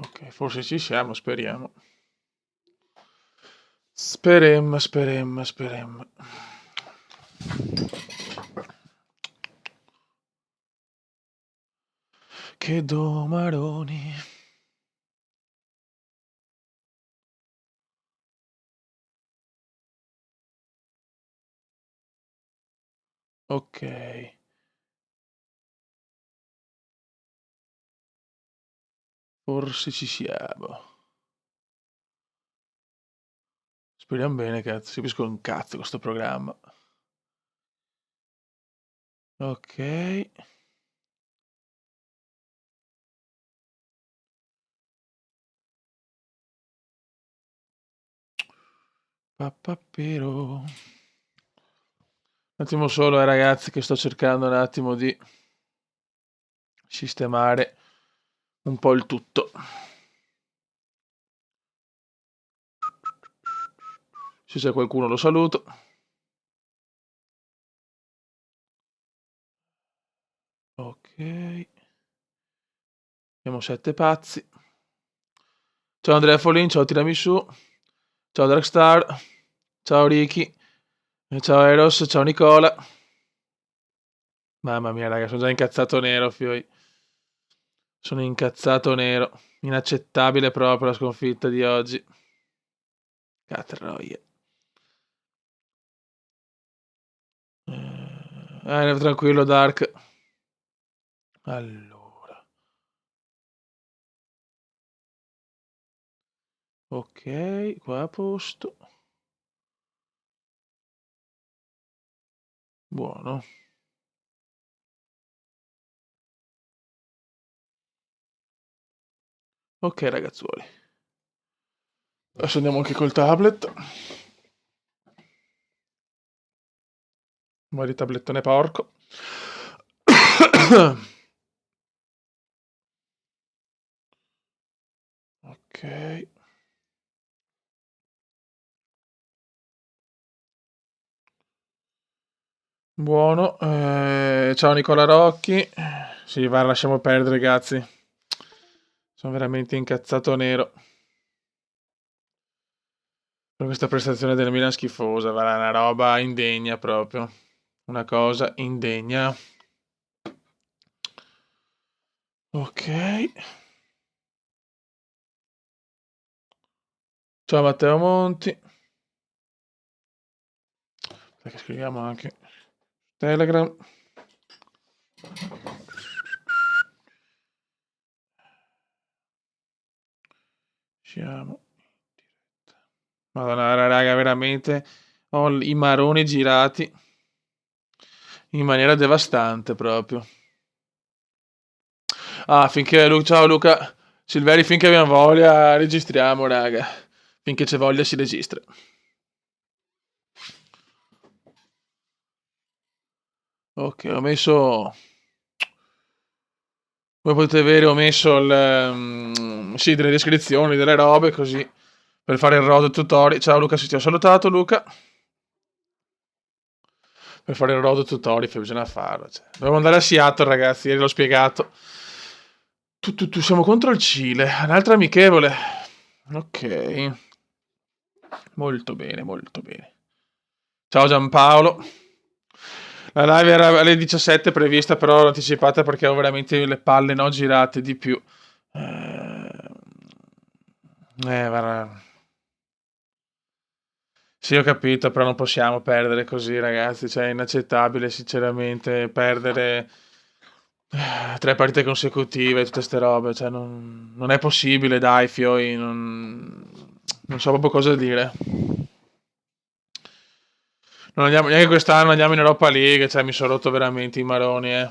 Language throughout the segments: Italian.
Ok, forse ci siamo, speriamo. Speriamo. Che domaroni. Ok. Forse ci siamo. Speriamo bene, cazzo. Si capisco un cazzo questo programma. Ok. Pappapero. Un attimo solo, ragazzi, che sto cercando un attimo di sistemare un po' il tutto. Se c'è qualcuno lo saluto. Ok. Abbiamo 7 pazzi. Ciao Andrea Folin, ciao Tiramisù. Ciao Darkstar. Ciao Ricky. Ciao Eros, ciao Nicola. Mamma mia, raga, sono già incazzato nero, fioi. Sono incazzato nero. Inaccettabile proprio la sconfitta di oggi. Catroia. Tranquillo, Dark. Allora. Ok, qua a posto. Buono. Ok, ragazzuoli. Adesso andiamo anche col tablet. Muori tablettone porco. Ok. Buono. Ciao Nicola Rocchi. Sì, va, lasciamo perdere, ragazzi. Sono veramente incazzato nero. Per questa prestazione del Milan schifosa, va, una roba indegna proprio. Una cosa indegna. Ok. Ciao Matteo Monti. Perché scriviamo anche Telegram. Siamo in diretta. Madonna, raga, veramente ho i maroni girati in maniera devastante proprio. Ah, ciao Luca Silveri, finché abbiamo voglia registriamo, raga. Finché c'è voglia si registra. Ok, ho messo. Come potete vedere ho messo sì, delle descrizioni, delle robe così per fare il road tutorial. Ciao Luca, se ti ho salutato Luca. Per fare il road tutorial bisogna farlo. Cioè. Dobbiamo andare a Seattle, ragazzi, ieri l'ho spiegato. Siamo contro il Cile, un'altra amichevole. Ok. Molto bene, molto bene. Ciao Giampaolo. La live era alle 17 prevista, però l'ho anticipata perché ho veramente le palle no girate di più. Guarda. Sì, ho capito, però non possiamo perdere così, ragazzi. Cioè, è inaccettabile, sinceramente, perdere 3 partite consecutive, tutte ste robe. Cioè, non è possibile, dai, fioi. Non so proprio cosa dire. Non andiamo, neanche quest'anno andiamo in Europa League, cioè mi sono rotto veramente i maroni, eh.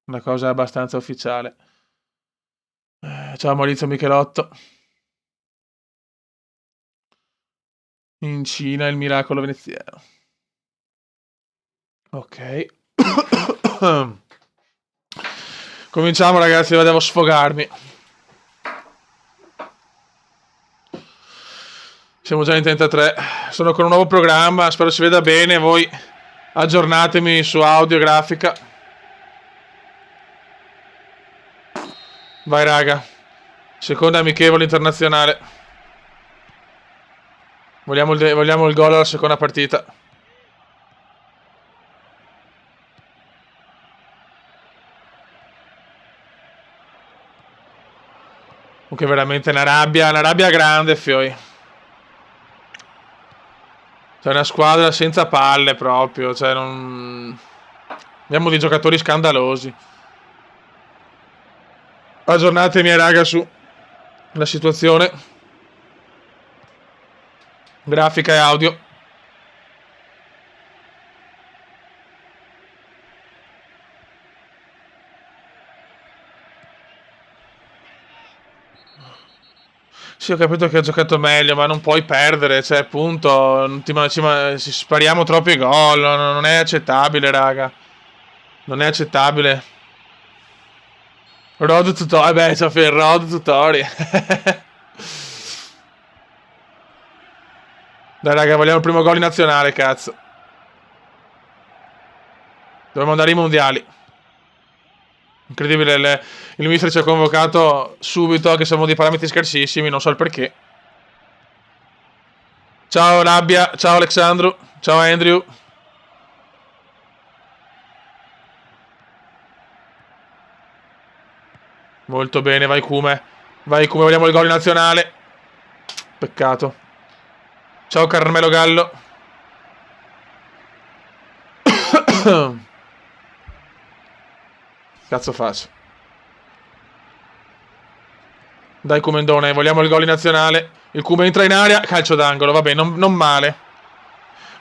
Una cosa abbastanza ufficiale. Ciao Maurizio Michelotto. In Cina il miracolo veneziano. Ok. Cominciamo ragazzi, io devo sfogarmi. Siamo già in 33. Sono con un nuovo programma, spero si veda bene. Voi aggiornatemi su audio e grafica. Vai raga. Seconda amichevole internazionale. Vogliamo il gol alla seconda partita. Comunque veramente una rabbia grande, Fioi. C'è una squadra senza palle proprio, cioè non... Abbiamo dei giocatori scandalosi. Aggiornatemi raga su la situazione. Grafica e audio. Sì, ho capito che ha giocato meglio, ma non puoi perdere, cioè, appunto, spariamo troppi gol, non è accettabile, raga. Non è accettabile. Road tutorial, c'è il road tutorial. Dai, raga, vogliamo il primo gol in nazionale, cazzo. Dobbiamo andare ai mondiali. Incredibile, il mister ci ha convocato subito, che siamo dei parametri scarsissimi, non so il perché. Ciao Rabbia, ciao Alexandru, ciao Andrew. Molto bene, vai Kume. Vai Kume, vogliamo il gol in nazionale. Peccato. Ciao Carmelo Gallo. Cazzo faccio. Dai Kumendone, vogliamo il gol in nazionale. Il Kume entra in area, calcio d'angolo, vabbè, non male.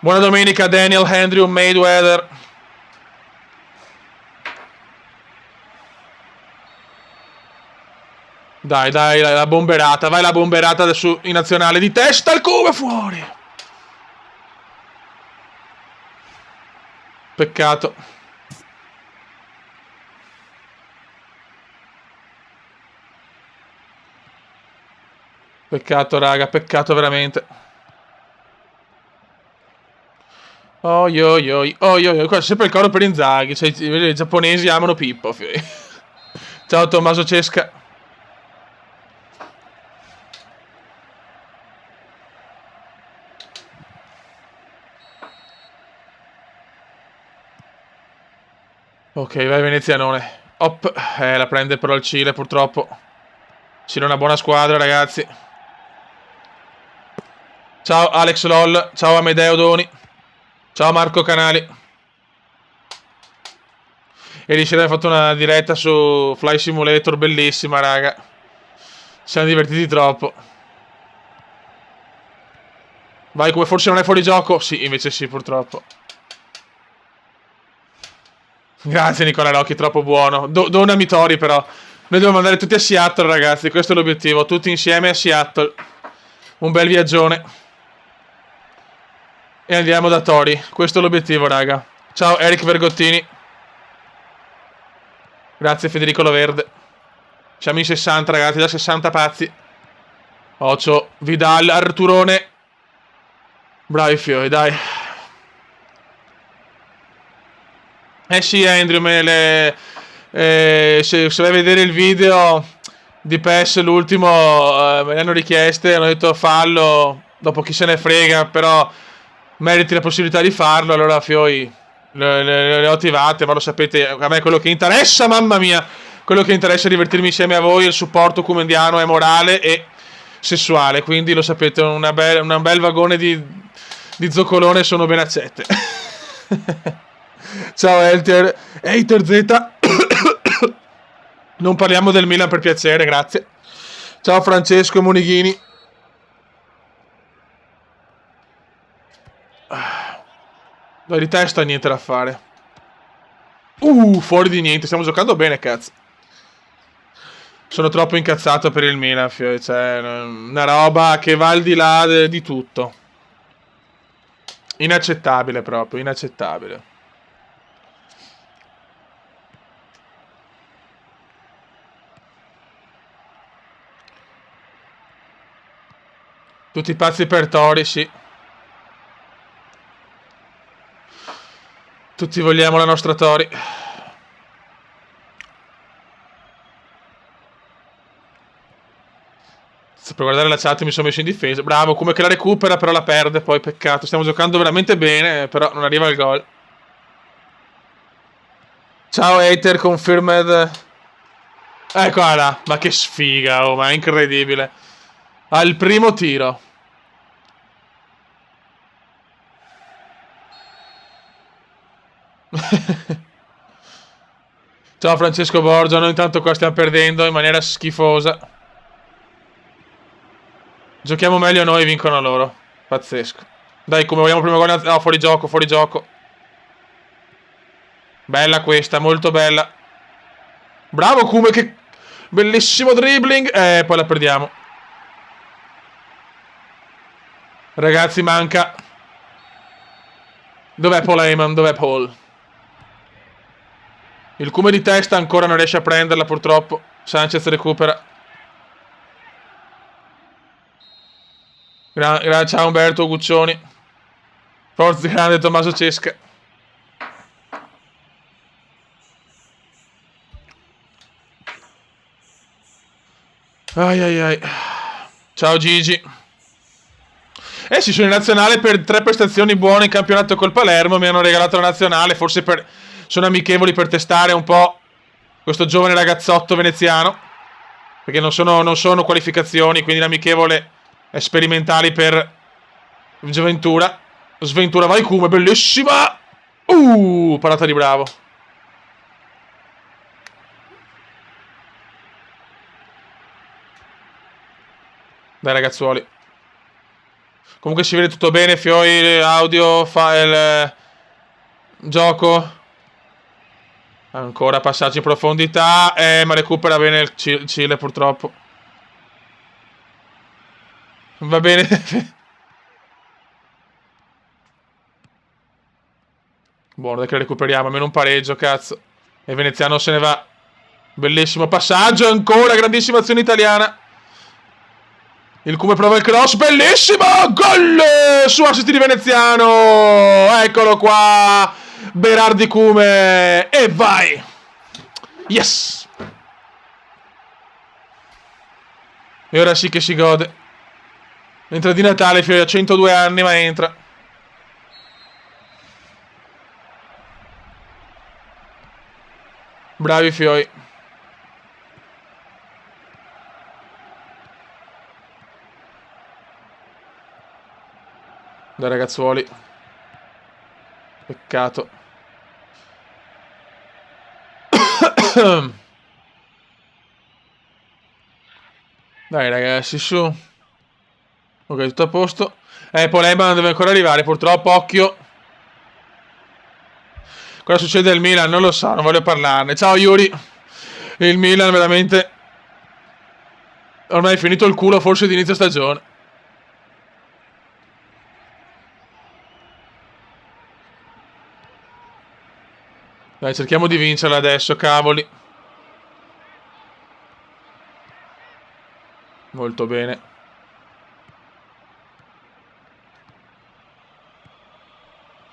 Buona domenica Daniel, Andrew, Mayweather. Dai, la bomberata. Vai la bomberata adesso in nazionale. Di testa il Kume fuori. Peccato. Peccato, raga. Peccato veramente. Oh yo yo. Oh yo yo. Qua c'è sempre il coro per Inzaghi. Cioè, i giapponesi amano Pippo. Ciao Tommaso Cesca. Ok, vai Venezianone. Op, la prende però il Cile purtroppo. Cile è una buona squadra, ragazzi. Ciao Alex Lol, ciao Amedeo Doni. Ciao Marco Canali. Ieri sera abbiamo fatto una diretta su Fly Simulator, bellissima, raga. Ci siamo divertiti troppo. Vai, come forse non è fuori gioco? Sì, invece sì, purtroppo. Grazie Nicola Rocchi, troppo buono. Donami Tori però. Noi dobbiamo andare tutti a Seattle, ragazzi. Questo è l'obiettivo. Tutti insieme a Seattle. Un bel viaggione. E andiamo da Tori. Questo è l'obiettivo, raga. Ciao Eric Vergottini. Grazie Federico Loverde. Siamo in 60, ragazzi. Da 60 pazzi. Ocio, Vidal, Arturone. Bravi Fiori, dai. Sì, Andrew, se vai a vedere il video di PES, l'ultimo, me ne hanno richieste, hanno detto fallo, dopo chi se ne frega, però meriti la possibilità di farlo, allora Fioi le ho attivate, ma lo sapete, a me quello che interessa, mamma mia, quello che interessa è divertirmi insieme a voi, il supporto comendiano è morale e sessuale, quindi lo sapete, un bel vagone di zoccolone sono ben accette. Ciao Hater Z. Non parliamo del Milan per piacere, grazie. Ciao Francesco Monighini. Dai, di testa niente da fare. Fuori di niente, stiamo giocando bene, cazzo. Sono troppo incazzato per il Milan, cioè, una roba che va al di là di tutto. Inaccettabile proprio, inaccettabile. Tutti pazzi per Tori, sì. Tutti vogliamo la nostra Tori. A Per guardare la chat mi sono messo in difesa. Bravo, come che la recupera, però la perde. Poi peccato. Stiamo giocando veramente bene, però non arriva il gol. Ciao hater, confirmed. Eccola là. Ma che sfiga, oh, ma è incredibile. Al primo tiro. Ciao Francesco Borgia. Noi intanto qua stiamo perdendo in maniera schifosa. Giochiamo meglio noi, vincono loro. Pazzesco. Dai, come vogliamo prima gol. No, fuori gioco, fuori gioco. Bella questa, molto bella. Bravo Kume, che bellissimo dribbling. Poi la perdiamo. Ragazzi, manca. Dov'è Paul Heyman? Dov'è Paul? Il Kume di testa ancora non riesce a prenderla, purtroppo. Sanchez recupera. Ciao Umberto Guccioni. Forza grande Tommaso Cesca. Ai ai ai. Ciao Gigi. Sì, sono in nazionale per 3 prestazioni buone in campionato col Palermo. Mi hanno regalato la nazionale. Forse sono amichevoli per testare un po' questo giovane ragazzotto veneziano. Perché non sono qualificazioni, quindi l'amichevole è sperimentali per Gioventura. Sventura, vai Kume, bellissima! Parata di bravo. Dai ragazzuoli. Comunque si vede tutto bene, Fioi, audio, file, gioco. Ancora passaggi in profondità, ma recupera bene il Cile purtroppo. Va bene. Buono, dai che recuperiamo, almeno un pareggio, cazzo. E il veneziano se ne va. Bellissimo passaggio, ancora, grandissima azione italiana. Il Kume prova il cross, bellissimo! Gol! Su assist di veneziano! Eccolo qua! Berardi Kume! E vai! Yes! E ora sì che si gode. Entra di Natale, Fiori ha 102 anni, ma entra. Bravi Fioi. Dai ragazzuoli. Peccato. Dai ragazzi, su. Ok, tutto a posto. Paul Heyman deve ancora arrivare, purtroppo, occhio. Cosa succede al Milan? Non lo so, non voglio parlarne. Ciao Yuri. Il Milan veramente ormai è finito il culo, forse di inizio stagione. Dai, cerchiamo di vincerla adesso, cavoli. Molto bene.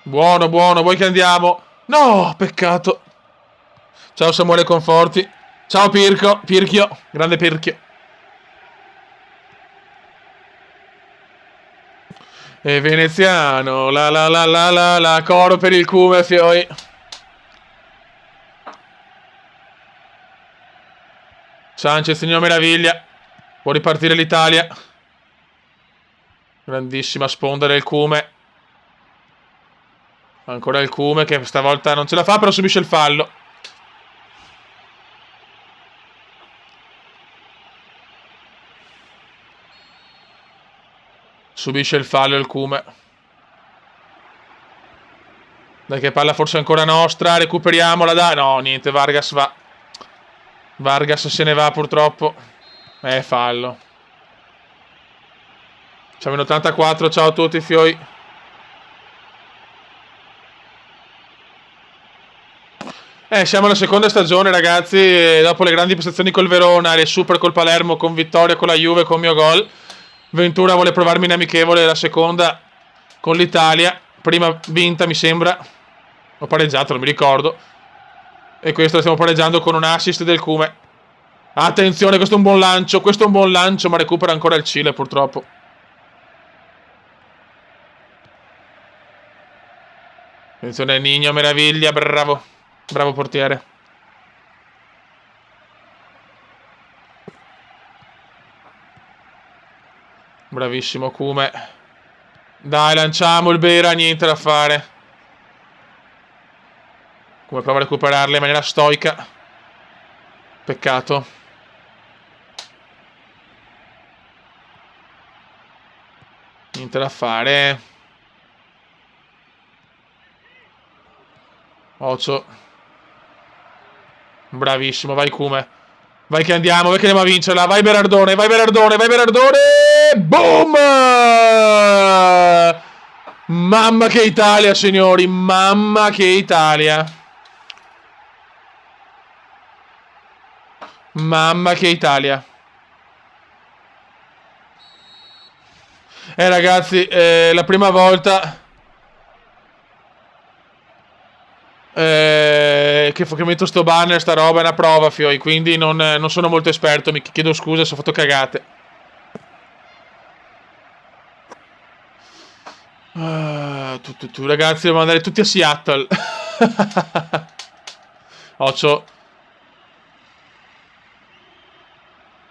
Buono, buono, vuoi che andiamo? No, peccato. Ciao Samuele Conforti. Ciao Pirchio, grande Pirchio. E veneziano, la coro per il Kume, Fioi. Sanchez, signor meraviglia. Può ripartire l'Italia. Grandissima sponda del Kume. Ancora il Kume che stavolta non ce la fa, però subisce il fallo. Subisce il fallo il Kume. Dai che palla forse ancora nostra. Recuperiamola, dai. No, niente, Vargas va. Vargas se ne va purtroppo. Fallo. Siamo in 84, ciao a tutti Fioi. Siamo alla seconda stagione ragazzi. Dopo le grandi prestazioni col Verona, le super col Palermo, con vittoria con la Juve, con mio gol, Ventura vuole provarmi in amichevole la seconda con l'Italia. Prima vinta mi sembra. Ho pareggiato, non mi ricordo. E questo lo stiamo pareggiando con un assist del Kume. Attenzione, questo è un buon lancio. Questo è un buon lancio, ma recupera ancora il Cile, purtroppo. Attenzione, Nino, meraviglia, bravo. Bravo portiere. Bravissimo, Kume. Dai, lanciamo il Bera, niente da fare. Kume prova a recuperarle in maniera stoica. Peccato. Niente da fare. Ocio. Bravissimo, vai Kume. Vai che andiamo a vincerla. Vai Berardone, vai Berardone, vai Berardone. Boom! Mamma che Italia, signori. Mamma che Italia. Mamma che Italia. Ragazzi, la prima volta che metto sto banner, sta roba è una prova, fioi. Quindi non sono molto esperto. Mi chiedo scusa se ho fatto cagate. Ragazzi, devo andare tutti a Seattle. Ocio.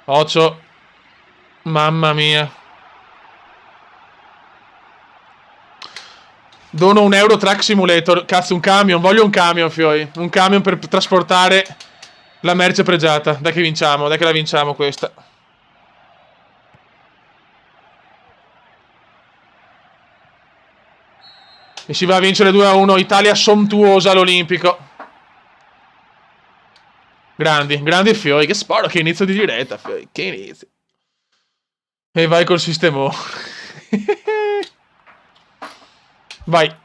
Ocio. Mamma mia. Dono un Euro Truck Simulator. Cazzo, un camion. Voglio un camion, fioi. Un camion per trasportare la merce pregiata. Dai che vinciamo. Dai che la vinciamo questa. E si va a vincere 2-1. Italia sontuosa all'Olimpico. Grandi, grandi fioi. Che sparo, che inizio di diretta, fioi. Che inizio. E vai col sistema. Vai.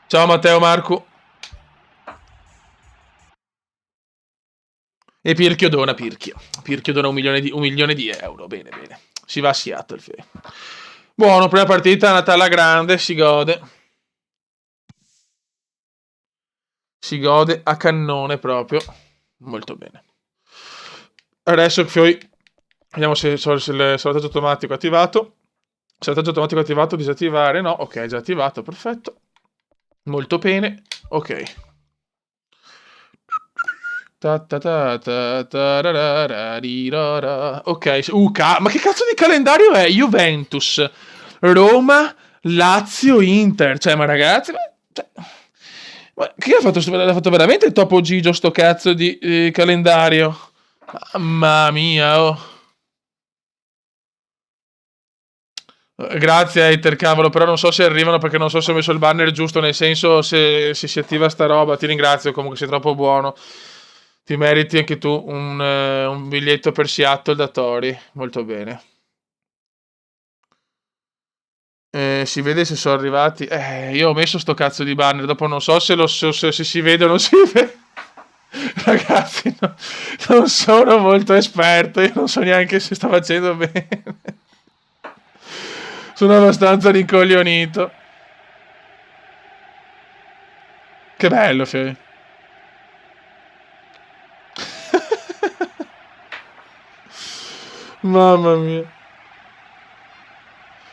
Ciao Matteo Marco. E Pirchio dona, Pirchio. Pirchio dona 1 milione di euro. Bene, bene. Si va a Seattle, fioi. Buono, prima partita, andata alla grande, si gode. Si gode a cannone proprio. Molto bene. Adesso, fioi, vediamo se il salvataggio automatico è attivato. Salvataggio automatico attivato, disattivare, no. Ok, già attivato, perfetto. Molto bene, ok. Ok, ma che cazzo di calendario è? Juventus, Roma, Lazio, Inter. Cioè, ma ragazzi, ma chi ha fatto? L'ha fatto veramente il Topo Gigio sto cazzo di calendario? Mamma mia, oh. Grazie hater, cavolo, però non so se arrivano perché non so se ho messo il banner giusto, nel senso se si attiva sta roba. Ti ringrazio, comunque sei troppo buono. Ti meriti anche tu un biglietto per Seattle da Tori. Molto bene. Si vede se sono arrivati. Io ho messo sto cazzo di banner. Dopo non so se si vede o non si vede. Ragazzi, non sono molto esperto. Io non so neanche se sta facendo bene. Sono abbastanza rincoglionito. Che bello, Fei. Mamma mia.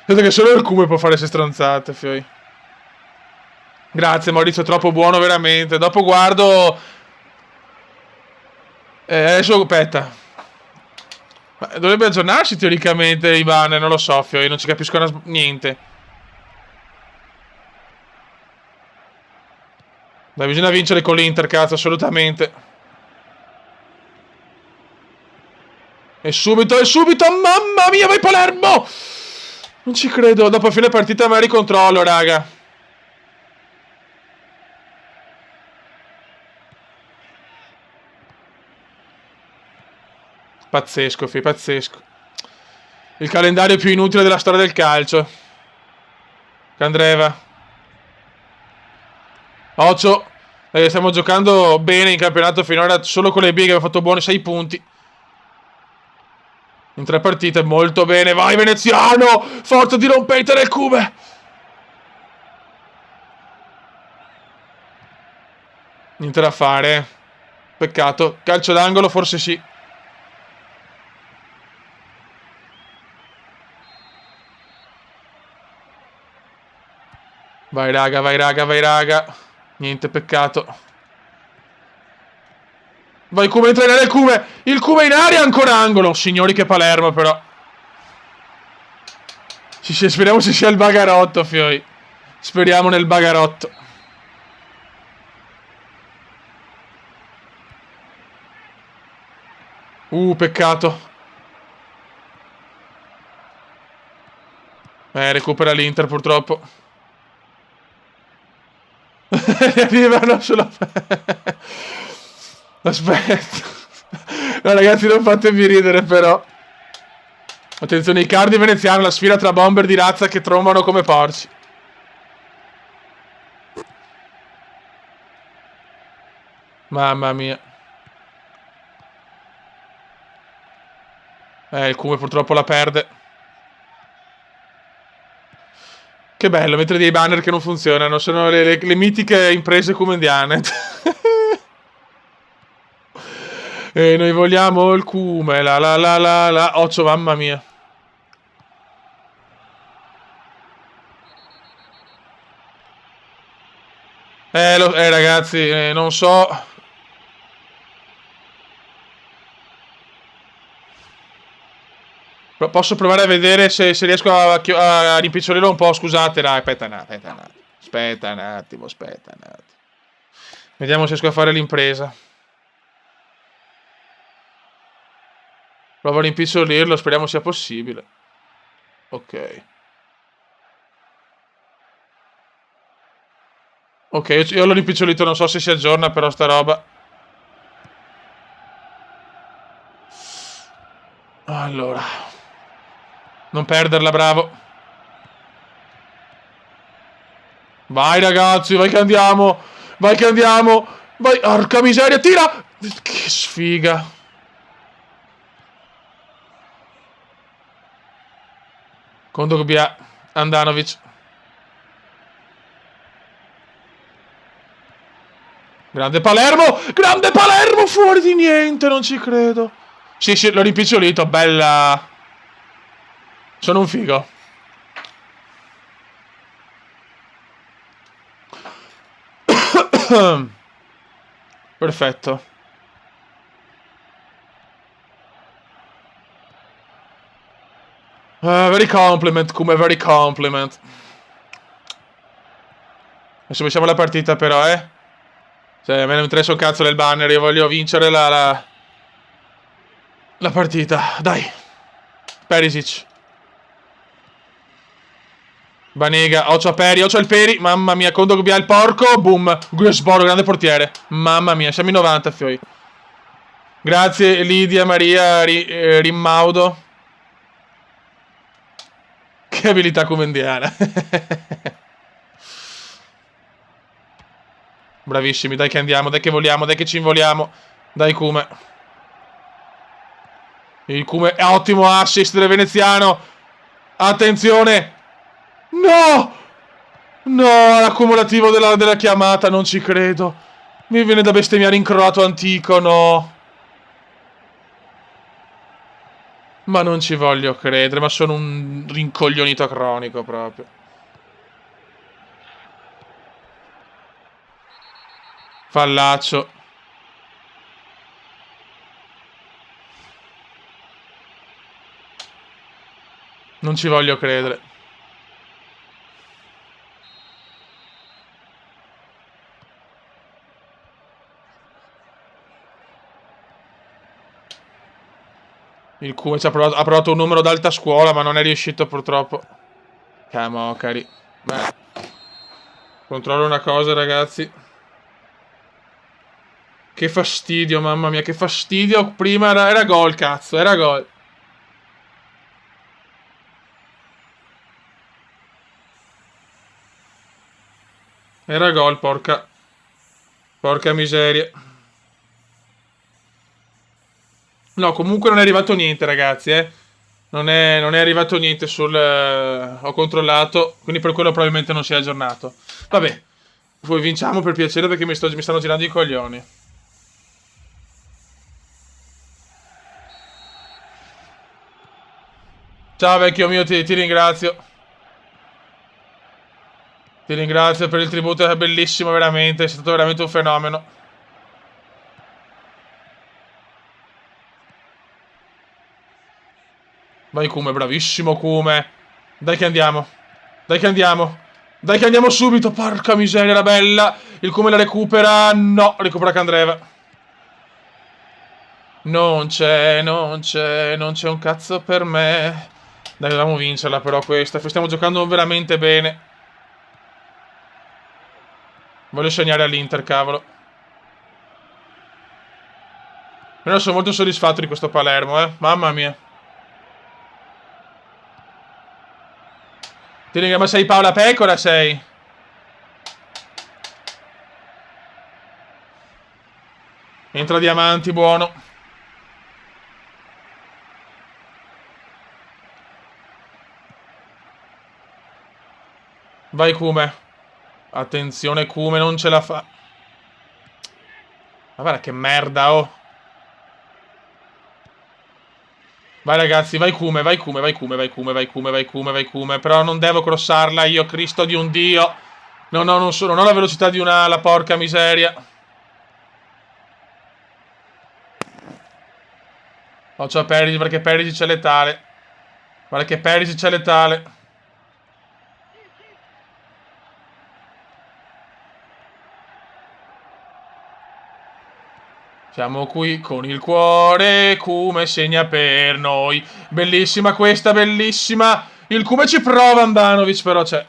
Vedo che solo il Cume può fare queste stronzate, Fioi. Grazie Maurizio, è troppo buono veramente. Dopo guardo. Adesso aspetta. Dovrebbe aggiornarsi teoricamente i banner, non lo so, Fioi, non ci capisco niente. Dai, bisogna vincere con l'Inter, cazzo, assolutamente. E subito, mamma mia, vai Palermo! Non ci credo, dopo fine partita me la ricontrollo, raga. Pazzesco, Fi, pazzesco. Il calendario più inutile della storia del calcio. Candreva. Ocio. Stiamo giocando bene in campionato finora, solo con le big abbiamo fatto buoni 6 punti. In 3 partite, molto bene. Vai Veneziano! Forza di rompere il Cume! Niente da fare. Peccato. Calcio d'angolo, forse sì. Vai raga, vai raga, vai raga. Niente, peccato. Vai Cume, entra in area il Cume. Il Cume in aria, ancora angolo. Signori, che Palermo però. Speriamo ci sia il bagarotto, fioi. Speriamo nel bagarotto. Peccato. Recupera l'Inter purtroppo. Arrivano sulla... Aspetta. No ragazzi, non fatemi ridere però. Attenzione, Icardi veneziano, la sfida tra bomber di razza che trombano come porci. Mamma mia. Il Cume purtroppo la perde. Che bello, mettere dei banner che non funzionano. Sono le mitiche imprese cumendiane. E noi vogliamo il Cume. La. Occhio, mamma mia. Ragazzi, non so. Posso provare a vedere se riesco a rimpicciolirlo un po'. Scusate, dai, aspetta un attimo. Vediamo se riesco a fare l'impresa. Provo a rimpicciolirlo, speriamo sia possibile. Ok. Ok, io l'ho rimpicciolito, non so se si aggiorna però sta roba. Allora. Non perderla, bravo. Vai ragazzi, vai che andiamo. Vai che andiamo. Vai, porca miseria, tira. Che sfiga. Kondogbia, Andanovic. Grande Palermo, fuori di niente, non ci credo. Sì, l'ho rimpicciolito, bella. Sono un figo. Perfetto. Very compliment, come very compliment. Adesso facciamo la partita però, Cioè, a me non interessa un cazzo del banner, io voglio vincere la partita. Dai. Perisic. Banega, occhio a Peri, occhio al Peri. Mamma mia, Kondogbia il porco. Boom. Guesboro, grande portiere. Mamma mia, siamo in 90, fioi. Grazie Lidia Maria Rimmaudo. Che abilità comendiana. Bravissimi, dai che andiamo, dai che vogliamo, dai che ci involiamo. Dai Cume. Il Cume è ottimo assist del veneziano. Attenzione. No! No, l'accumulativo della chiamata, non ci credo. Mi viene da bestemmiare in croato antico, no. Ma non ci voglio credere, ma sono un rincoglionito cronico proprio. Fallaccio. Non ci voglio credere. Il Cume ha provato un numero d'alta scuola, ma non è riuscito purtroppo. Camocari. Beh. Controllo una cosa, ragazzi. Che fastidio, mamma mia, che fastidio. Prima era gol, cazzo, era gol. Era gol, porca. Porca miseria. No, comunque non è arrivato niente, ragazzi, non è arrivato niente sul... ho controllato, quindi per quello probabilmente non si è aggiornato. Vabbè, poi vinciamo per piacere perché mi stanno girando i coglioni. Ciao vecchio mio, ti ringrazio. Ti ringrazio per il tributo, è bellissimo veramente, è stato veramente un fenomeno. Vai Kume, bravissimo Kume. Dai che andiamo. Dai che andiamo. Dai che andiamo subito. Porca miseria, la bella. Il Kume la recupera. No, recupera Candreva. Non c'è, non c'è, non c'è un cazzo per me. Dai, dobbiamo vincerla però questa. Stiamo giocando veramente bene. Voglio segnare all'Inter, cavolo. Io sono molto soddisfatto di questo Palermo, Mamma mia. Ti ringrazio, ma sei Paola Pecora, sei? Entra Diamanti, buono. Vai Kume. Attenzione Kume, non ce la fa. Ma guarda che merda, oh. Vai ragazzi, vai Kume, vai Kume, vai Kume, vai Kume, vai Kume, vai Kume, vai Kume. Però non devo crossarla io, Cristo di un Dio. No, no, non ho la velocità di una ala, porca miseria. Oh, c'ho Perisic perché Perisic è letale. Guarda che Perisic è letale. Siamo qui con il cuore, Kume segna per noi. Bellissima questa, bellissima. Il Kume ci prova Andanovic, però c'è.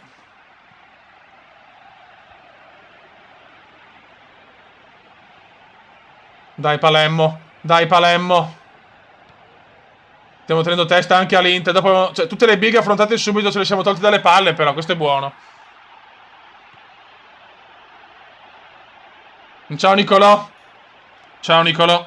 Dai Palemmo, dai Palemmo. Stiamo tenendo testa anche all'Inter. Dopo, cioè, tutte le big affrontate subito ce le siamo tolte dalle palle, però questo è buono. Ciao Nicolò. Ciao Nicolò.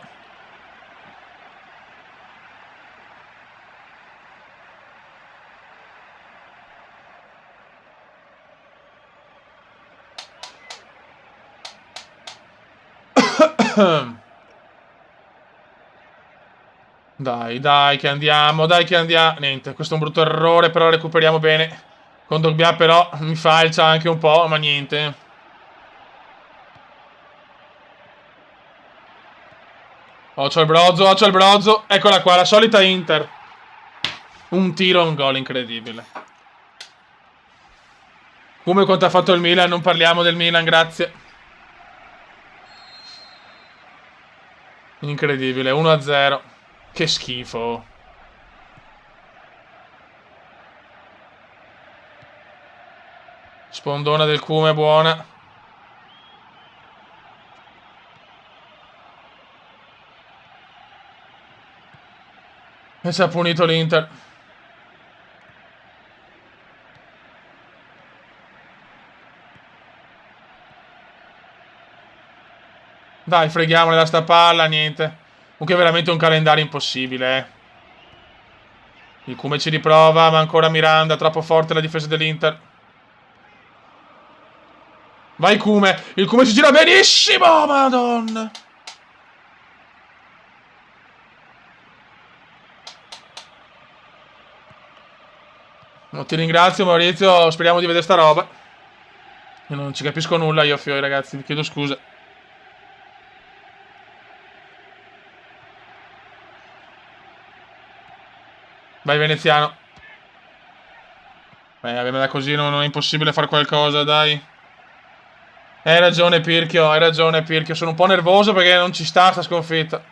Dai, dai che andiamo, dai che andiamo. Niente, questo è un brutto errore, però recuperiamo bene. Con Dogbia però mi falcia anche un po', ma niente. Oh, c'ho il Brozzo, c'ho il Brozzo. Eccola qua, la solita Inter. Un tiro, un gol incredibile. Come quanto ha fatto il Milan, non parliamo del Milan, grazie. Incredibile, 1-0. Che schifo. Spondona del Cume, buona. E si è punito l'Inter. Dai, freghiamole da sta palla, niente. Comunque è veramente un calendario impossibile, Il Cume ci riprova, ma ancora Miranda, troppo forte la difesa dell'Inter. Vai Cume, il Cume si gira benissimo, madonna. No, ti ringrazio Maurizio, speriamo di vedere sta roba. Io non ci capisco nulla io, Fiori, ragazzi, vi chiedo scusa. Vai Veneziano. Da così non è impossibile fare qualcosa, dai. Hai ragione Pirchio, sono un po' nervoso perché non ci sta sconfitta.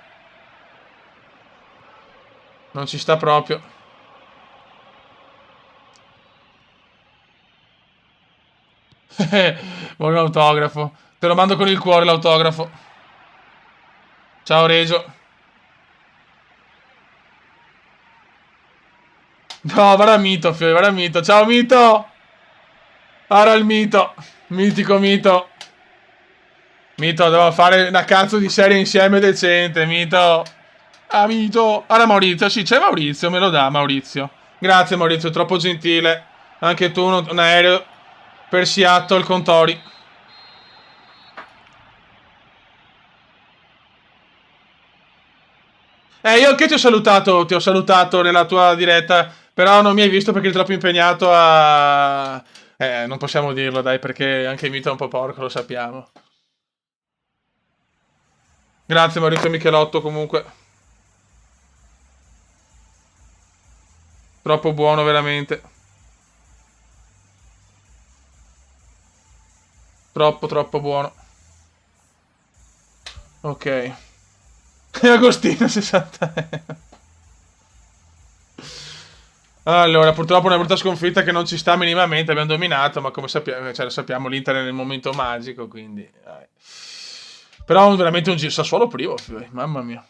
Non ci sta proprio. Vuoi un autografo? Te lo mando con il cuore l'autografo. Ciao Regio. No, guarda Mito, Fiori, guarda Mito. Ciao Mito! Guarda il Mito. Mitico Mito. Mito, devo fare una cazzo di serie insieme decente, Mito. Ah, Mito. Guarda Maurizio, sì, c'è Maurizio, me lo dà Maurizio. Grazie Maurizio, troppo gentile. Anche tu un aereo per Seattle con Tori. Io che ti ho salutato nella tua diretta, però non mi hai visto perché eri troppo impegnato Non possiamo dirlo, dai, perché anche Mito è un po' porco, lo sappiamo. Grazie Maurizio Michelotto, comunque. Troppo buono, veramente. Troppo, troppo buono. Ok. E Agostino, 60 euro. Allora, purtroppo una brutta sconfitta che non ci sta minimamente. Abbiamo dominato, ma come sappiamo, cioè, sappiamo l'Inter è nel momento magico, quindi... Però veramente un giro Sassuolo primo, mamma mia.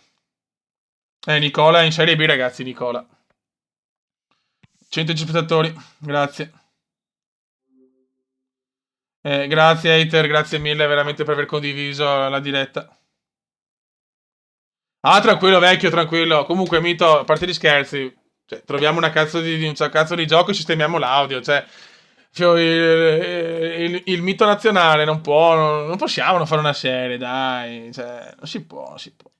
Nicola è in Serie B, ragazzi, Nicola. 100 spettatori, grazie. Grazie hater, grazie mille veramente per aver condiviso la diretta. Ah, tranquillo vecchio, tranquillo. Comunque, Mito, a parte gli scherzi, cioè, troviamo un cazzo di gioco e sistemiamo l'audio, cioè... Il mito nazionale non può, non possiamo non fare una serie, dai, cioè, non si può, non si può.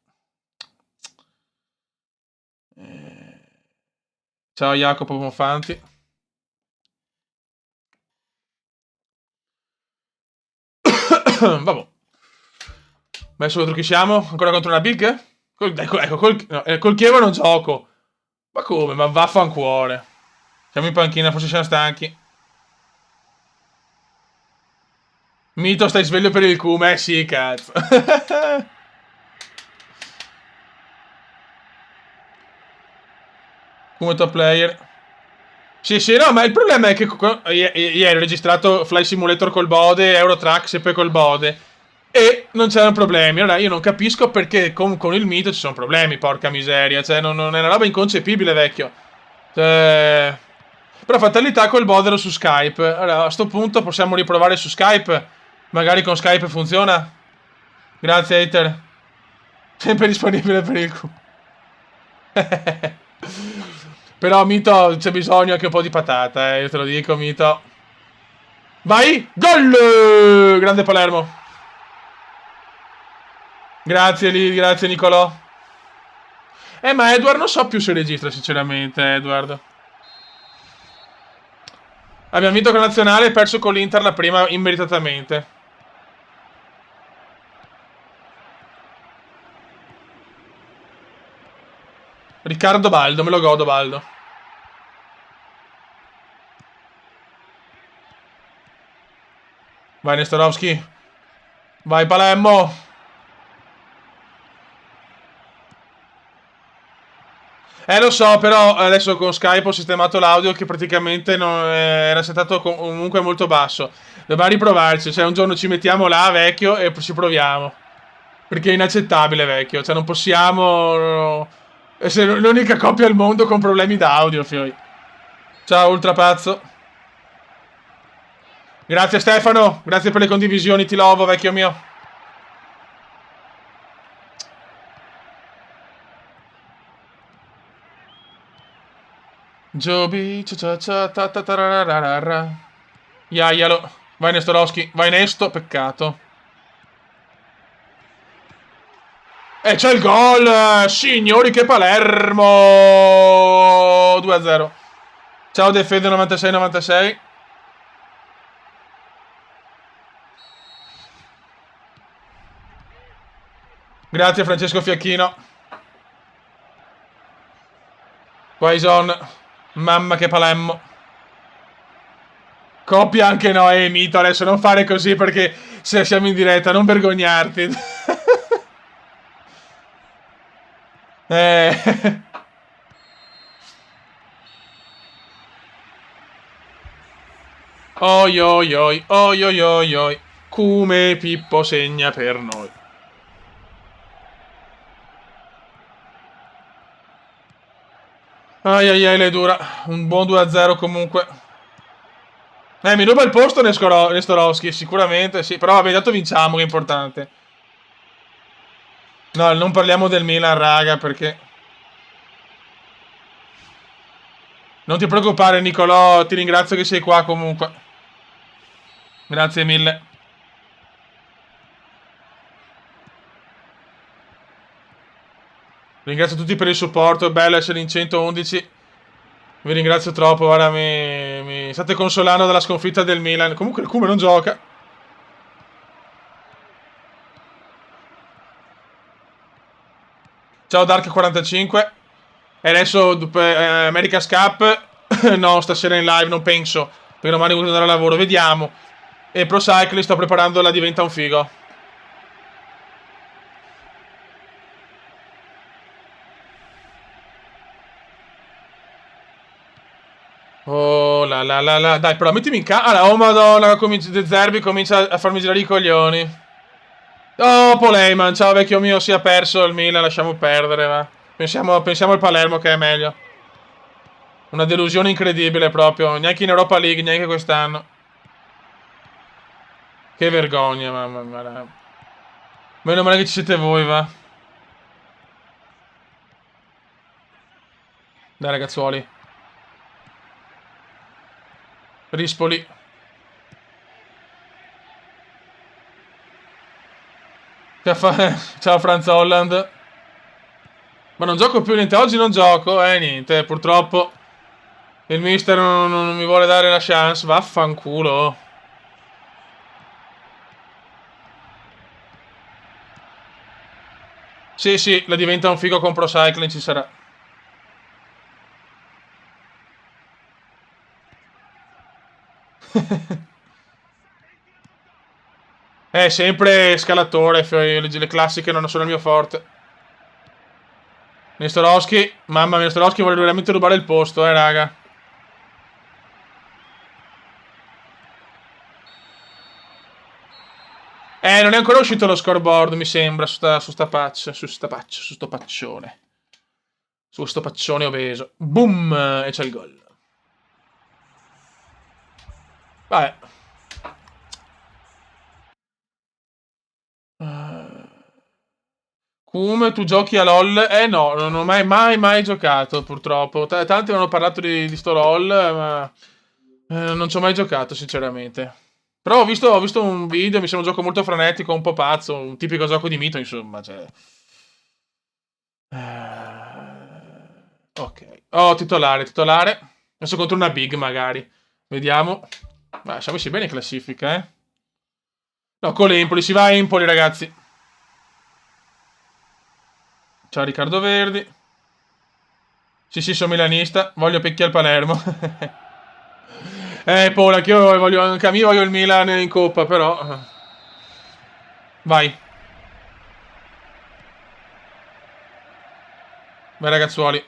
Eh, Ciao Jacopo Monfanti. Vabbè. Adesso contro chi siamo? Ancora contro una big? Ecco, col Chievo non gioco. Ma come? Ma vaffancuore. Siamo in panchina, forse siamo stanchi. Mito, stai sveglio per il cume? Sì, cazzo. Come top player. Sì, sì, no, ma il problema è che ieri ho registrato Fly Simulator col Bode, Eurotrack sempre col Bode. E non c'erano problemi. Allora io non capisco perché con il mito ci sono problemi, porca miseria. Cioè, non è una roba inconcepibile, vecchio. Cioè... Però fatalità col Bodero su Skype. Allora, a sto punto possiamo riprovare su Skype. Magari con Skype funziona. Grazie, hater. Sempre disponibile per il cu. Però, Mito, c'è bisogno anche un po' di patata, io te lo dico, Mito. Vai! Gol! Grande Palermo. Grazie, grazie, Nicolò. Ma Edward non so più se registra, sinceramente, Edward. Abbiamo vinto con la nazionale e perso con l'Inter la prima immeritatamente. Riccardo Baldo, me lo godo Baldo. Vai Nestorovski. Vai Palermo. Lo so, però adesso con Skype ho sistemato l'audio che praticamente era settato comunque molto basso. Dobbiamo riprovarci, cioè un giorno ci mettiamo là, vecchio, e ci proviamo. Perché è inaccettabile, vecchio, cioè non possiamo... essere l'unica coppia al mondo con problemi d'audio, fioi. Ciao, ultrapazzo. Grazie Stefano, grazie per le condivisioni, ti lovo, vecchio mio. Joby, Iaialo. Vai Nestorowski, vai Nesto, peccato. E c'è il gol, signori, che Palermo. 2-0. Ciao Defende 96-96. Grazie Francesco Fiacchino. Quaison. Mamma che Palermo. Coppia anche no, Mito, adesso non fare così perché se siamo in diretta, non vergognarti. Oi oi oi, oi oi oi oi. Come Pippo segna per noi. Ai ai ai, le dura. Un buon 2-0 comunque. Mi ruba il posto Nestorowski, sicuramente sì. Però vabbè, dato vinciamo, che è importante. No, non parliamo del Milan, raga, perché... Non ti preoccupare, Nicolò, ti ringrazio che sei qua comunque. Grazie mille. Ringrazio tutti per il supporto, è bello essere in 111. Vi ringrazio troppo, guarda, mi state consolando dalla sconfitta del Milan. Comunque il Cume non gioca. Ciao Dark45. E adesso America's Cup. No, stasera in live non penso. Perché domani devo andare a lavoro, vediamo. E Pro Cycling sto preparando la diventa un figo. Oh la la la la. Dai, però mettimi in casa. Oh madonna, De Zerbi comincia a farmi girare i coglioni. Oh, Poleyman, ciao vecchio mio, si è perso il Milan, lasciamo perdere, va. Pensiamo al Palermo che è meglio. Una delusione incredibile proprio, neanche in Europa League, neanche quest'anno. Che vergogna, mamma mia. Meno male che ci siete voi, va. Dai ragazzuoli. Rispoli. Ciao Franz Holland. Ma non gioco più niente, oggi non gioco, niente, purtroppo. Il mister non mi vuole dare la chance, vaffanculo. Sì, sì, la diventa un figo con Pro Cycling, ci sarà. Sempre scalatore, le classiche non sono il mio forte. Nestorowski, mamma mia, Nestorowski vuole veramente rubare il posto, raga. Non è ancora uscito lo scoreboard, mi sembra, su sta sto paccione. Su sto paccione obeso. Boom! E c'è il gol. Vabbè. Come tu giochi a LOL? No, non ho mai giocato, purtroppo. Tanti mi hanno parlato di sto LOL, ma non ci ho mai giocato, sinceramente. Però ho visto un video, mi sembra un gioco molto frenetico, un po' pazzo, un tipico gioco di mito, insomma, cioè. Ok. Oh, titolare, titolare. Adesso contro una big, magari. Vediamo. Ma siamo messi bene in classifica, eh. No, con l'Empoli, si va a Empoli, ragazzi. Ciao Riccardo Verdi. Sì, sì, sono milanista. Voglio pecchi al Palermo. Paul, anch'io voglio, anche a me voglio il Milan in coppa, però. Vai. Vai ragazzuoli.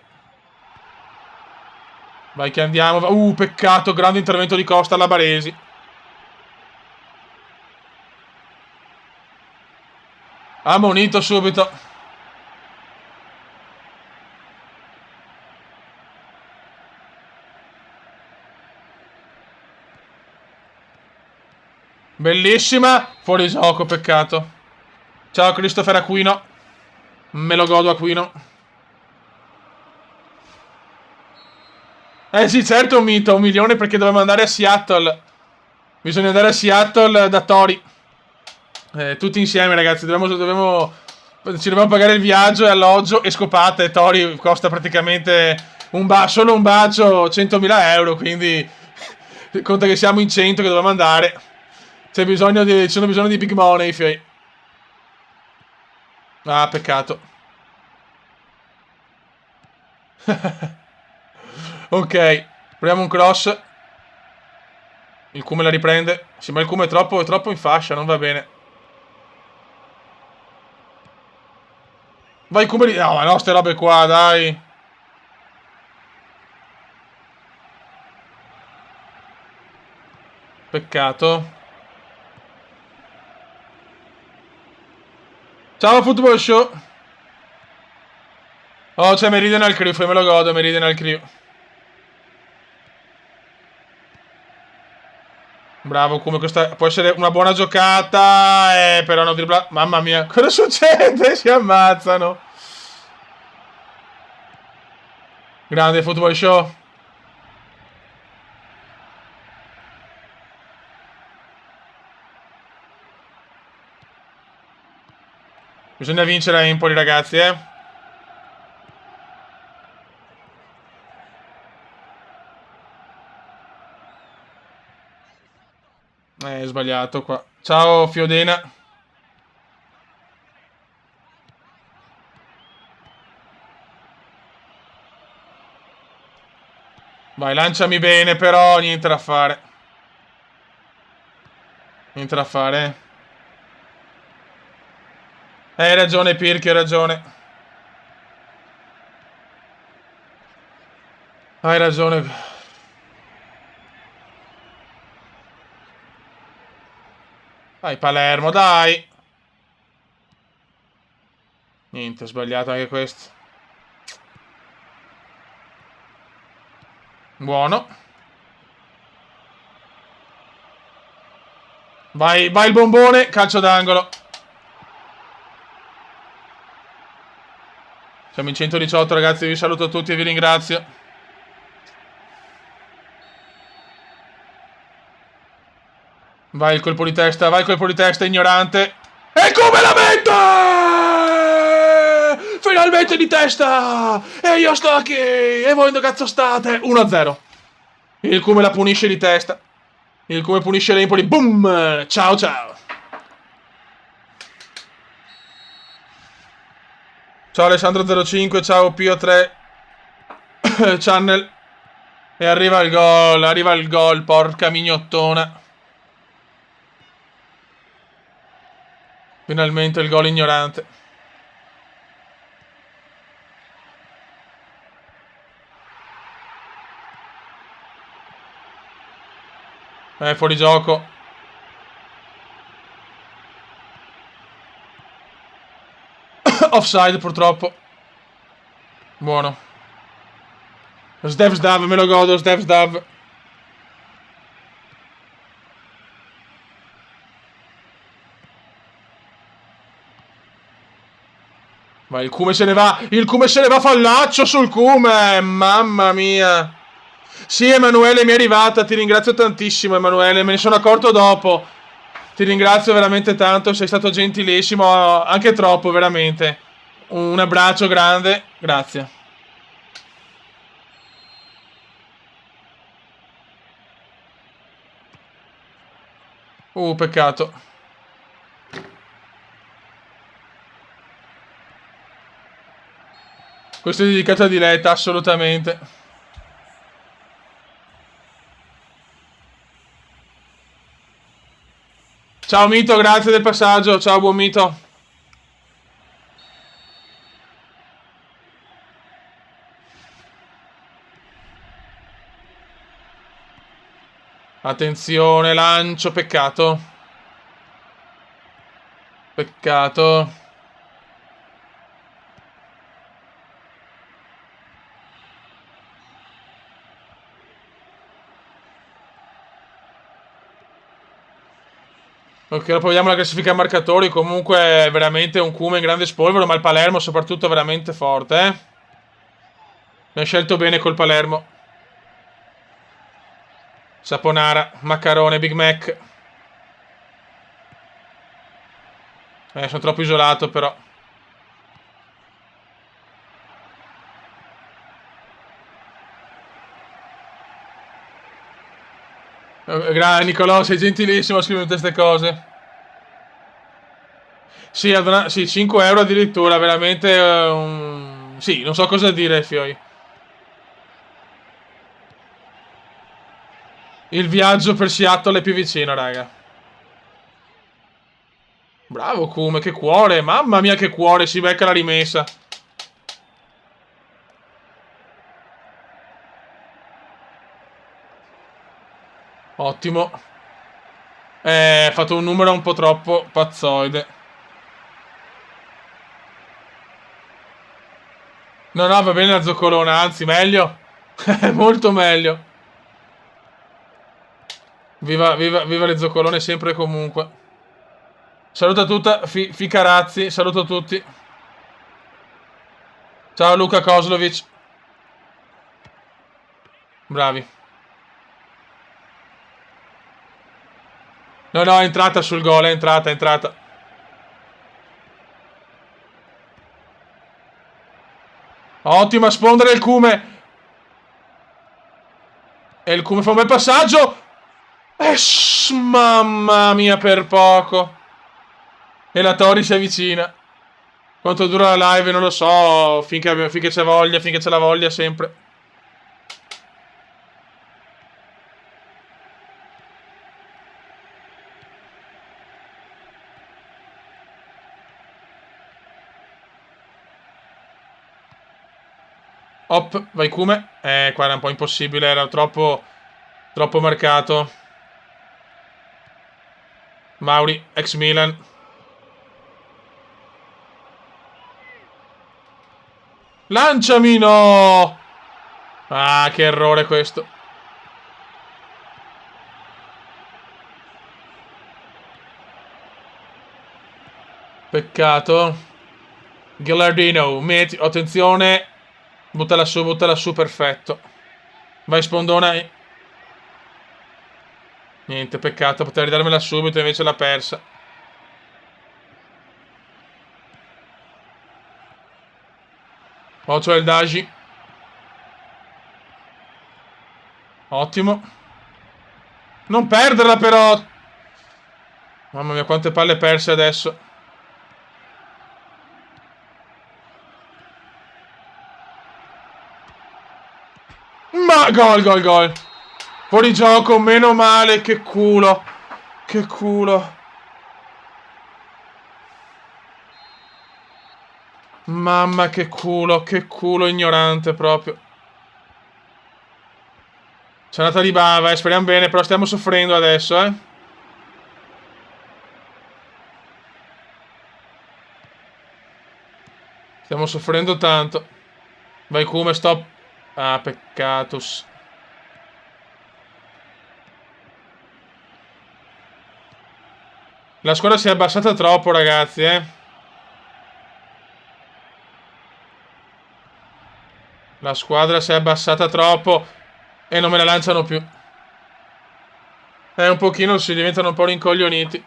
Vai che andiamo. Peccato, grande intervento di Costa alla Baresi. Ammonito subito. Bellissima. Fuori gioco, peccato. Ciao Christopher Aquino. Me lo godo Aquino. Sì, certo, un mito, 1 milione perché dovevamo andare a Seattle. Bisogna andare a Seattle da Tori. Tutti insieme, ragazzi. Ci dobbiamo pagare il viaggio e alloggio e scopate. Tori costa praticamente solo un bacio 100.000 euro. Quindi conta che siamo in 100 che dobbiamo andare. Ci sono bisogno di big money, fioi. Ah, peccato. Ok, proviamo un cross. Il Cume la riprende. Sì, ma il Cume è troppo in fascia, non va bene. Vai Cume di... No, ma no, ste robe qua, dai. Peccato. Ciao Football Show. Oh, c'è Meridional Crew, me lo godo, Meridional Crew. Bravo, come questa può essere una buona giocata, però no, dribbla... Mamma mia, cosa succede? Si ammazzano. Grande Football Show. Bisogna vincere a Empoli, ragazzi, Sbagliato qua. Ciao, Fiodena. Vai, lanciami bene, però niente da fare. Niente da fare. Hai ragione, Pirchi, hai ragione. Hai ragione. Dai, Palermo, dai. Niente, ho sbagliato anche questo. Buono. Vai, vai il bombone, calcio d'angolo. Siamo in 118, ragazzi, vi saluto tutti e vi ringrazio. Vai il colpo di testa, vai il colpo di testa, ignorante. E come la mette? Finalmente di testa! E io sto qui! E voi dove cazzo state? 1-0. Il come la punisce di testa. Il come punisce l'Empoli. Boom! Ciao ciao. Ciao Alessandro05, ciao Pio3 Channel. E arriva il gol, porca mignottona. Finalmente il gol ignorante. Fuori gioco. Offside purtroppo. Buono. Sdav, me lo godo, Sdav. Ma il Cume se ne va! Il Cume se ne va, fallaccio sul Cume! Mamma mia! Sì, Emanuele, mi è arrivata, ti ringrazio tantissimo, Emanuele, me ne sono accorto dopo. Ti ringrazio veramente tanto, sei stato gentilissimo, anche troppo, veramente. Un abbraccio grande, grazie. Peccato. Questo è dedicato a Diletta, assolutamente. Ciao Mito, grazie del passaggio. Ciao, buon Mito. Attenzione, lancio, peccato. Peccato. Ok, dopo vediamo la classifica a marcatori. Comunque è veramente un Cume in grande spolvero, ma il Palermo soprattutto è veramente forte, eh. Ne ha scelto bene col Palermo. Saponara, Maccarone, Big Mac. Sono troppo isolato però. Grazie Nicolò, sei gentilissimo a scrivere tutte queste cose. Sì, sì, 5 euro addirittura, veramente... Sì, non so cosa dire, Fioi. Il viaggio per Seattle è più vicino, raga. Bravo Kume, che cuore, mamma mia che cuore, si becca la rimessa. Ottimo. Ha fatto un numero un po' troppo pazzoide. No, no, va bene la zoccolona, anzi, meglio. Molto meglio. Viva, viva, viva le zoccolone sempre e comunque. Saluta tutta Ficarazzi, saluto tutti. Ciao Luca Kozlovic. Bravi. No, no, è entrata sul gol, è entrata. Ottima sponda del Cume. E il Cume fa un bel passaggio. Mamma mia, per poco. E la Tori si avvicina. Quanto dura la live non lo so. Finché c'è voglia, finché c'è la voglia sempre. Hop, vai Kume. Qua era un po' impossibile, era troppo marcato. Mauri, ex Milan. Lanciami, no! Ah, che errore questo. Peccato. Ghilardino, metti, attenzione. Buttala su, perfetto. Vai Spondona. Niente, peccato, poteva ridarmela subito, invece l'ha persa. Occhio il Dagi. Ottimo. Non perderla però. Mamma mia, quante palle perse adesso. Ma gol. Fuori gioco, meno male, che culo. Che culo. Mamma, che culo ignorante proprio. C'è andata di bava, speriamo bene, però stiamo soffrendo adesso, eh. Stiamo soffrendo tanto. Vai come, stop. Ah, peccatus. La squadra si è abbassata troppo, ragazzi, eh. La squadra si è abbassata troppo e non me la lanciano più. Un pochino si diventano un po' rincoglioniti.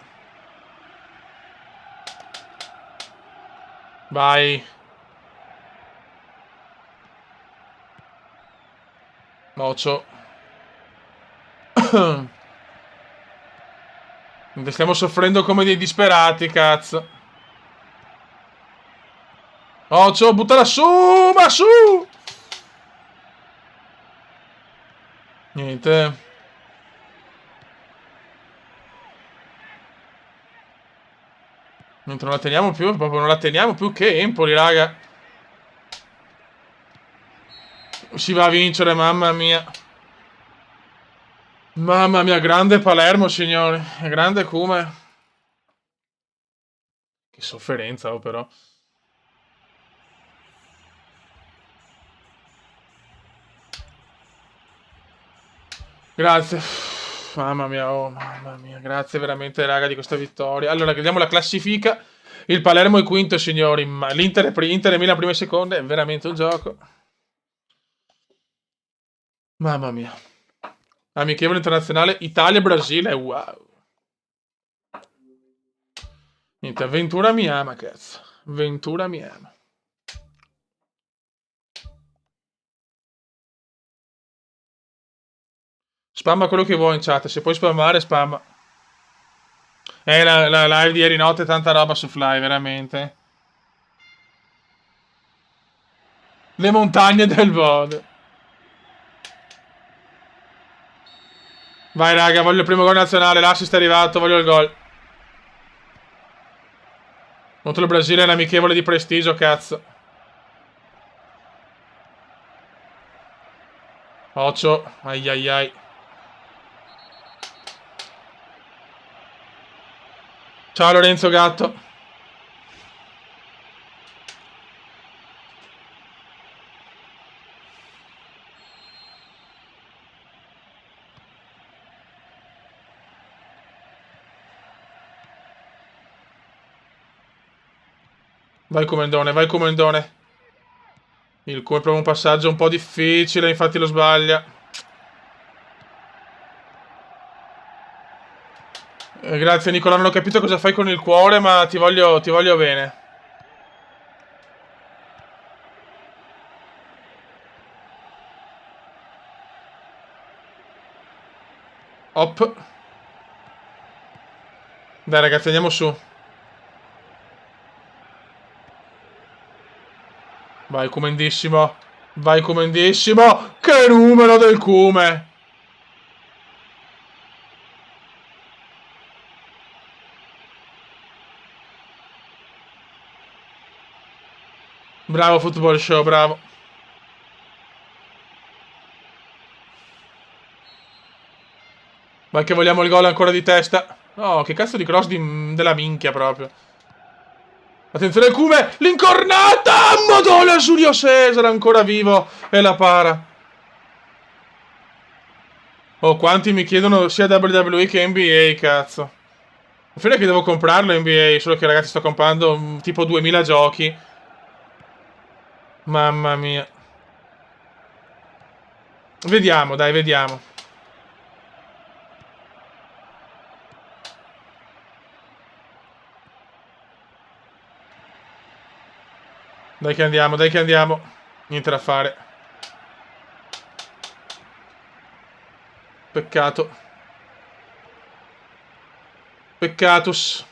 Vai. Mocio. Stiamo soffrendo come dei disperati, cazzo. Ocio, buttala su, ma su! Niente. Mentre non la teniamo più, proprio non la teniamo più, che Empoli, raga. Si va a vincere, mamma mia. Mamma mia, grande Palermo, signori. Grande Cume. Che sofferenza, oh, però. Grazie. Mamma mia, oh, mamma mia. Grazie veramente, raga, di questa vittoria. Allora, vediamo la classifica. Il Palermo è quinto, signori. Ma l'Inter e Milan prime e seconde. È veramente un gioco. Mamma mia. Amichevole internazionale Italia-Brasile. Wow. Niente, Ventura mi ama, cazzo. Ventura mi ama. Spamma quello che vuoi in chat. Se puoi spammare, spamma. La live di ieri notte, tanta roba su Fly, veramente. Le montagne del Bode. Vai, raga, voglio il primo gol nazionale. L'assist è arrivato, voglio il gol. Contro il Brasile è un amichevole di prestigio, cazzo. Occhio. Ai ai ai. Ciao Lorenzo Gatto. Vai Comendone, vai Comendone. Il Come prova un passaggio un po' difficile, infatti lo sbaglia. Grazie Nicola, non ho capito cosa fai con il cuore, ma ti voglio bene. Hop. Dai ragazzi, andiamo su. Vai Cumendissimo. Vai Cumendissimo. Che numero del Cume. Bravo Football Show, bravo. Vai che vogliamo il gol ancora di testa. Oh, che cazzo di cross della minchia proprio. Attenzione al Cume. L'incornata. Madonna, Giulio Cesare ancora vivo. E la para. Oh, quanti mi chiedono sia WWE che NBA, cazzo. Alla fine che devo comprarlo NBA, solo che ragazzi sto comprando tipo 2000 giochi. Mamma mia. Vediamo, dai, vediamo. Dai che andiamo, dai che andiamo. Niente da fare. Peccato. Peccatus.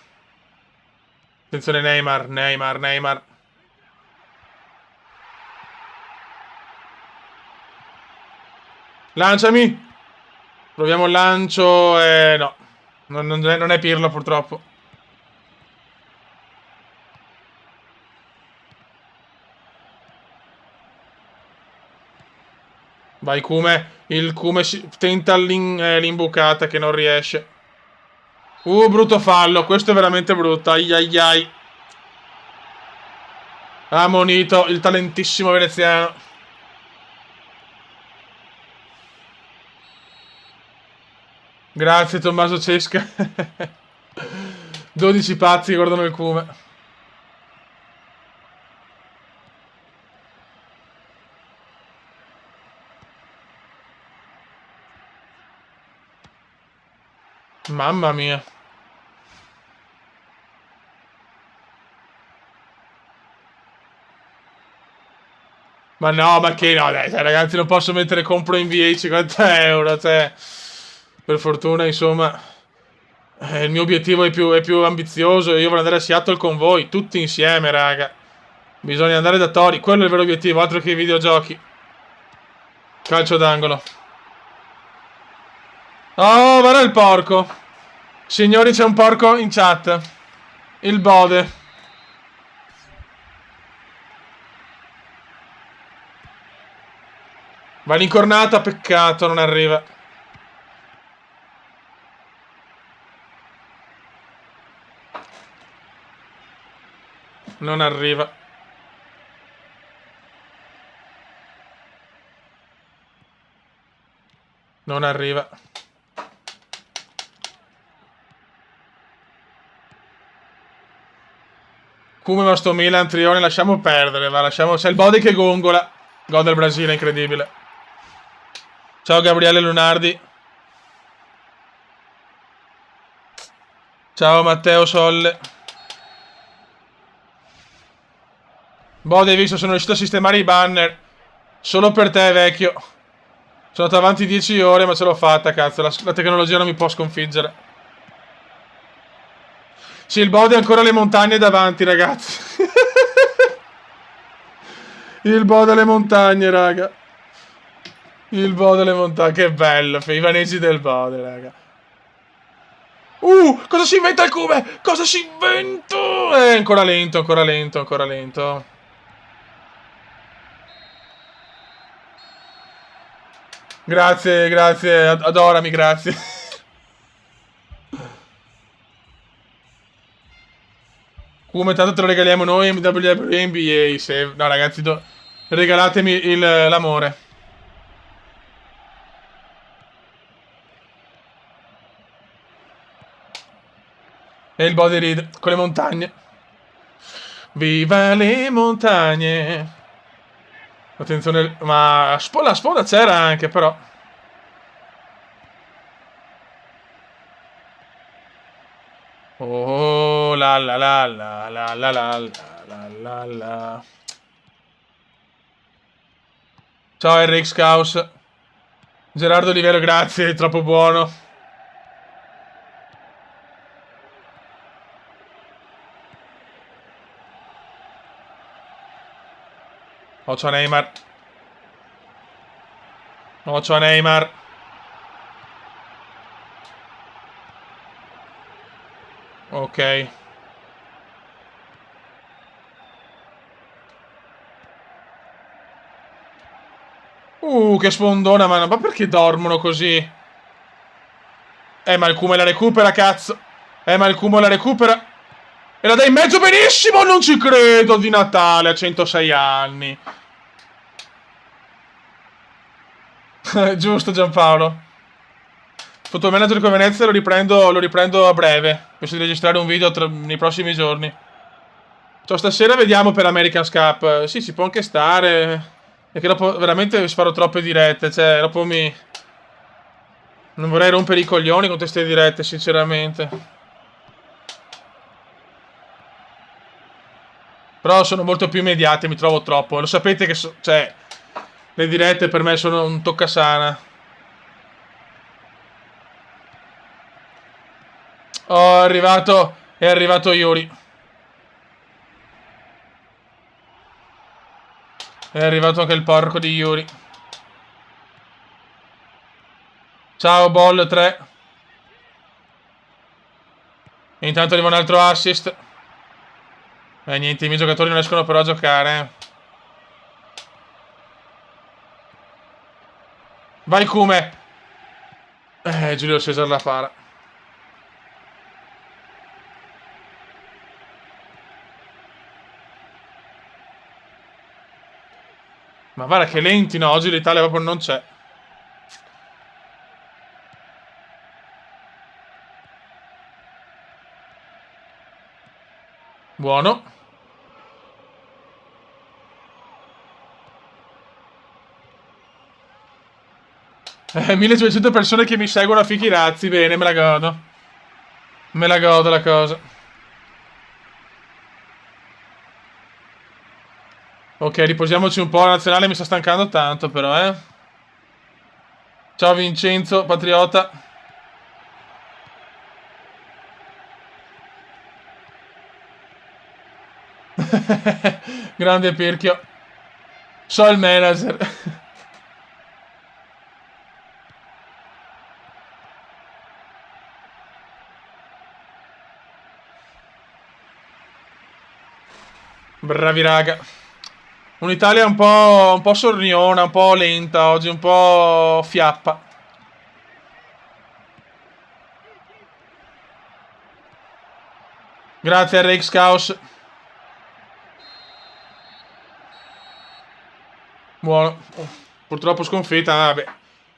Attenzione Neymar, Neymar, Neymar. Lanciami. Proviamo il lancio. No. Non è Pirlo purtroppo. Vai Cume. Il Cume tenta l'imbucata che non riesce. Brutto fallo. Questo è veramente brutto. Ai ai ai. Ha ammonito il talentissimo veneziano. Grazie Tommaso Cesca. 12 pazzi che guardano il Cume. Mamma mia. Ma no, ma che no, dai, ragazzi, non posso mettere compro NBA 50 euro, cioè. Per fortuna, insomma, il mio obiettivo è più ambizioso. Io voglio andare a Seattle con voi, tutti insieme, raga. Bisogna andare da Tori, quello è il vero obiettivo, altro che i videogiochi. Calcio d'angolo. Oh, guarda il porco. Signori, c'è un porco in chat. Il Bode. Va l'incornata, peccato, non arriva. Non arriva. Non arriva. Come va sto Milan, Trione, lasciamo perdere, va, lasciamo... C'è il Bode che gongola. Gol del Brasile, incredibile. Ciao Gabriele Lunardi. Ciao Matteo Solle. Bode, hai visto, sono riuscito a sistemare i banner. Solo per te, vecchio. Sono andato avanti 10 ore, ma ce l'ho fatta, cazzo. La tecnologia non mi può sconfiggere. Sì, il Bode ha ancora le montagne davanti, ragazzi. Il Bode alle montagne, raga. Il Bode alle montagne. Che bello, i vanesi del Bode, raga. Cosa si inventa il Cume? Cosa si inventa? Ancora lento, ancora lento, ancora lento. Grazie, grazie, adorami, grazie. Come tanto te lo regaliamo noi, WWE, NBA, se... No ragazzi, regalatemi l'amore. E il body read con le montagne. Viva le montagne. Attenzione, ma la sponda c'era anche però. Oh la la la la la la la la la la. Ciao Enric Scaus. Gerardo Olivero, grazie, è troppo buono. Occhio a Neymar. Occhio a Neymar. Ok. Che sfondona, ma perché dormono così? Ma il Kuma la recupera, cazzo. Ma il Kuma la recupera. E la dai in mezzo benissimo, non ci credo, di Natale a 106 anni. Giusto, Giampaolo. Fotomanager con Venezia lo riprendo a breve. Penso di registrare un video nei prossimi giorni. Ciao, stasera vediamo per American's Cup. Sì, si può anche stare. E che dopo veramente sparo troppe dirette. Cioè, dopo mi... Non vorrei rompere i coglioni con queste dirette, sinceramente. Però sono molto più immediate, mi trovo troppo. Lo sapete che... cioè, le dirette per me sono un toccasana. Oh, è arrivato Yuri. È arrivato anche il porco di Yuri. Ciao, Ball 3. E intanto arriva un altro assist. Niente, i miei giocatori non riescono però a giocare. Vai, Kume. Giulio Cesar la para. Ma guarda che lenti, no? Oggi l'Italia proprio non c'è. Buono. 1500 persone che mi seguono a fichi razzi. Bene, me la godo. Me la godo la cosa. Ok, riposiamoci un po'. La nazionale mi sta stancando tanto, però, eh. Ciao Vincenzo, patriota. Grande Pirchio. So il manager. Bravi raga. Un'Italia un po' sorniona, un po' lenta oggi, un po' fiappa. Grazie a Rex Chaos. Buono. Purtroppo sconfitta, vabbè.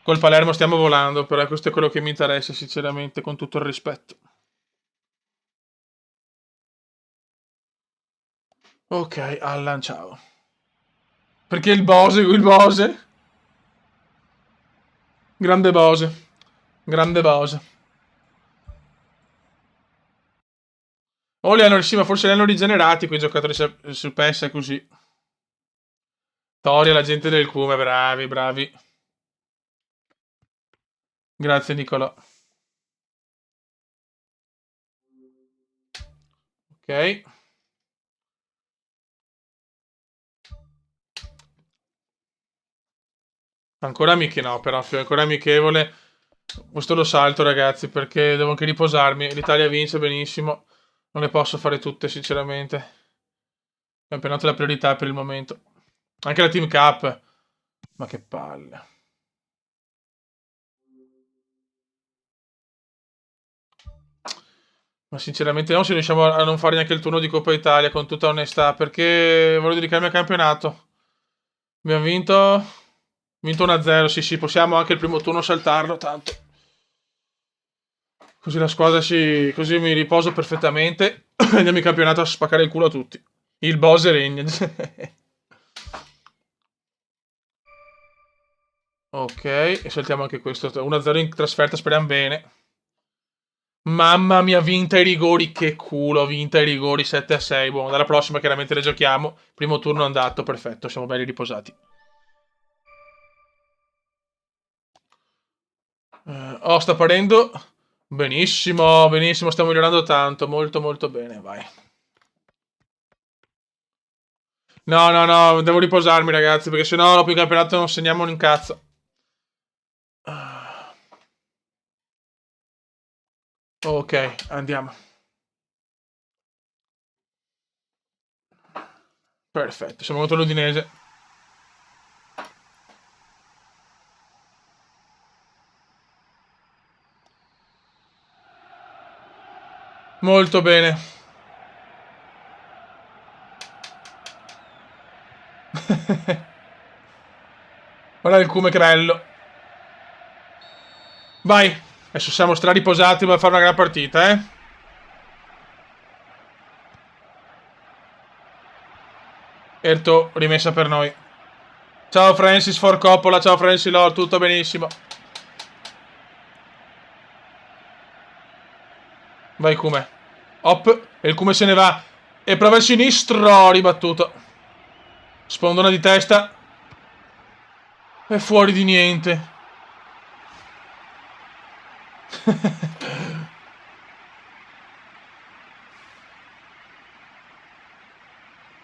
Col Palermo stiamo volando, però questo è quello che mi interessa, sinceramente, con tutto il rispetto. Ok, Allan, ciao. Perché il Bose, il Bose? Grande Bose. Grande Bose. O li hanno, sì, ma forse li hanno rigenerati quei giocatori sul PS così. Toria, la gente del Cume, bravi, bravi. Grazie Nicolò. Ok. Ancora no, però ancora amichevole. Questo lo salto, ragazzi, perché devo anche riposarmi. L'Italia vince benissimo. Non le posso fare tutte, sinceramente. Il campionato è la priorità per il momento. Anche la Team Cup. Ma che palle. Ma sinceramente non se riusciamo a non fare neanche il turno di Coppa Italia, con tutta onestà, perché voglio dedicarmi al campionato. Abbiamo vinto 1-0, sì sì, possiamo anche il primo turno saltarlo, tanto. Così la squadra così mi riposo perfettamente. Andiamo in campionato a spaccare il culo a tutti. Il boss regna. Ok, e saltiamo anche questo. 1-0 in trasferta, speriamo bene. Mamma mia, vinta i rigori, che culo, vinta i rigori 7-6. Buono, dalla prossima chiaramente le giochiamo. Primo turno andato, perfetto, siamo belli riposati. Sta parendo. Benissimo, benissimo, stiamo migliorando tanto, molto molto bene, vai. No, no, no, devo riposarmi, ragazzi, perché sennò dopo il campionato non segniamo un cazzo. Ok, andiamo. Perfetto, siamo contro l'Udinese. Molto bene. Guarda il cume che bello. Vai. Adesso siamo strariposati per fare una gran partita, eh. Erto, rimessa per noi. Ciao Francis for Coppola, ciao Francis Lord, tutto benissimo. Vai Cume. Hop, e il Cume se ne va. E prova il sinistro, ribattuto. Spondona di testa. È fuori di niente.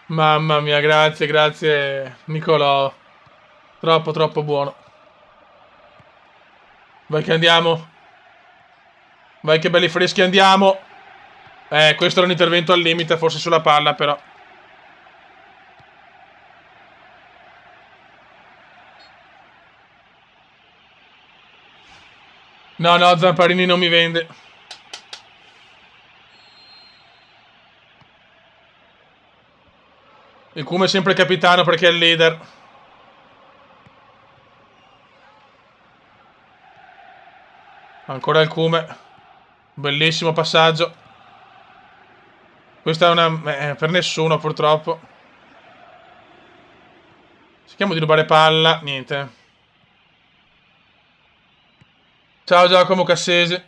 Mamma mia, grazie, grazie Nicolò. Troppo, troppo buono. Vai che andiamo. Vai che belli freschi andiamo. Questo era un intervento al limite, forse sulla palla però. No, no, Zamparini non mi vende. Il Cume è sempre capitano perché è il leader. Ancora il Cume. Bellissimo passaggio. Questa è una... per nessuno purtroppo. Cerchiamo di rubare palla. Niente. Ciao Giacomo Cassese.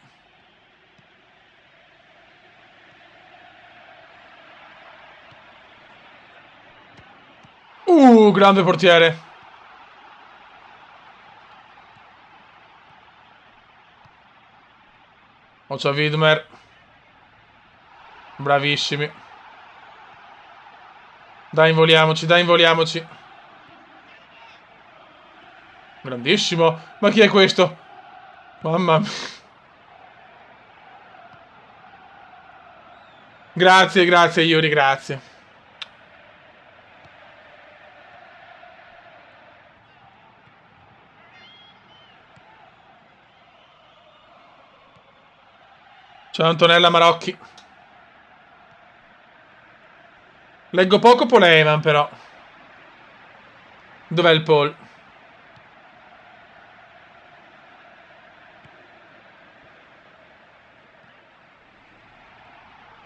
Grande portiere. Ocia Widmer. Bravissimi. Dai, involiamoci, dai, involiamoci. Grandissimo. Ma chi è questo? Mamma mia. Grazie, grazie, Yuri, grazie. Ciao Antonella Marocchi. Leggo poco Poleman però. Dov'è il Paul?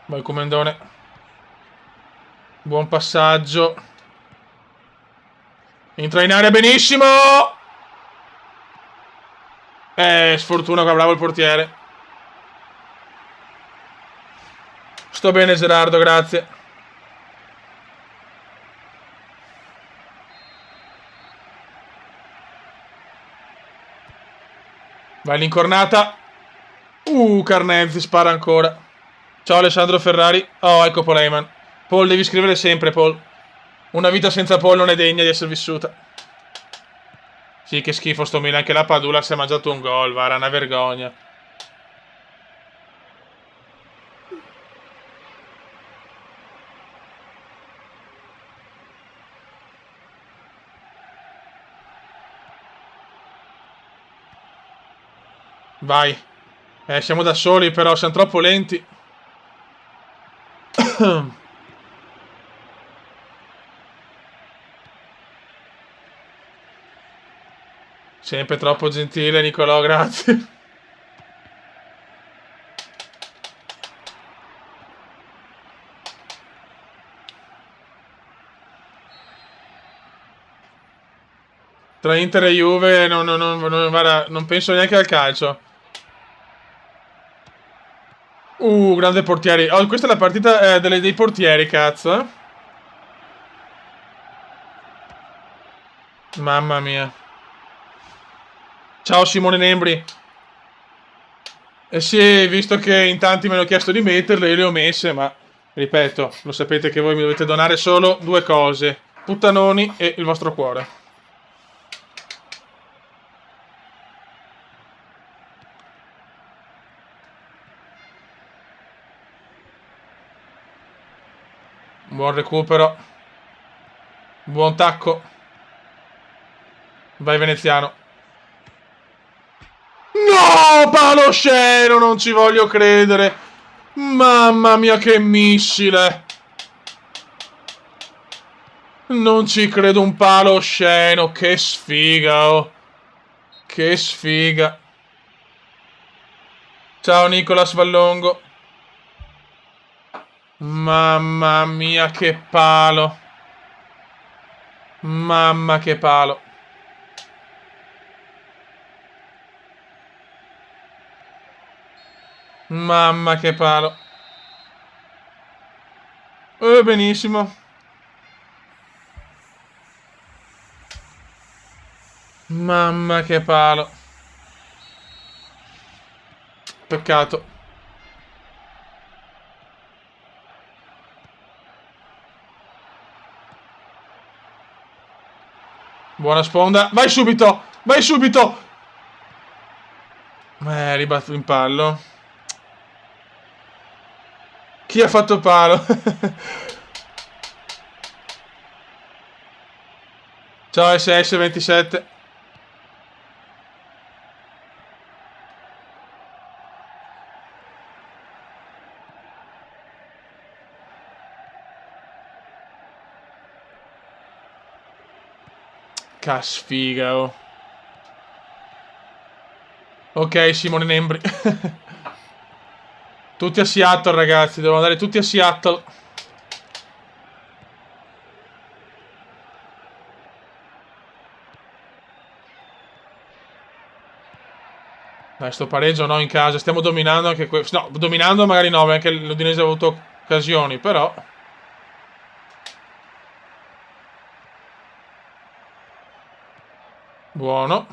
Vai comandone. Buon passaggio. Entra in area benissimo. Sfortuna qua, bravo il portiere. Sto bene Gerardo, grazie. Vai l'incornata. Carnezzi spara ancora. Ciao Alessandro Ferrari. Oh, ecco Paul Heyman. Paul, devi scrivere sempre, Paul. Una vita senza Paul non è degna di essere vissuta. Sì, che schifo sto Milan. Anche la Padula si è mangiato un gol, va, era una vergogna. Vai. Siamo da soli, però siamo troppo lenti. Sempre troppo gentile, Nicolò, grazie. Tra Inter e Juve non penso neanche al calcio. Grande portiere. Oh, questa è la partita dei portieri, cazzo. Mamma mia. Ciao Simone Nembri. Eh sì, visto che in tanti mi hanno chiesto di metterle, io le ho messe, ma ripeto, lo sapete che voi mi dovete donare solo due cose. puttanoni e il vostro cuore. Buon recupero. Buon tacco. Vai veneziano. No, palo sceno, non ci voglio credere. Mamma mia che missile. Non ci credo, un palo sceno, che sfiga, oh. Che sfiga. Ciao Nicolas Vallongo. Mamma mia che palo. Mamma che palo. Mamma che palo. Benissimo. Mamma che palo. Peccato. Buona sponda. Vai subito. Vai subito. Ribatto in pallo. Chi ha fatto palo? Ciao SS27. Che sfiga, oh. Ok, Simone Nembri. Tutti a Seattle, ragazzi. Devono andare tutti a Seattle. Dai, sto pareggio no in casa. Stiamo dominando anche questo. No, dominando magari no, anche l'Udinese ha avuto occasioni, però. Buono.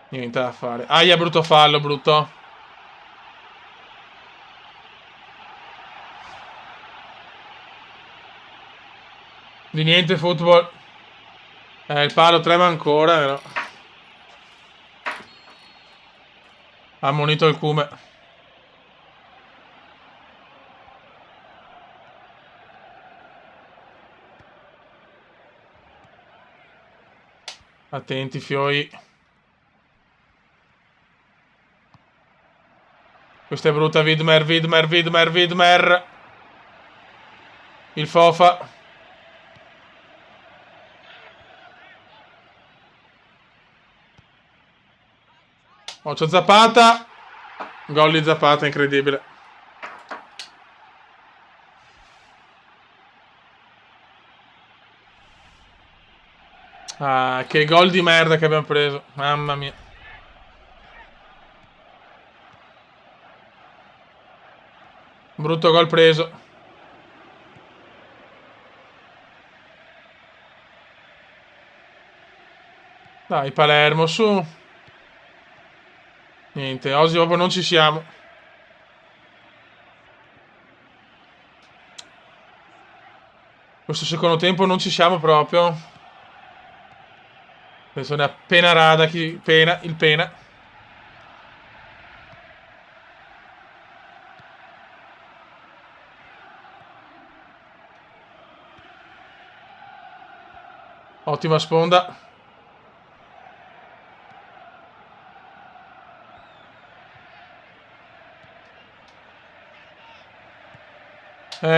Niente da fare. Aia, brutto fallo, brutto. Di niente football. Il palo trema ancora, però. Ha ammonito il Cume. Attenti, fioi. Questa è brutta. Widmer. Il Fofa. Ocio Zapata. Gol di Zapata, incredibile. Ah, che gol di merda che abbiamo preso. Mamma mia. Brutto gol preso. Dai, Palermo, su. Niente, oggi proprio non ci siamo. Questo secondo tempo non ci siamo proprio. Adesso ne appena rada il pena. Ottima sponda.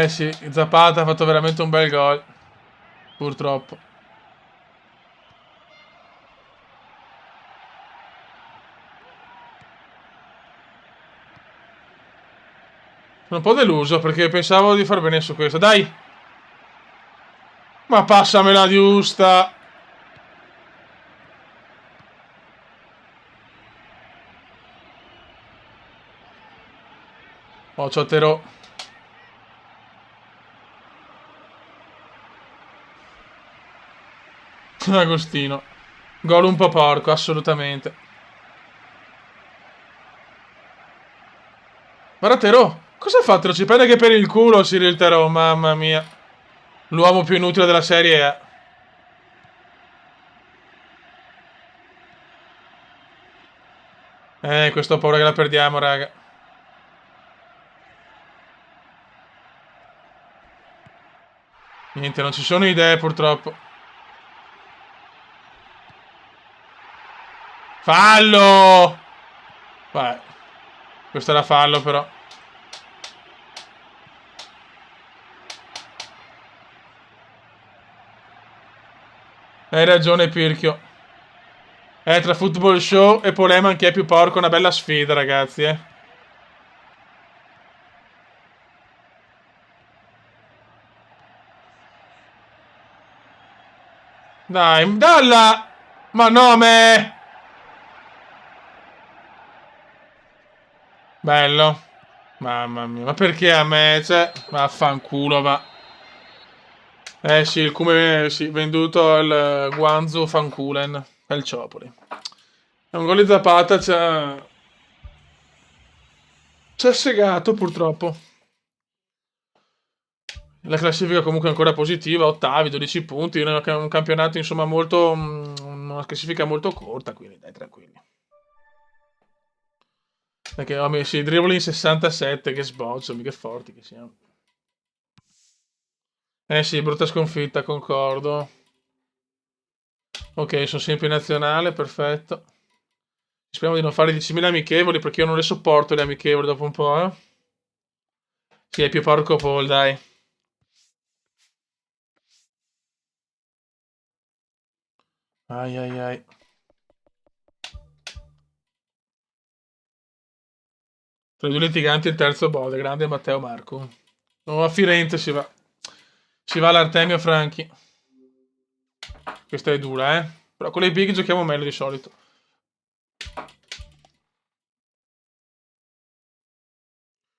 Sì, Zapata ha fatto veramente un bel gol. Purtroppo. Sono un po' deluso perché pensavo di far bene su questo. Dai! Ma passamela giusta! Oh, Ciotterò. Agostino. Gol un po' porco, assolutamente. Guarda Terò. Cosa ha fatto? Ci prende che per il culo Cyril Terò, mamma mia. L'uomo più inutile della serie è... Questo ho paura che la perdiamo, raga. Niente, non ci sono idee purtroppo. Fallo! Vai. Questo era fallo però. Hai ragione Pirchio. Tra Football Show e Poleman chi è più porco, una bella sfida ragazzi, Dai, dalla! Ma no, me! Bello. Mamma mia, ma perché a me? Cioè, vaffanculo, va. Sì, il come sì, venduto al Guangzhou Fankulen. Calciopoli. È un gol di Zapata, c'ha segato purtroppo. La classifica comunque è ancora positiva, ottavi, 12 punti, un campionato insomma molto... una classifica molto corta, quindi dai, tranquilli. Perché ho messo i dribbling in 67, che sboccioli, che forti che siamo. Sì, brutta sconfitta, concordo. Ok, sono sempre in nazionale, perfetto. Speriamo di non fare 10.000 amichevoli, perché io non le sopporto le amichevoli dopo un po', eh. Sì, è più porco Paul, dai. Ai ai ai. Tra i due litiganti il terzo bode, grande Matteo Marco. No, a Firenze si va. Si va all'Artemio Franchi. Questa è dura, eh. Però con le big giochiamo meglio di solito.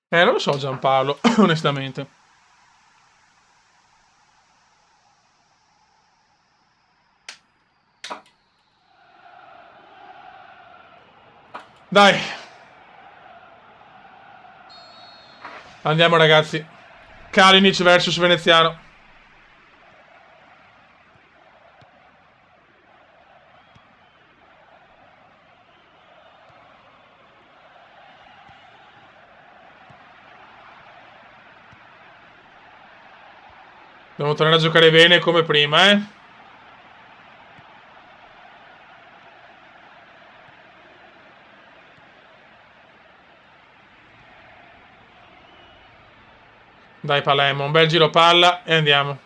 Non lo so Giampaolo, onestamente. Dai. Andiamo ragazzi. Kalinic versus Veneziano. Dobbiamo tornare a giocare bene come prima, eh. Dai Palermo, un bel giro palla e andiamo.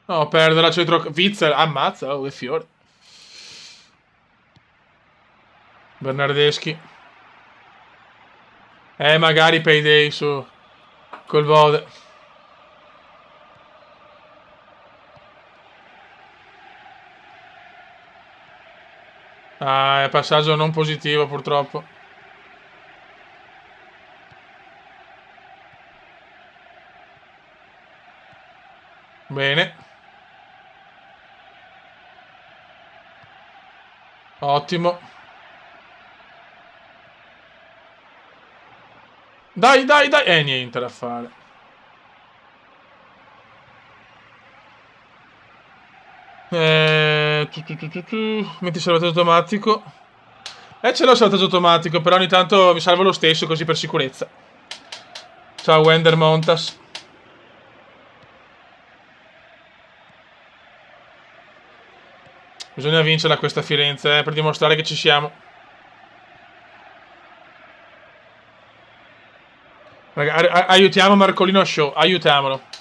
No, perde la centro... Witzel, ammazza, oh, che fiore. Bernardeschi. Magari payday su... Col Bode. È passaggio non positivo purtroppo. Bene. Ottimo. Dai, dai, dai. Niente da fare. Metti salvataggio automatico. Ce l'ho il salvataggio automatico, però ogni tanto mi salvo lo stesso così per sicurezza. Ciao Wender Montas. Bisogna vincerla questa Firenze, per dimostrare che ci siamo. Raga, aiutiamo Marcolino Show, aiutiamolo.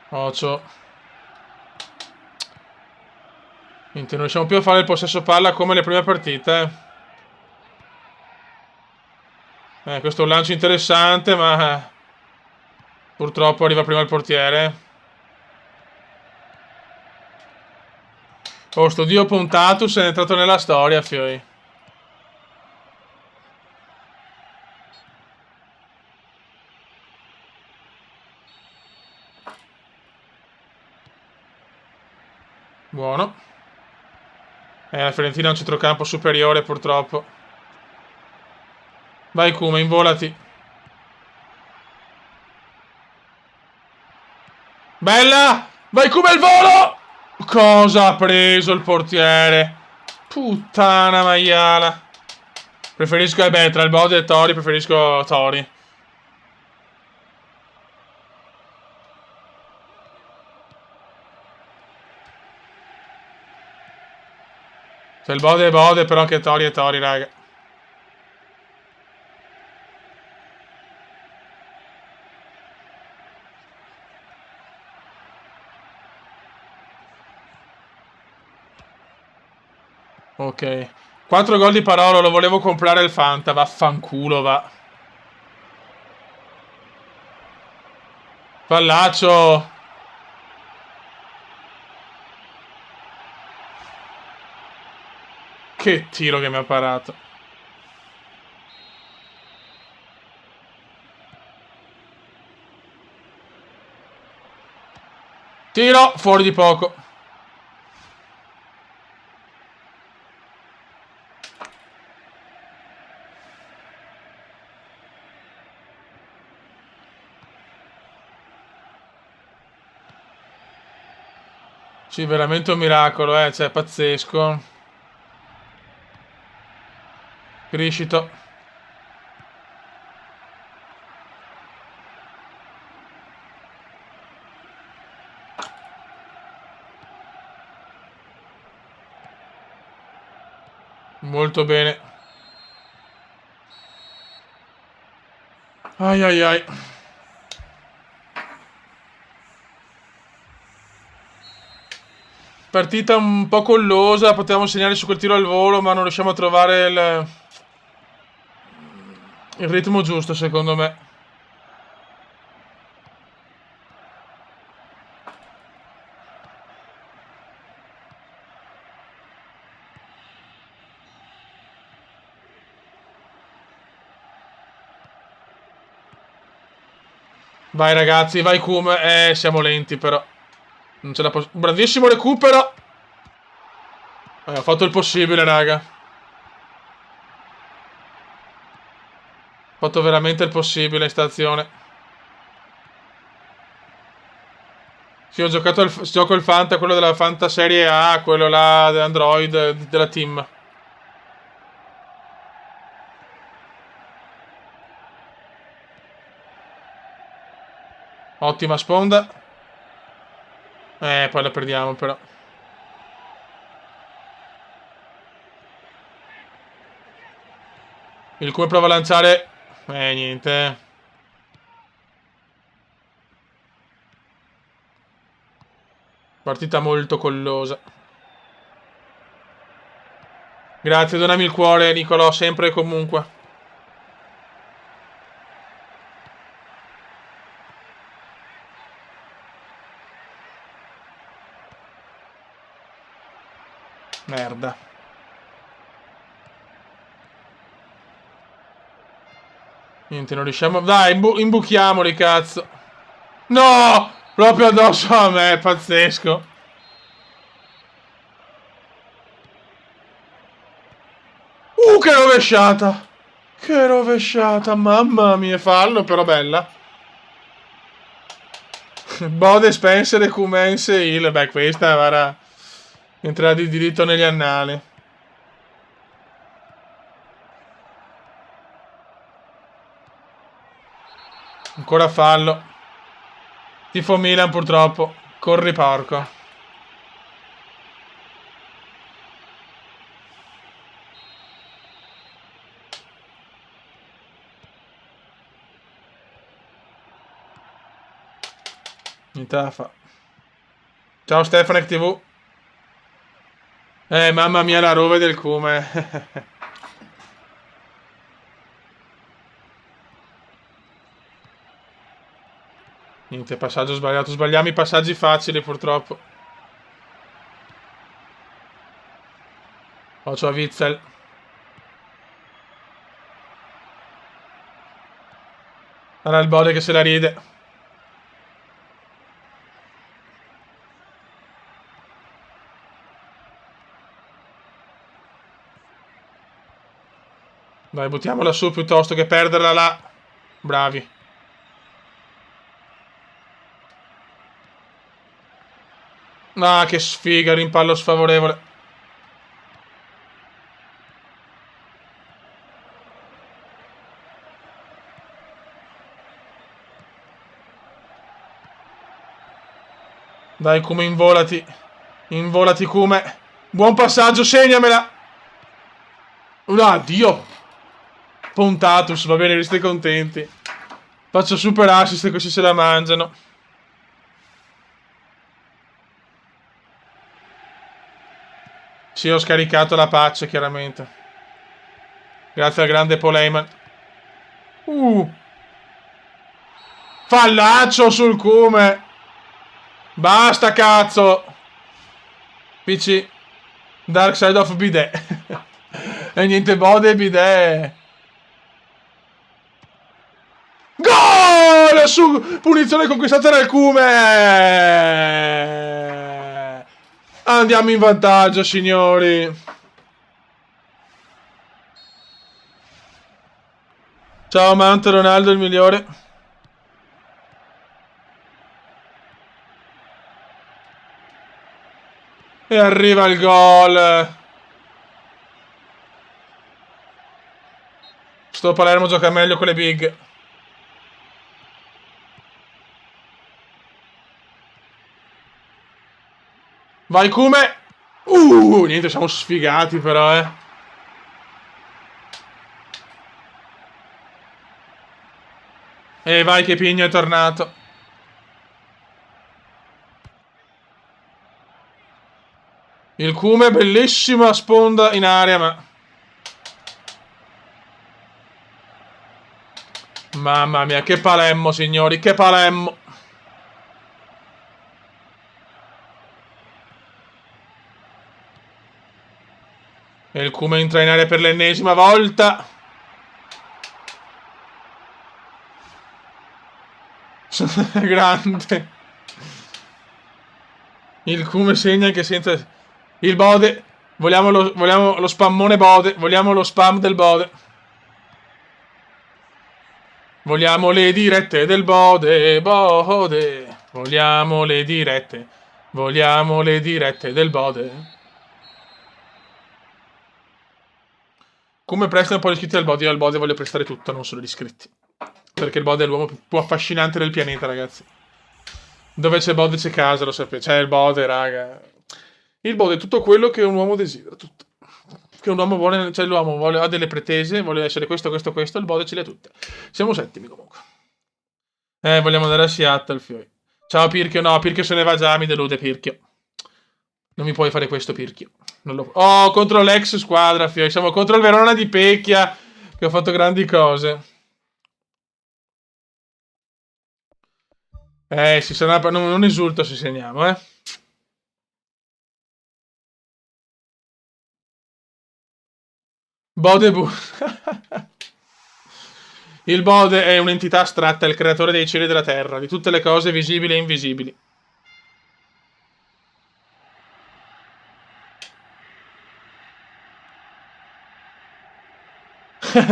Ocio. Niente, non riusciamo più a fare il possesso palla come le prime partite. Questo è un lancio interessante, ma purtroppo arriva prima il portiere. Oh, sto dio Pontatus è entrato nella storia, fioi. Buono. La Fiorentina ha un centrocampo superiore, purtroppo. Vai, Kuma, involati. Bella! Vai, Kuma, il volo! Cosa ha preso il portiere? Puttana maiala. Preferisco, tra il Bode e Tori, preferisco Tori. Cioè, il Bode è Bode, però anche Tori è Tori, raga. Ok. 4 gol di Parolo, lo volevo comprare il Fanta, vaffanculo, va. Pallaccio. Che tiro che mi ha parato. Tiro, fuori di poco. Sì, veramente un miracolo, cioè, pazzesco. Crescito. Molto bene. Ai ai ai. Partita un po' collosa, potevamo segnare su quel tiro al volo, ma non riusciamo a trovare il ritmo giusto, secondo me. Vai ragazzi, vai Kume. Siamo lenti però. Non ce la posso... Bravissimo recupero. Ho fatto il possibile, raga. Ho fatto veramente il possibile in stazione. Sì, ho giocato gioco il Fanta, quello della Fanta Serie A, quello là dell'Android, della team. Ottima sponda. Poi la perdiamo però. Il come prova a lanciare. Niente. Partita molto collosa. Grazie, donami il cuore, Nicolò, sempre e comunque. Merda. Niente, non riusciamo... Dai, imbuchiamoli, cazzo. No! Proprio addosso a me, pazzesco. Che rovesciata! Che rovesciata, mamma mia, fallo, però bella. Bode, Spencer e Cumense Hill. Beh, questa era... Entrerà di diritto negli annali. Ancora fallo. Tifo Milan, purtroppo. Corri, porco. Niente da fa. Ciao Stefanek TV. Mamma mia, la rove del Cume. Niente, passaggio sbagliato. Sbagliamo i passaggi facili, purtroppo. Occhio a Witzel. Era il Bode che se la ride. Dai, buttiamola su piuttosto che perderla là. Bravi. Ah, che sfiga, rimpallo sfavorevole. Dai, come involati. Involati come. Buon passaggio, segnamela. Addio. Puntatus, va bene, vi state contenti. Faccio super assist e questi se la mangiano. Sì, ho scaricato la patch, chiaramente. Grazie al grande Paul Heyman. Fallaccio sul cume. Basta, cazzo. PC. Dark Side of Bidet. E niente bode bidet. Gol! Su punizione conquistata dal cume. Andiamo in vantaggio, signori. Ciao Mount Ronaldo, il migliore. E arriva il gol. Sto Palermo gioca meglio con le big. Vai come. Niente, siamo sfigati però, E vai che Pigno è tornato. Il cume, bellissima sponda in aria, ma... Mamma mia, che Palermo, signori, che Palermo. E il cume entra in aria per l'ennesima volta. Grande. Il cume segna che senza... Il bode. Vogliamo lo spammone bode. Vogliamo lo spam del bode. Vogliamo le dirette del bode. Bode. Vogliamo le dirette. Vogliamo le dirette del bode. Come prestano poi gli iscritti al bode? Io al bode voglio prestare tutto, non solo gli iscritti. Perché il bode è l'uomo più affascinante del pianeta, ragazzi. Dove c'è bode c'è casa, lo sapete. C'è il bode, raga. Il bode è tutto quello che un uomo desidera, tutto. Che un uomo vuole, cioè l'uomo ha delle pretese, vuole essere questo, questo, questo, il bode ce le ha tutte. Siamo settimi comunque. Vogliamo andare a Seattle, Fioi. Ciao Pirchio, no, Pirchio se ne va già, mi delude Pirchio. Non mi puoi fare questo, Pirchio. Oh, contro l'ex squadra, Fioi. Siamo contro il Verona di Pecchia, che ha fatto grandi cose. Si sarà... non esulto se segniamo, Bode Il Bode è un'entità astratta, il creatore dei cieli e della terra, di tutte le cose visibili e invisibili.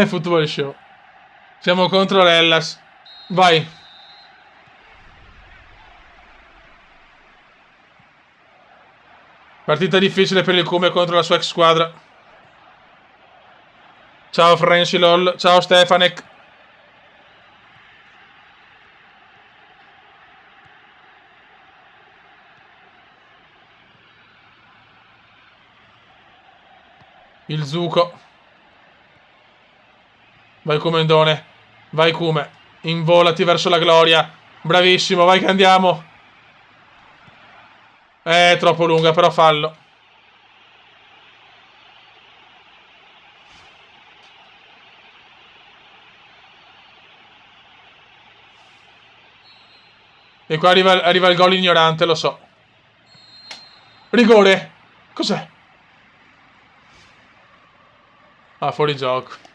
Football show. Siamo contro l'Hellas. Vai. Partita difficile per il Cume contro la sua ex squadra. Ciao Franci LOL. Ciao Stefanek. Il Zuko. Vai Comendone. Vai Cume. Involati verso la gloria. Bravissimo, vai che andiamo. Troppo lunga, però fallo. E qua arriva il gol ignorante, lo so. Rigore. Cos'è? Ah, fuori gioco.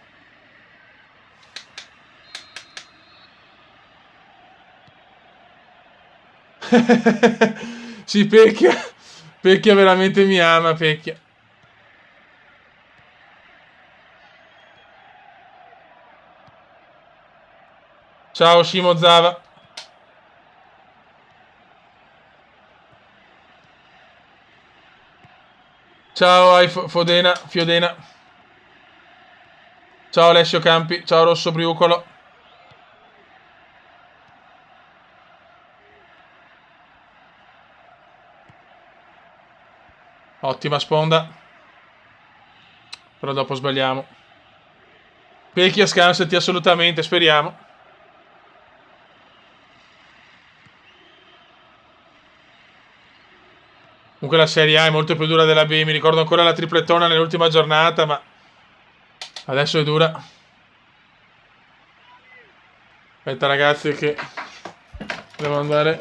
Sì, Pecchia. Pecchia veramente mi ama, Pecchia. Ciao Shimo Zava. Ciao Fodena, Fiodena. Ciao Alessio Campi. Ciao Rosso Briucolo. Ottima sponda. Però dopo sbagliamo. Pecchia scansati assolutamente, speriamo. Comunque la Serie A è molto più dura della B. Mi ricordo ancora la triplettona nell'ultima giornata, ma adesso è dura. Aspetta ragazzi che devo andare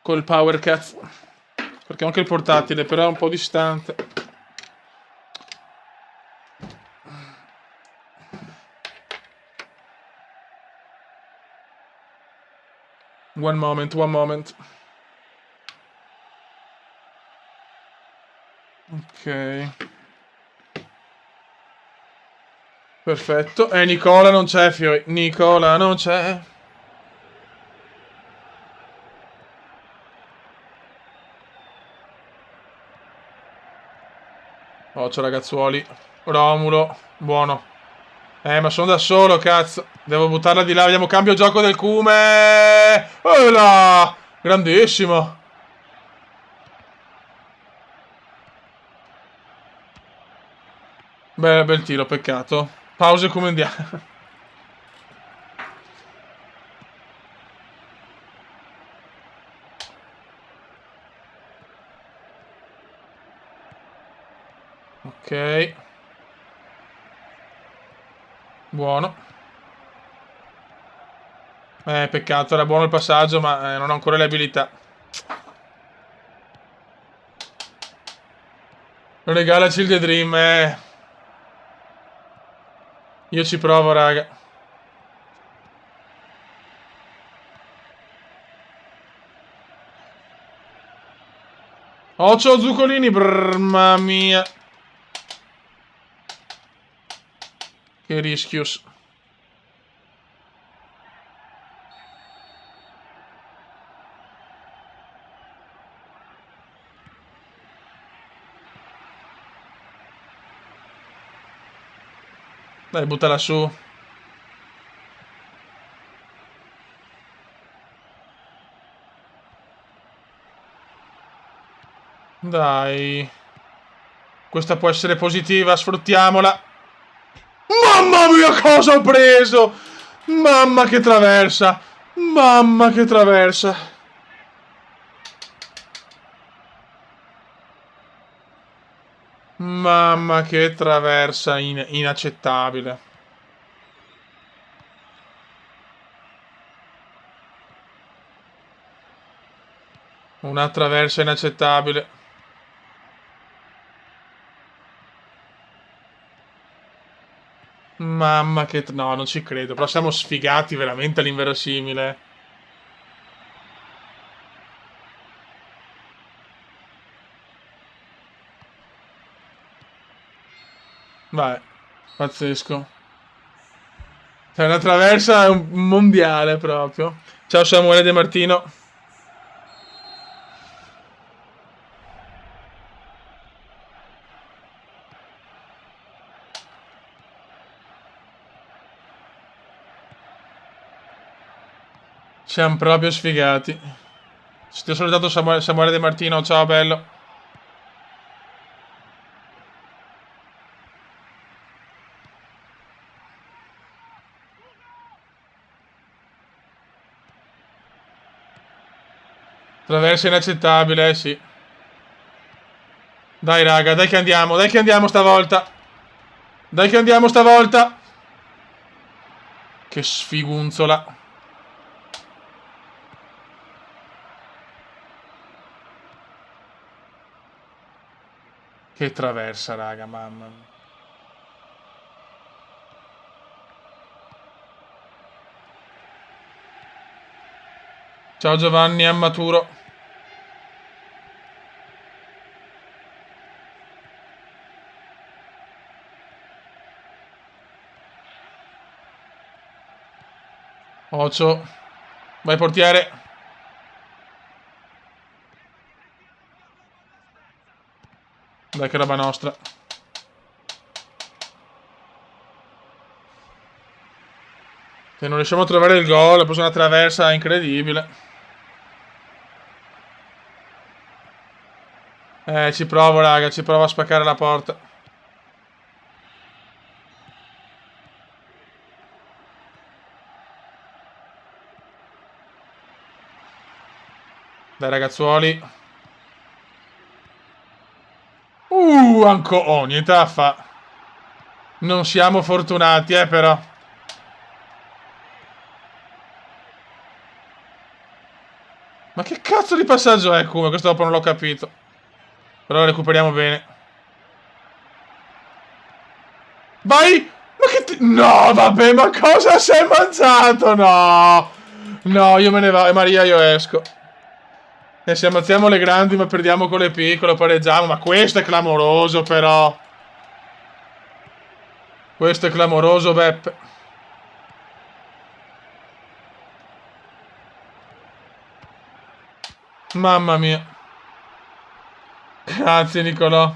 col power cazzo. Perché ho anche il portatile, però è un po' distante. One moment, one moment. Ok. Perfetto. Nicola non c'è, Fioi. Nicola non c'è. Occhio ragazzuoli. Romulo. Buono. Ma sono da solo, cazzo. Devo buttarla di là. Vediamo cambio gioco del Cume. Oh là! Grandissimo. Bel tiro, peccato. Pause come andiamo. Ok. Buono. Peccato, era buono il passaggio, ma non ho ancora le abilità. Regalaci il The Dream, Io ci provo, raga. Occhio Zuccolini, brrr, mamma mia. Che rischios. Dai, buttala su. Dai. Questa può essere positiva, sfruttiamola. Mamma mia, cosa ho preso! Mamma che traversa! Mamma che traversa! Mamma che traversa inaccettabile. Una traversa inaccettabile. Mamma che... No, non ci credo. Però siamo sfigati veramente all'inverosimile. Vai. Pazzesco. Cioè, una traversa è un mondiale proprio. Ciao Samuele De Martino. Siamo proprio sfigati. Ti ho salutato Samuele De Martino. Ciao bello. Traversa inaccettabile, sì. Dai raga, dai che andiamo stavolta. Dai che andiamo stavolta. Che sfigunzola. Che traversa, raga, mamma mia. Ciao Giovanni Ammaturo. Ocio. Vai portiere. Dai che roba nostra. Se non riusciamo a trovare il gol, poi una traversa incredibile. Ci provo, raga, ci provo a spaccare la porta. Dai ragazzuoli. Ancora. Oh, niente da fa. Non siamo fortunati, però. Ma che cazzo di passaggio è, come? Questo dopo non l'ho capito. Però lo recuperiamo bene. Vai! Ma che ti... No, vabbè, ma cosa sei mangiato? No! No, io me ne vado. E Maria, io esco. E se ammazziamo le grandi ma perdiamo con le piccole, pareggiamo. Ma questo è clamoroso, però. Questo è clamoroso, Beppe. Mamma mia. Grazie, Nicolò.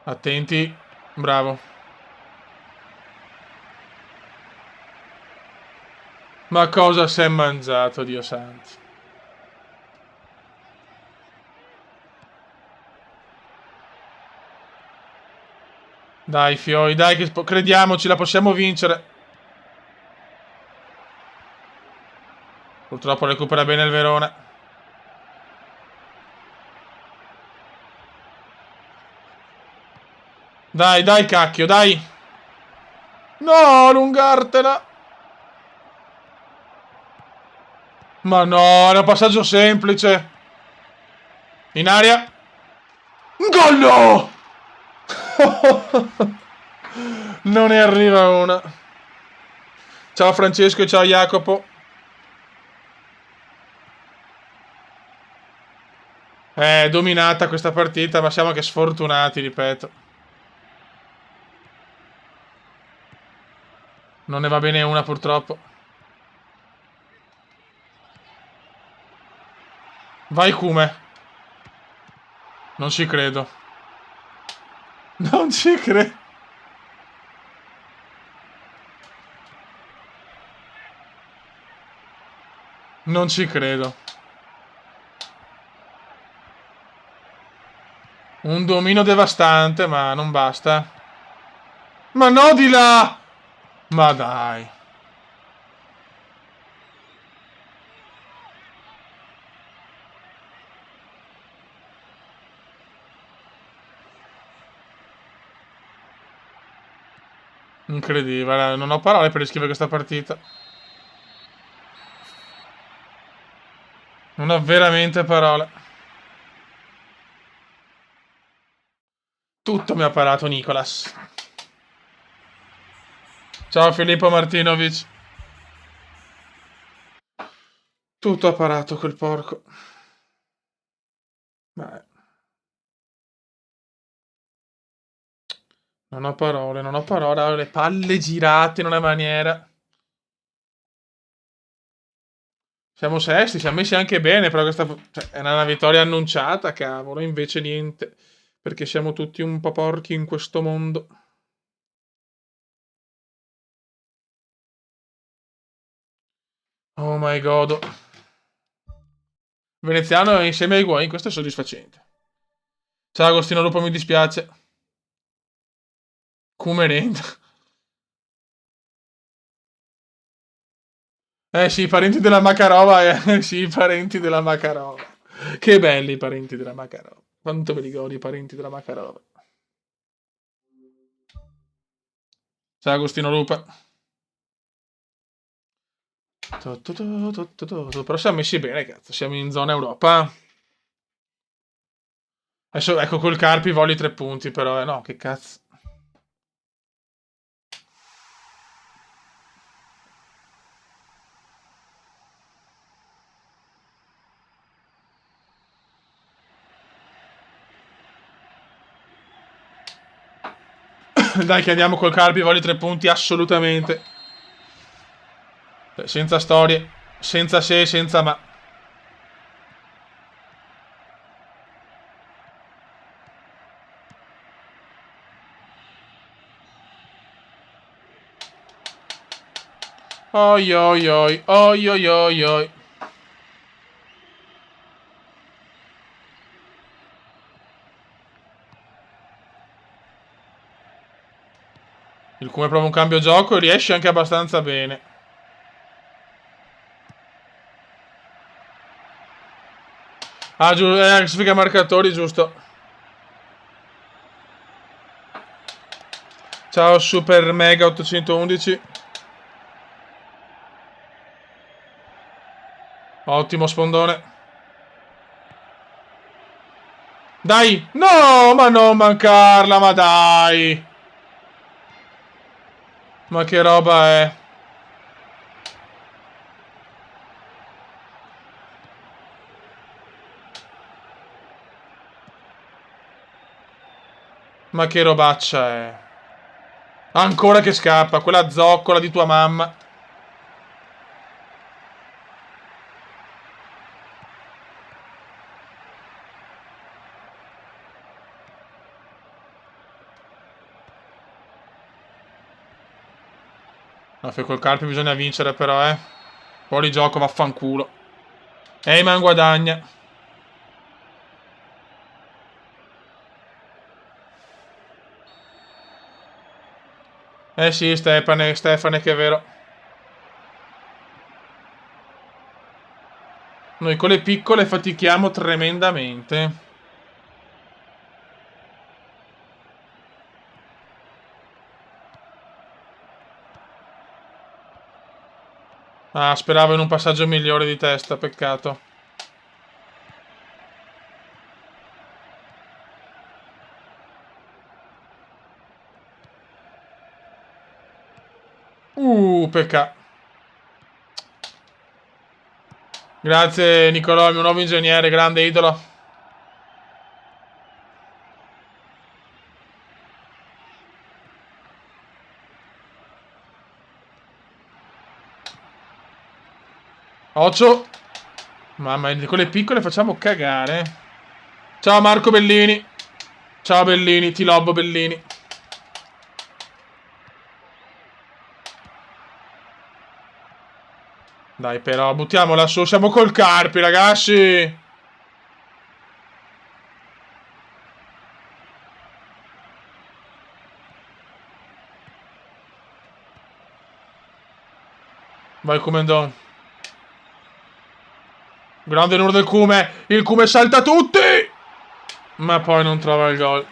Attenti. Bravo. Ma cosa si è mangiato, Dio santo? Dai, Fioi, dai, che crediamoci, la possiamo vincere. Purtroppo recupera bene il Verona. Dai, dai, cacchio, dai. No, allungartela. Ma no, è un passaggio semplice. In aria. Gol no! Non ne arriva una. Ciao Francesco e ciao Jacopo. Dominata questa partita, ma siamo anche sfortunati, ripeto. Non ne va bene una purtroppo. Vai Kume. Non ci credo. Non ci credo. Non ci credo. Un dominio devastante, ma non basta. Ma no di là! Ma dai. Incredibile, non ho parole per descrivere questa partita. Non ho veramente parole. Tutto mi ha parato Nicolas. Ciao Filippo Martinovic. Tutto ha parato quel porco. Beh. Non ho parole, non ho parole. Ho le palle girate in una maniera. Siamo sesti, siamo messi anche bene, però questa cioè, è una vittoria annunciata, cavolo, invece niente. Perché siamo tutti un po' porchi in questo mondo. Oh my god. Veneziano insieme ai Higuain, questo è soddisfacente. Ciao Agostino Lupo, mi dispiace. Cumerenda. Sì, i parenti della Makarova, sì, i parenti della Makarova. Che belli i parenti della Makarova. Quanto me li godo i parenti della Makarova. Ciao Agostino Lupa. Però siamo messi bene, cazzo. Siamo in zona Europa. Adesso, ecco, col Carpi voglio i 3 punti, però, no, che cazzo. Dai che andiamo col Carpi, voglio 3 punti assolutamente. Senza storie, senza se, senza ma. Oi oi oi, oi oi oi oi. Il come prova un cambio gioco e riesce anche abbastanza bene. Ah, classifica marcatori, giusto. Ciao Super Mega 811. Ottimo spondone. Dai! No, ma non mancarla, ma dai! Ma che roba è? Ma che robaccia è? Ancora che scappa, quella zoccola di tua mamma. No, col Carpi bisogna vincere però, eh. Fuori gioco, vaffanculo. Eyman guadagna. Eh sì, Stefane che è vero. Noi con le piccole fatichiamo tremendamente. Ah, speravo in un passaggio migliore di testa, peccato. Peccato. Grazie Nicolò, il mio nuovo ingegnere, grande idolo. Occhio. Mamma mia, con le piccole facciamo cagare. Ciao Marco Bellini. Ciao Bellini, ti lobbo Bellini. Dai però, buttiamola su, siamo col Carpi ragazzi. Vai Kumendon. Grande numero del Kume. Il Kume salta tutti. Ma poi non trova il gol.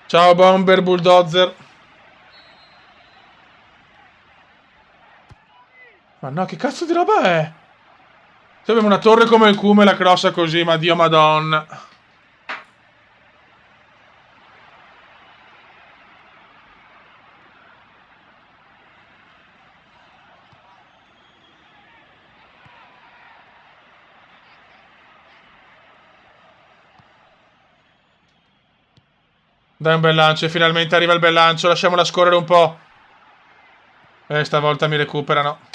Ciao Bomber Bulldozer. Ma no, che cazzo di roba è? Se abbiamo una torre come il Kume la crossa così, ma Dio madonna. Dai un bel lancio e finalmente arriva il bel lancio. Lasciamola scorrere un po'. Stavolta mi recuperano.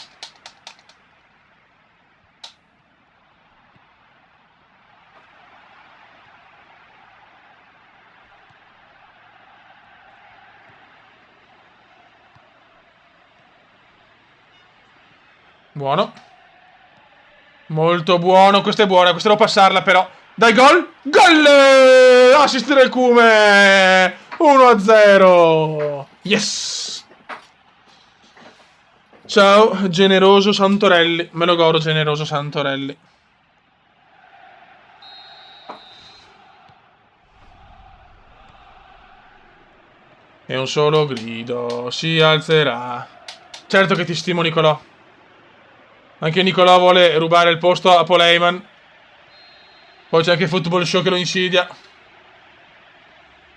Buono. Molto buono. Questa è buona. Questa devo passarla però. Dai gol. Gol! Assist del Kume. 1-0. Yes. Ciao, generoso Santorelli. Me lo godo, generoso Santorelli. E un solo grido si alzerà. Certo che ti stimo, Nicolò. Anche Nicolò vuole rubare il posto a Paul Heyman. Poi c'è anche Football Show che lo insidia.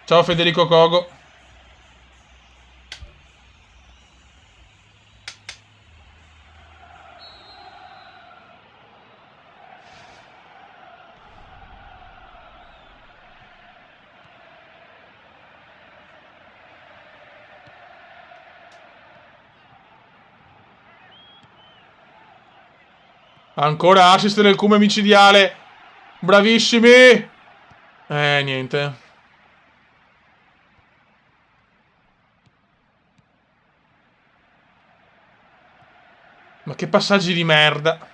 Ciao Federico Cogo. Ancora assist del Cume micidiale. Bravissimi. Niente. Ma che passaggi di merda.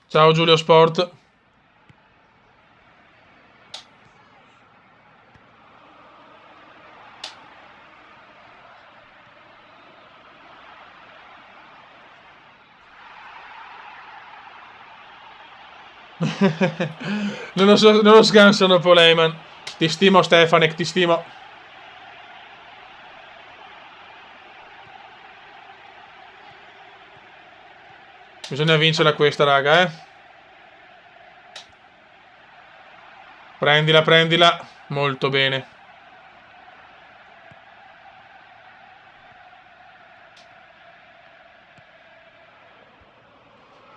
Ciao Giulio Sport. non lo scansano Poleman. Ti stimo Stefanek, ti stimo. Bisogna vincere questa, raga, eh. Prendila, prendila. Molto bene.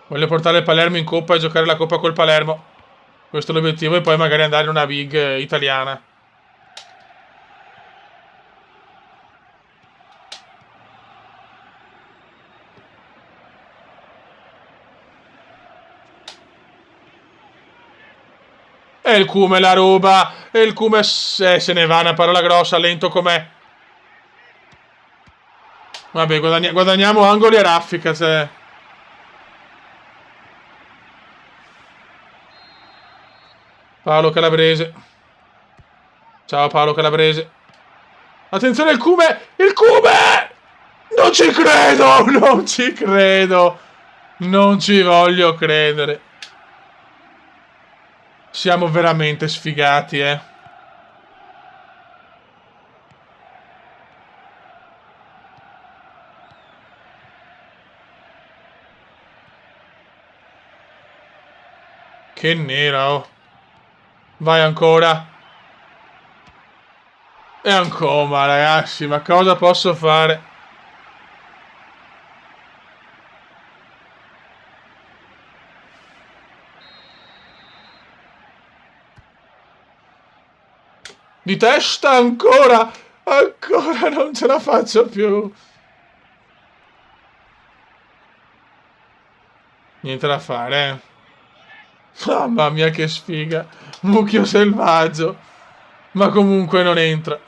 Voglio portare il Palermo in Coppa e giocare la Coppa col Palermo. Questo è l'obiettivo e poi magari andare in una big italiana. E il Cume la ruba. E il Cume se ne va, una parola grossa, lento com'è. Vabbè, guadagniamo angoli e raffica, se... Paolo Calabrese. Ciao Paolo Calabrese. Attenzione il Cume! Il Cume! Non ci credo! Non ci credo! Non ci voglio credere. Siamo veramente sfigati, eh. Che nera, oh. Vai ancora. E ancora, ragazzi, ma cosa posso fare? Di testa ancora! Ancora non ce la faccio più. Niente da fare, eh. Mamma mia che sfiga. Mucchio selvaggio. Ma comunque non entra.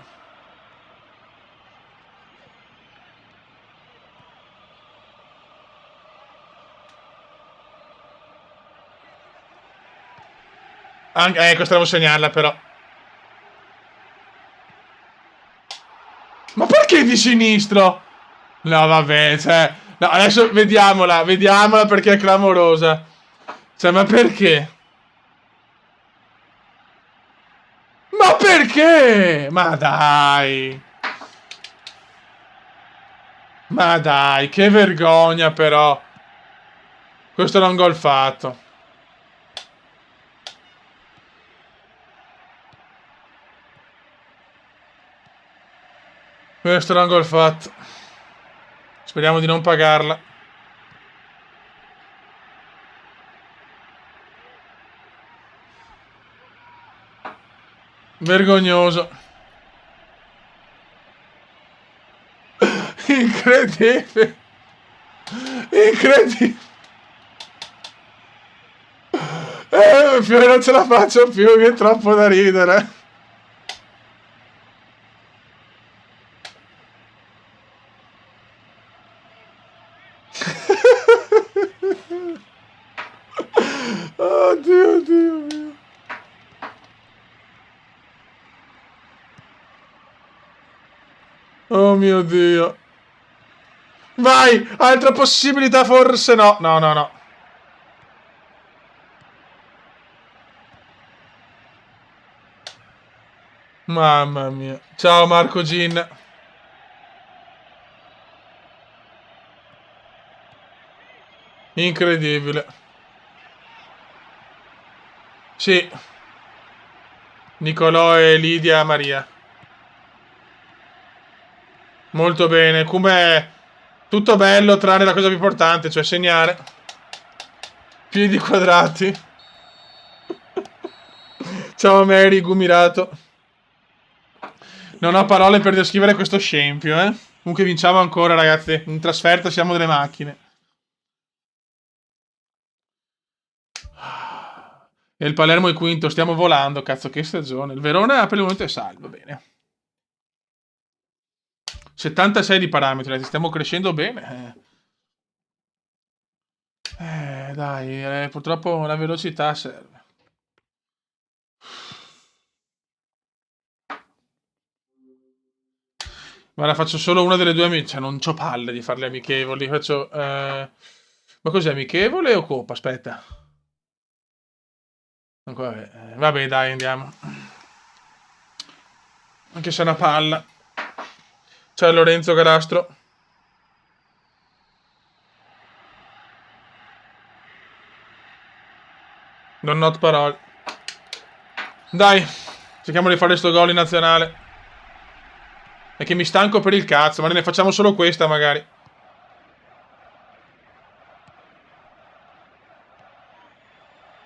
Questa devo segnarla però. Ma perché di sinistro? No, vabbè, cioè... No, adesso vediamola, vediamola perché è clamorosa. Cioè, ma perché? Ma perché? Ma dai. Ma dai, che vergogna però. Questo era un gol fatto. Questo era un gol fatto. Speriamo di non pagarla. Vergognoso. Incredibile. Incredibile. Non ce la faccio più, che è troppo da ridere. Oddio, Dio mio. Oh mio Dio. Vai! Altra possibilità forse? No, no, no, no. Mamma mia. Ciao Marco Gin. Incredibile. Sì. Nicolò e Lidia Maria. Molto bene. Come tutto bello tranne la cosa più importante, cioè segnare. Piedi quadrati. Ciao Mary, Gumirato. Non ho parole per descrivere questo scempio, eh. Comunque vinciamo ancora, ragazzi. In trasferta siamo delle macchine. E il Palermo è quinto, stiamo volando, cazzo, che stagione. Il Verona per il momento è salvo, bene. 76 di parametri, ragazzi, stiamo crescendo bene. Dai, purtroppo la velocità serve. Guarda, faccio solo una delle due amiche. Cioè, non c'ho palle di farle amichevoli. Faccio. Ma cos'è amichevole o coppa? Aspetta. Vabbè, dai, andiamo. Anche se è una palla. Ciao Lorenzo Garastro. Non not parole. Dai, cerchiamo di fare sto gol in nazionale. È che mi stanco per il cazzo, ma ne facciamo solo questa magari.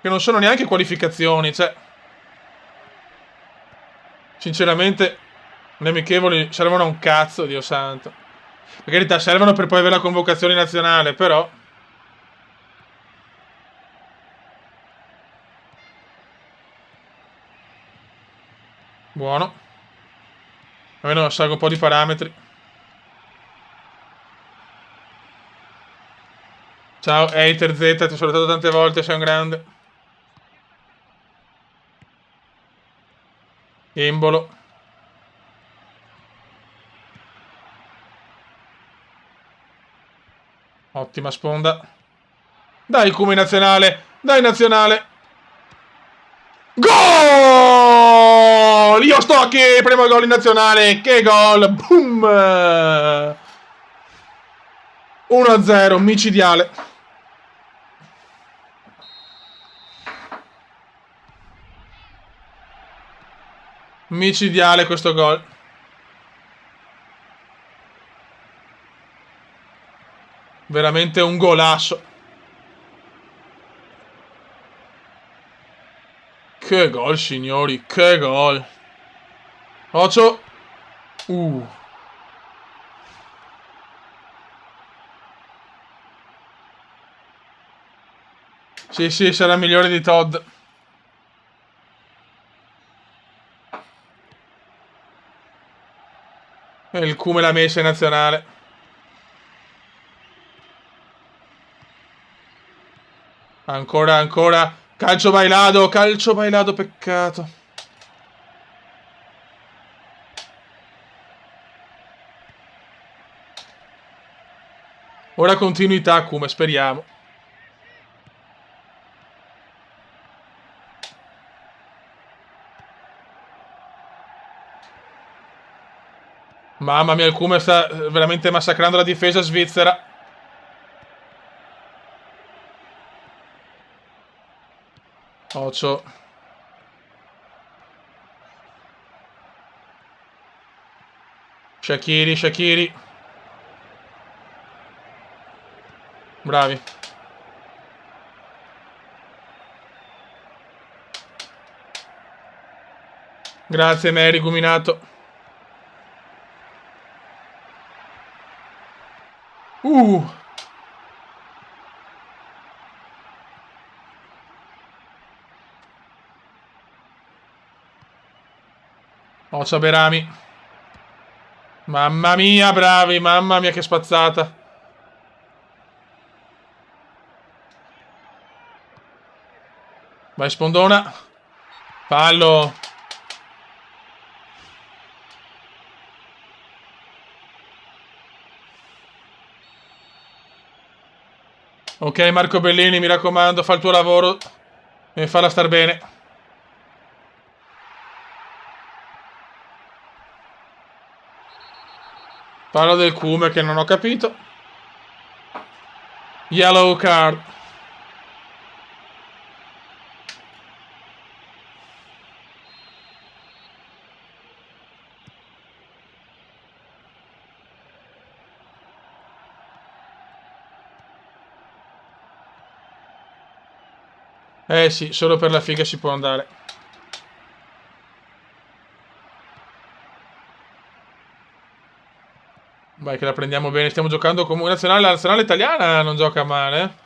Che non sono neanche qualificazioni, cioè. Sinceramente, le amichevoli servono a un cazzo, Dio santo. Per carità, servono per poi avere la convocazione nazionale, però. Buono. Almeno salgo un po' di parametri. Ciao, Hater Z, ti ho salutato tante volte, sei un grande. Embolo. Ottima sponda. Dai, come nazionale. Dai, nazionale. Gol! Io sto qui, primo gol in nazionale. Che gol! Boom! 1-0, micidiale. Micidiale questo gol. Veramente un golasso. Che gol, signori, che gol. Ocio. Sì, sì, sarà migliore di Todd. E il Cume l'ha messa in nazionale. Ancora, ancora. Calcio bailado, peccato. Ora continuità, Cume, speriamo. Mamma mia, il Cume sta veramente massacrando la difesa svizzera. Ocio. Shaqiri, Shaqiri. Bravi. Grazie, Mary, Guminato. Ocia Berami. Mamma mia, bravi, mamma mia che spazzata. Vai Spondona. Fallo. Ok, Marco Bellini, mi raccomando, fa il tuo lavoro e falla star bene. Fallo del Cume che non ho capito. Yellow card. Eh sì, solo per la figa si può andare. Vai che la prendiamo bene. Stiamo giocando come la nazionale italiana non gioca male.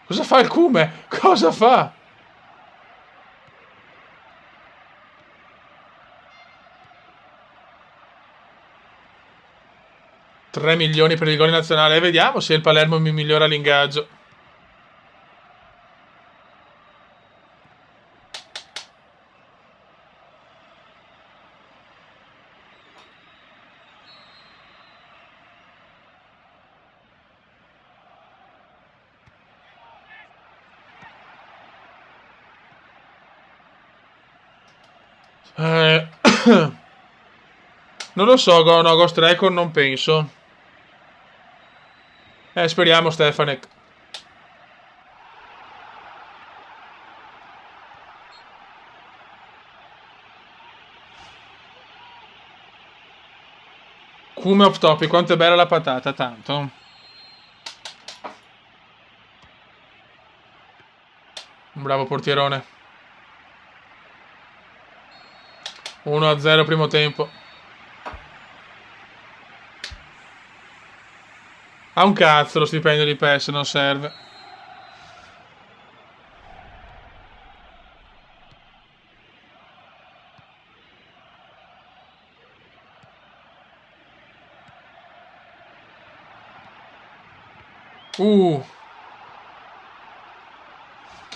Cosa fa il Cume? Cosa fa? $3 milioni per il gol nazionale. Vediamo se il Palermo mi migliora l'ingaggio. Non lo so, no, Ghost Recon non penso. Speriamo, Stefanek. Come off topic, quanto è bella la patata, tanto. Un bravo portierone. 1-0 primo tempo. Ha un cazzo lo stipendio di PES, non serve.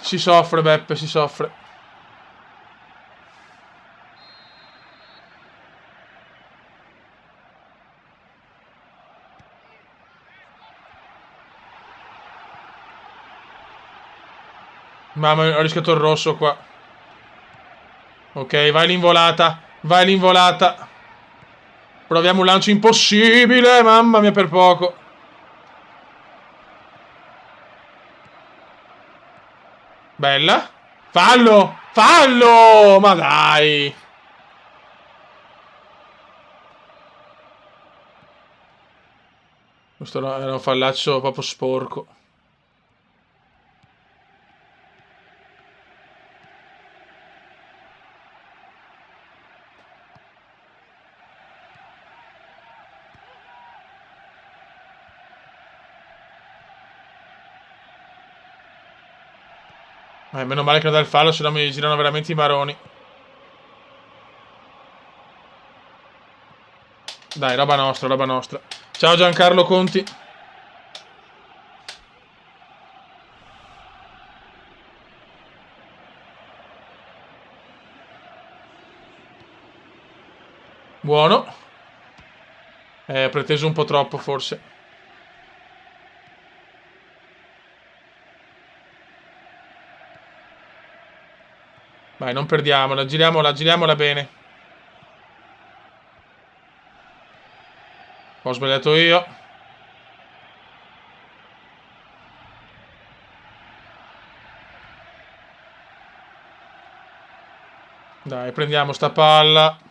Si soffre, Beppe, si soffre. Mamma, ho rischiato il rosso qua. Ok, vai l'involata. Vai l'involata. Proviamo un lancio impossibile. Mamma mia, per poco. Bella. Fallo. Fallo. Ma dai. Questo era un fallaccio proprio sporco. Meno male che non dà il fallo, se no mi girano veramente i maroni. Dai, roba nostra, roba nostra. Ciao Giancarlo Conti. Buono. Preteso un po' troppo, forse. Vai, non perdiamola. Giriamola bene. Ho sbagliato io. Dai, prendiamo sta palla.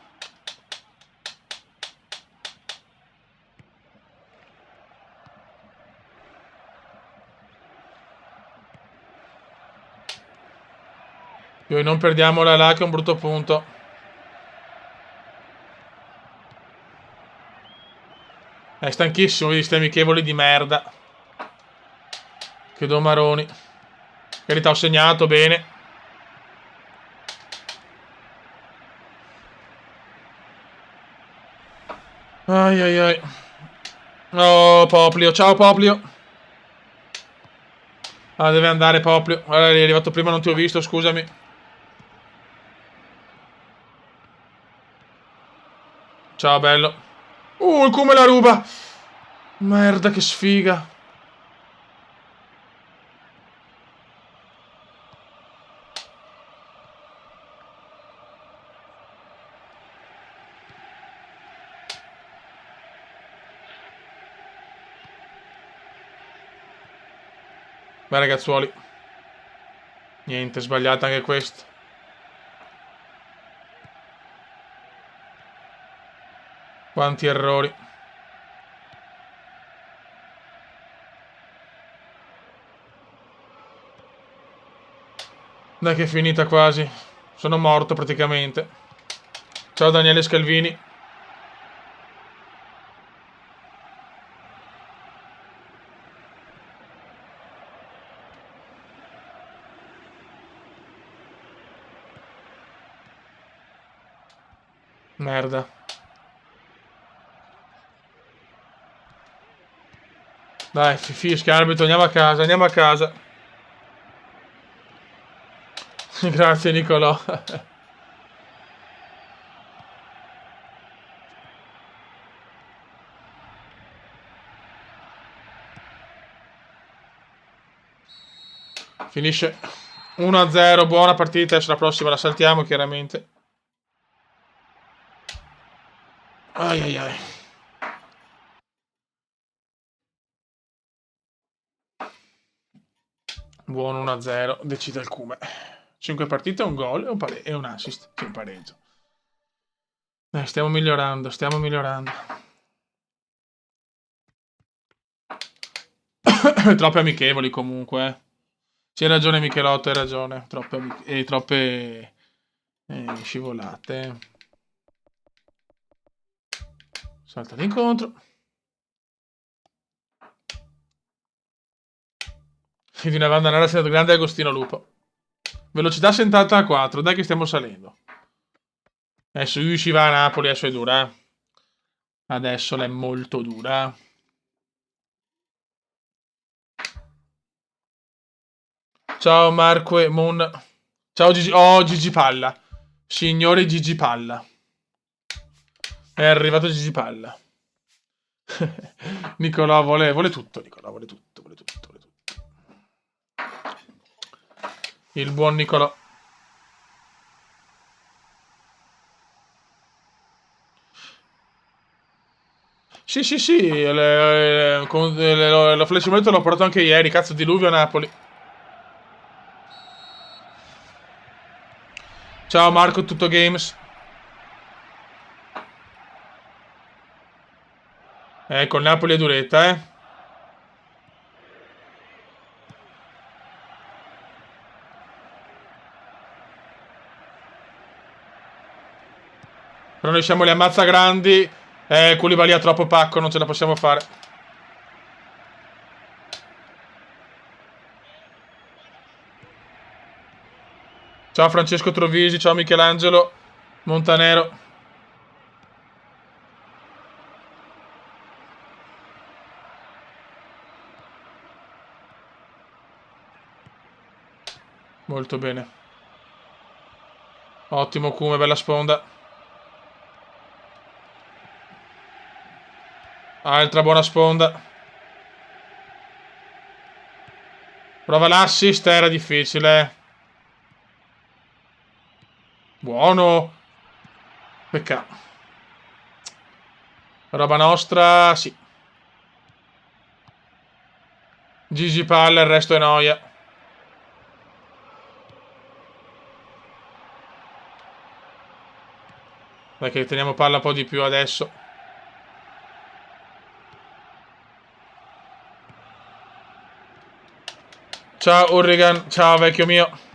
Poi non perdiamola là, che è un brutto punto. È stanchissimo di sti amichevoli di merda. Che domaroni. Verità, ho segnato bene. Ai ai ai. Oh, Poplio. Ciao, Poplio. Ah, deve andare, Poplio. Guarda, è arrivato prima, non ti ho visto, scusami. Ciao, bello. Il come la ruba. Merda, che sfiga. Beh, ragazzuoli. Niente, sbagliata anche questo. Quanti errori. Dai che è finita quasi. Sono morto praticamente. Ciao Daniele Scalvini. Merda. Dai, fischia, arbitro, andiamo a casa, andiamo a casa. Grazie, Nicolò. Finisce 1-0, buona partita, adesso la prossima la saltiamo chiaramente. Ai ai ai. Buono 1-0, decide il Cume. 5 partite, un gol e un assist, che pareggio. Stiamo migliorando, stiamo migliorando. Troppe amichevoli comunque. C'hai ragione Michelotto, hai ragione. Troppe scivolate. Salta l'incontro. E di una banda nera segnato grande Agostino Lupo. Velocità 74, dai che stiamo salendo. Adesso si va a Napoli, adesso è dura. Adesso è molto dura. Ciao Marco e Mon. Ciao Gigi. Oh, Gigi Palla. Signore Gigi Palla. È arrivato Gigi Palla. Nicolò vuole tutto. Nicolò vuole tutto, vuole tutto, vuole tutto. Il buon Nicolò. Sì, sì, sì. Lo flash simulator l'ho portato anche ieri. Cazzo, diluvio a Napoli. Ciao Marco, tutto games. Col Napoli è duretta, eh. Però noi siamo le ammazza grandi. Koulibaly ha troppo pacco, non ce la possiamo fare. Ciao Francesco Trovisi, ciao Michelangelo Montanero. Molto bene. Ottimo Cume, bella sponda. Altra buona sponda. Prova l'assist, era difficile. Buono. Peccato. Roba nostra, sì. Gigi palla, il resto è noia. Dai che teniamo palla un po' di più adesso. Ciao Urrigan, ciao vecchio mio.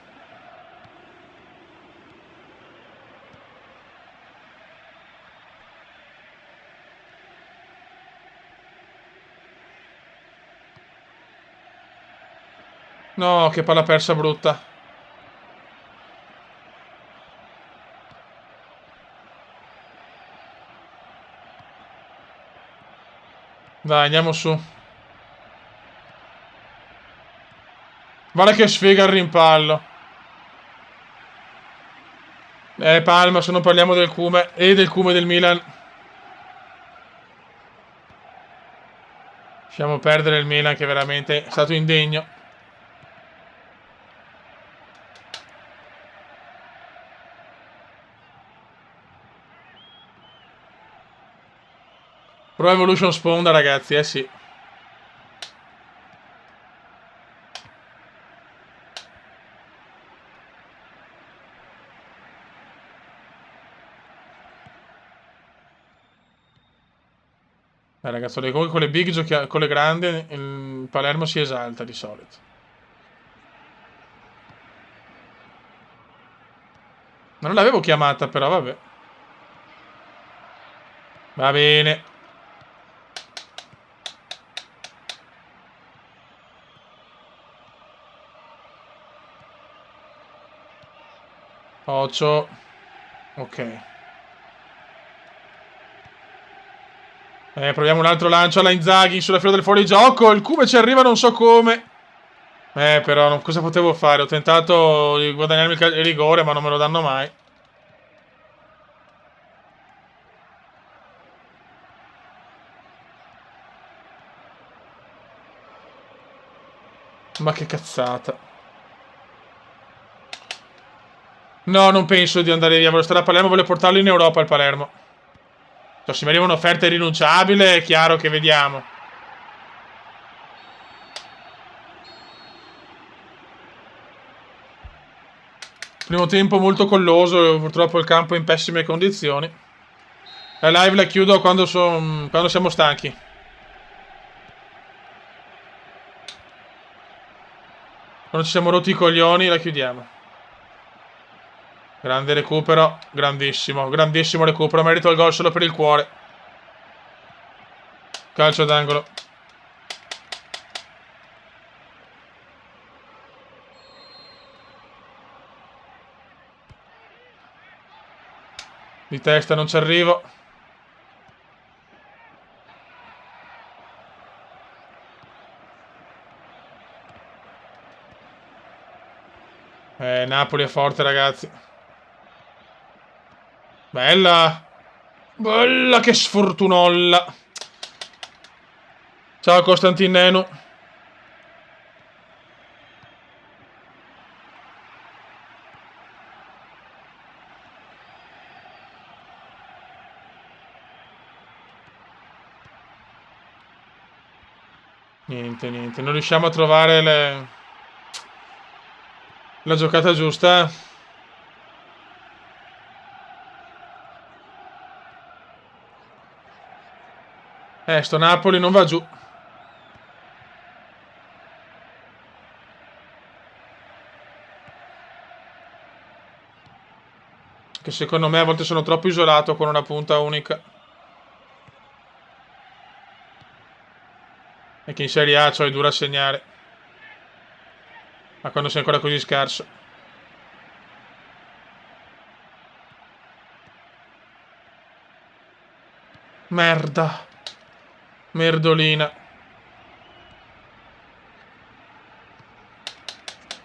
No, che palla persa brutta. Dai, andiamo su. Guarda che sfiga il rimpallo. Palma, se non parliamo del Cume e del Cume del Milan. Lasciamo perdere il Milan che veramente è stato indegno. Pro Evolution sponda ragazzi, eh sì. Ragazzi, comunque con le big con le grandi il Palermo si esalta di solito. Non l'avevo chiamata però, vabbè. Va bene. Ocio. Ok. Proviamo un altro lancio alla Inzaghi sulla fila del fuorigioco. Il Cume ci arriva non so come. Però cosa potevo fare? Ho tentato di guadagnarmi il rigore, ma non me lo danno mai. Ma che cazzata. No, non penso di andare via. Voglio stare a Palermo, voglio portarlo in Europa il Palermo. Cioè, se mi arriva un'offerta irrinunciabile, è chiaro che vediamo. Primo tempo molto colloso, purtroppo il campo è in pessime condizioni. La live la chiudo quando siamo stanchi. Quando ci siamo rotti i coglioni la chiudiamo. Grande recupero, grandissimo, grandissimo recupero. Merito il gol solo per il cuore. Calcio d'angolo. Di testa non ci arrivo. Napoli è forte, ragazzi. Bella. Bella, che sfortunolla. Ciao Costantin Nenu. Niente, niente. Non riusciamo a trovare la giocata giusta. Sto Napoli non va giù. Che secondo me a volte sono troppo isolato con una punta unica. E che in Serie A è dura a segnare. Ma quando sei ancora così scarso. Merda. Merdolina.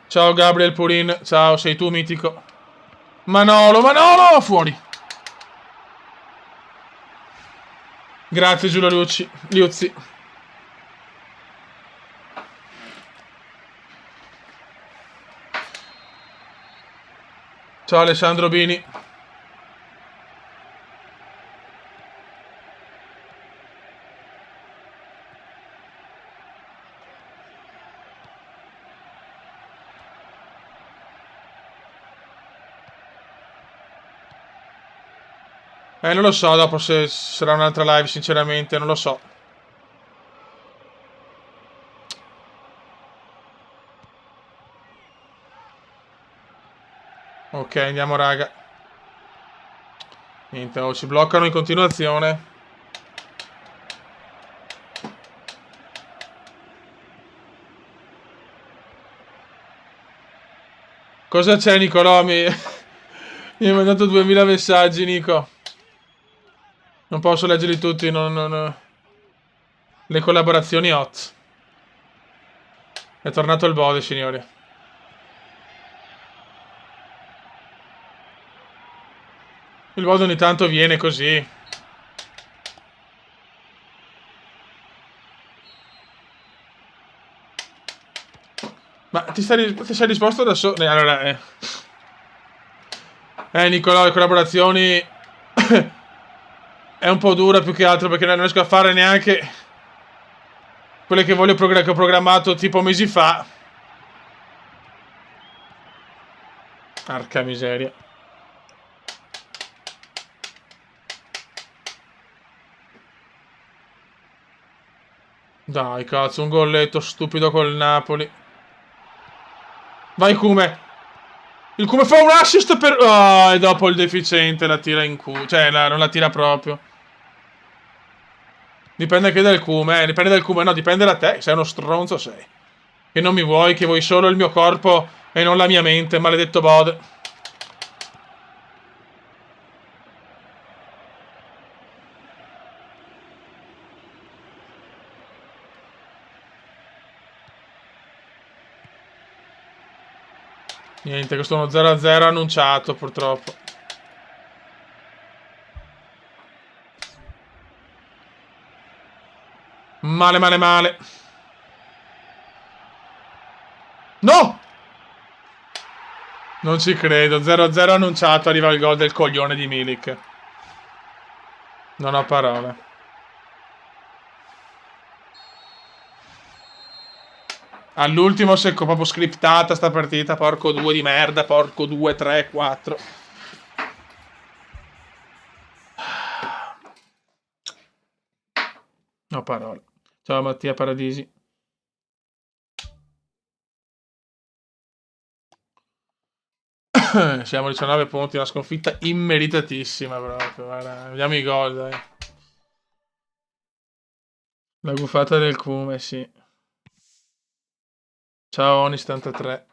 Ciao Gabriel Purin. Ciao, sei tu mitico. Manolo, Manolo! Fuori. Grazie Giulio Liuzzi. Ciao Alessandro Bini. Non lo so dopo se sarà un'altra live, sinceramente, non lo so. Ok, andiamo raga. Niente, ci bloccano in continuazione. Cosa c'è Nicolò? Mi hai mandato 2000 messaggi, Nico. Non posso leggerli tutti, non. Le collaborazioni hot. È tornato il Bode, signori. Il Bode ogni tanto viene così. Ma ti sei risposto da solo? Allora, Nicolò, le collaborazioni è un po' dura più che altro perché non riesco a fare neanche quelle che voglio che ho programmato tipo mesi fa. Arca miseria. Dai, cazzo, un golletto stupido col Napoli. Vai Cume. Il Cume fa un assist per... Oh, e dopo il deficiente la tira in culo. Cioè, non la tira proprio. Dipende anche dal Cume, dipende dal Cume. No, dipende da te. Sei uno stronzo, sei. Che non mi vuoi, che vuoi solo il mio corpo e non la mia mente, maledetto Bode. Niente, questo è uno 0-0 annunciato, purtroppo. Male, male, male. No! Non ci credo. 0-0 annunciato, arriva il gol del coglione di Milik. Non ho parole. All'ultimo secco, proprio scriptata sta partita. Porco 2 di merda. Porco 2, 3, 4. No parole. Ciao Mattia Paradisi. Siamo a 19 punti, una sconfitta immeritatissima proprio. Guarda. Vediamo i gol, dai. La gufata del Cume, sì. Ciao Oni73.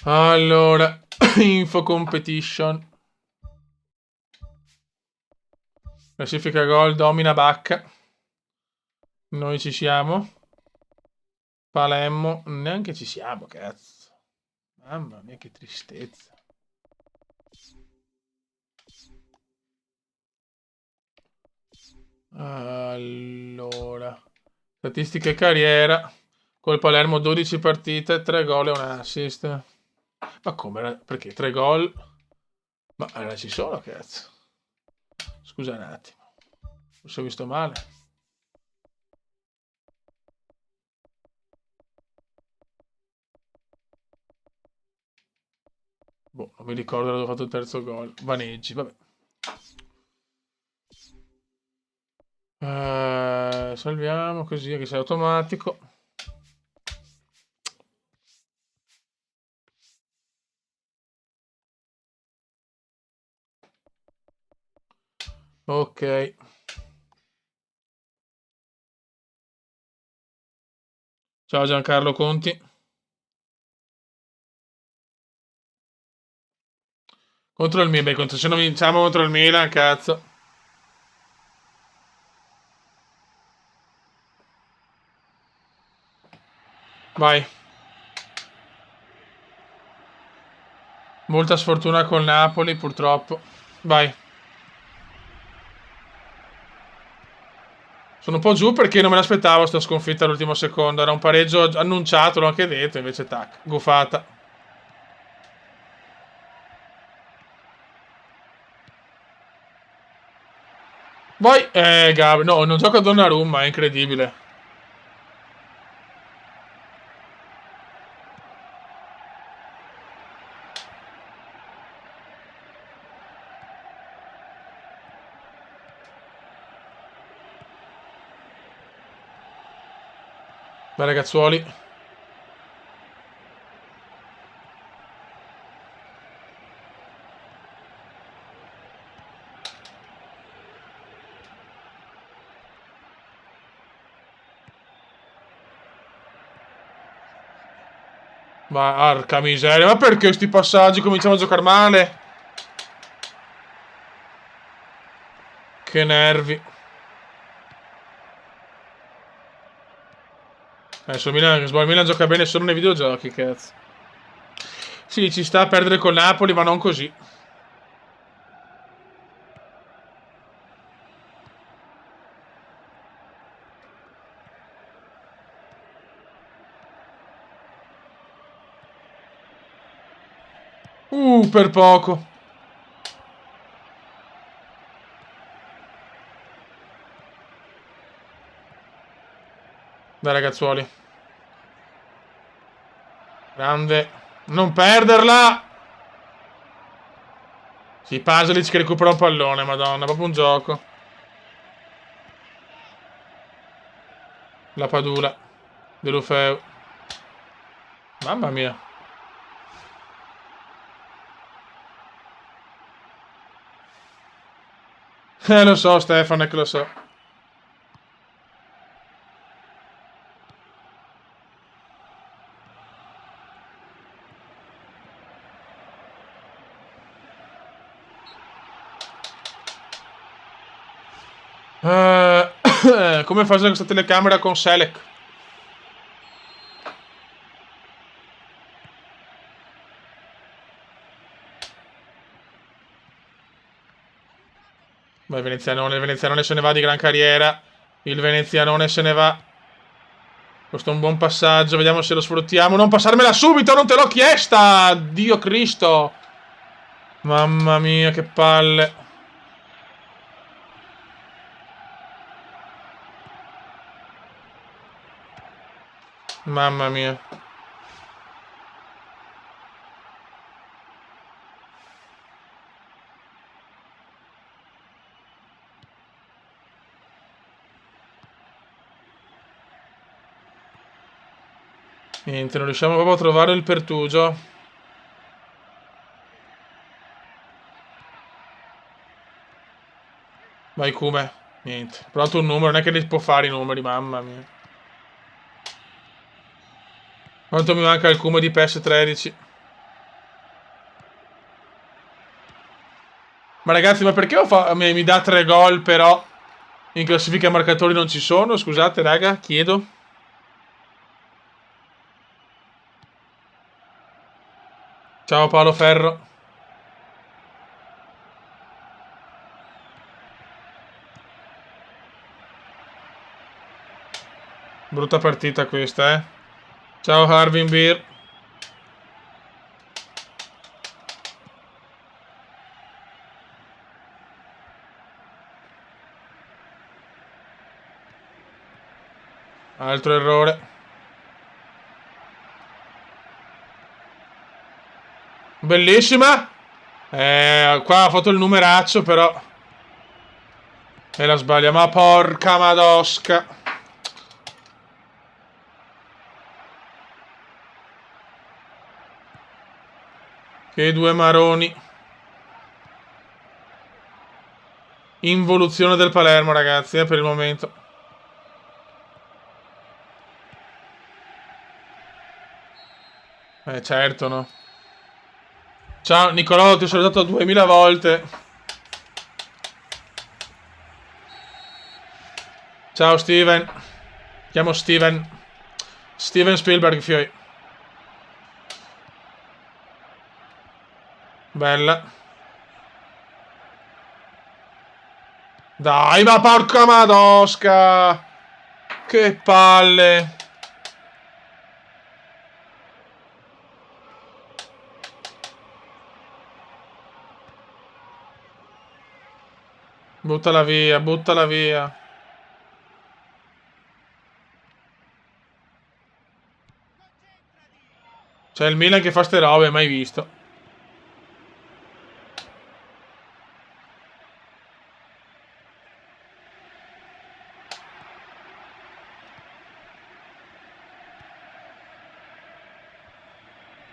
Allora, info competition. Classifica gol, domina Bacca. Noi ci siamo. Palermo, neanche ci siamo, cazzo. Mamma mia, che tristezza. Allora, statistiche carriera. Col Palermo 12 partite, 3 gol e un assist. Ma come? Perché 3 gol? Ma allora ci sono, cazzo. Scusa un attimo. Forse ho visto male. Boh, non mi ricordo dove ho fatto il terzo gol. Vaneggi, vabbè. Salviamo così che sei automatico. Ok. Ciao Giancarlo Conti. Contro il Milan, beh, se non vinciamo contro il Milan, cazzo. Vai. Molta sfortuna col Napoli, purtroppo. Vai. Sono un po' giù perché non me l'aspettavo sta sconfitta all'ultimo secondo. Era un pareggio annunciato, l'ho anche detto, invece tac, gufata. Vai. Gabri. No, non gioco a Donnarumma, è incredibile. Vai ragazzuoli. Ma arca miseria, ma perché questi passaggi cominciamo a giocare male? Che nervi. Adesso il Milan gioca bene solo nei videogiochi, cazzo. Sì, ci sta a perdere col Napoli, ma non così. Per poco. Dai ragazzuoli. Grande. Non perderla! Sì, Pasalic che recupera un pallone, madonna, proprio un gioco. La Padula. De Lufeu. Mamma mia. Lo so, Stefano, che lo so. Come fa questa telecamera con Selec? Ma il Venezianone se ne va di gran carriera. Il Venezianone se ne va. Questo è un buon passaggio, vediamo se lo sfruttiamo. Non passarmela subito, non te l'ho chiesta! Dio Cristo! Mamma mia, che palle. Mamma mia. Niente, non riusciamo proprio a trovare il pertugio. Vai Kume. Niente. Ho provato un numero, non è che li può fare i numeri, mamma mia. Quanto mi manca il Kume di PS13? Ma ragazzi, ma perché mi dà 3 gol però in classifica marcatori non ci sono? Scusate raga, chiedo. Ciao Paolo Ferro. Brutta partita questa, eh. Ciao Harvin Beer. Altro errore. Bellissima. Qua ha fatto il numeraccio però. E la sbaglia. Ma porca madosca. Che due maroni. Involuzione del Palermo, ragazzi, per il momento. Certo, no. Ciao, Nicolò, ti ho salutato 2000 volte. Ciao, Steven. Chiamo Steven. Steven Spielberg, fioi. Bella. Dai, ma porca madosca. Che palle. Buttala via, buttala via. C'è il Milan che fa ste robe, mai visto.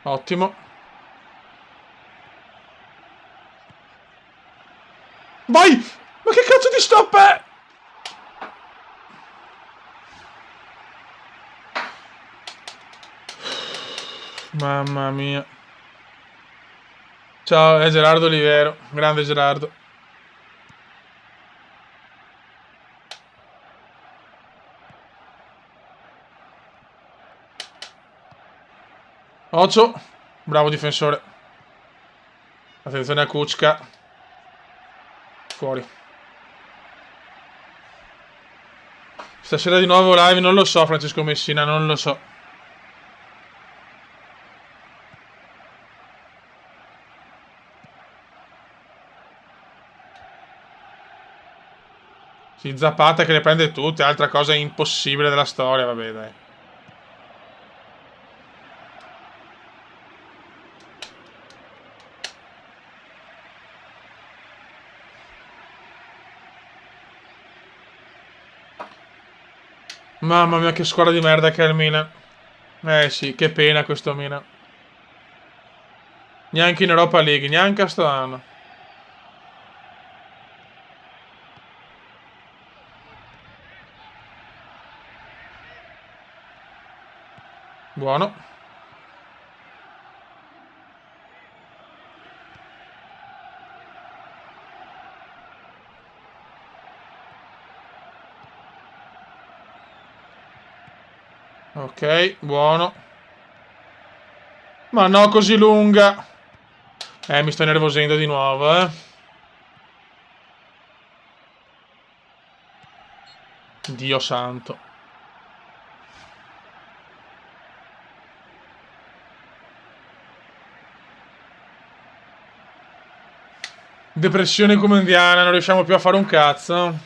Ottimo. Vai! Ma che cazzo di stop è? Mamma mia. Ciao, è Gerardo Olivero. Grande Gerardo. Ocio. Bravo difensore. Attenzione a Kuczka. Fuori. Stasera di nuovo live, non lo so Francesco Messina, non lo so. Sì, Zapata che le prende tutte, altra cosa impossibile della storia, vabbè dai. Mamma mia che squadra di merda che è il Milan. Sì, che pena questo Milan. Neanche in Europa League, neanche a sto anno. Buono. Ok, buono. Ma no, così lunga. Mi sto nervosendo di nuovo, Dio santo. Depressione comandiana, non riusciamo più a fare un cazzo.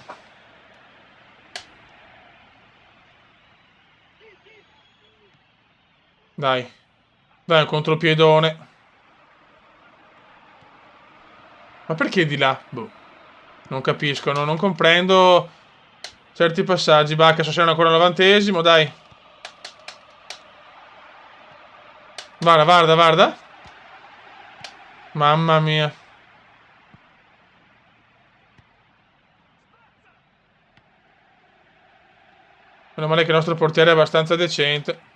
Dai. Dai, un contropiedone. Ma perché di là? Boh. Non capisco, non comprendo certi passaggi. Bacca, so se erano ancora al 90°, dai. Guarda, guarda, guarda. Mamma mia. Meno male che il nostro portiere è abbastanza decente.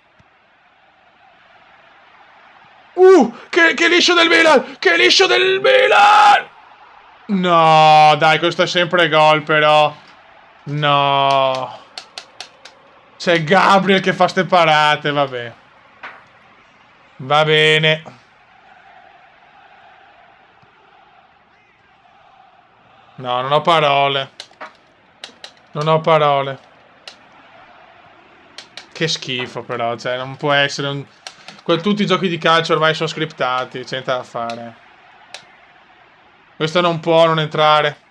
Che liscio del Milan! Che liscio del Milan! No, dai, questo è sempre gol, però. No. C'è Gabriel che fa ste parate, vabbè. Va bene. No, non ho parole. Non ho parole. Che schifo, però, cioè, non può essere un... Tutti i giochi di calcio ormai sono scriptati, c'è niente da fare. Questo non può non entrare.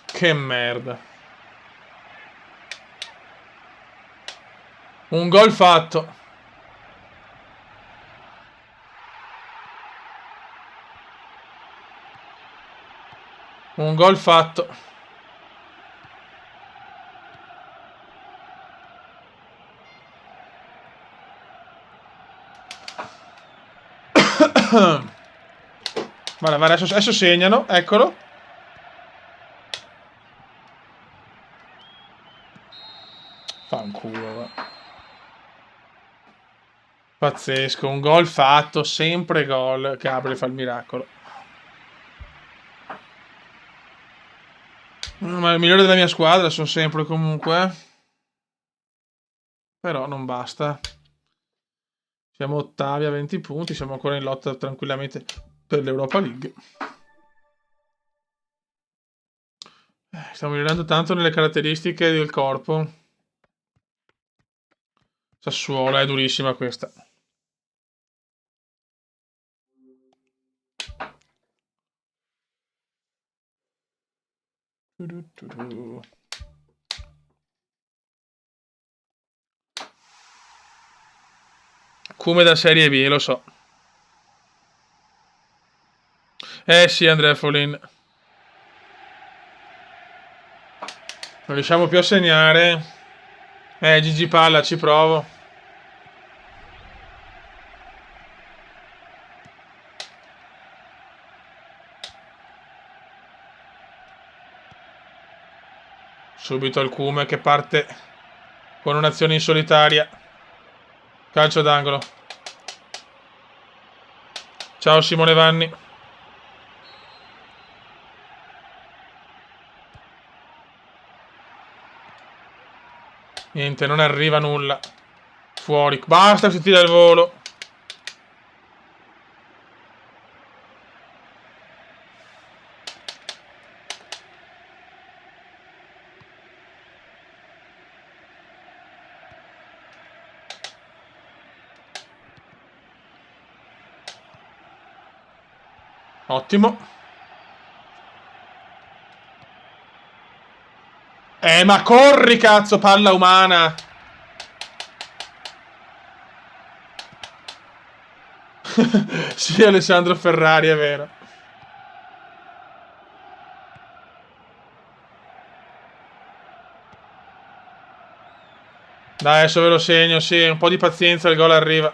Che merda. Un gol fatto. Un gol fatto. Guarda, guarda, adesso segnano, eccolo. Fanculo, va. Pazzesco, un gol fatto, sempre gol. Gabriel fa il miracolo. Ma il migliore della mia squadra sono sempre comunque. Però non basta. Siamo ottavi a 20 punti, siamo ancora in lotta tranquillamente per l'Europa League. Stiamo migliorando tanto nelle caratteristiche del corpo. Sassuolo, è durissima questa. Come da Serie B, lo so. Sì, Andrea Folin. Non riusciamo più a segnare. Gigi Palla, ci provo. Subito il Cume che parte con un'azione in solitaria. Calcio d'angolo. Ciao Simone Vanni. Niente, non arriva nulla. Fuori. Basta si tira il volo. Ottimo. Ma corri, cazzo, palla umana. Sì, Alessandro Ferrari, è vero. Dai, adesso ve lo segno, sì, un po' di pazienza, il gol arriva.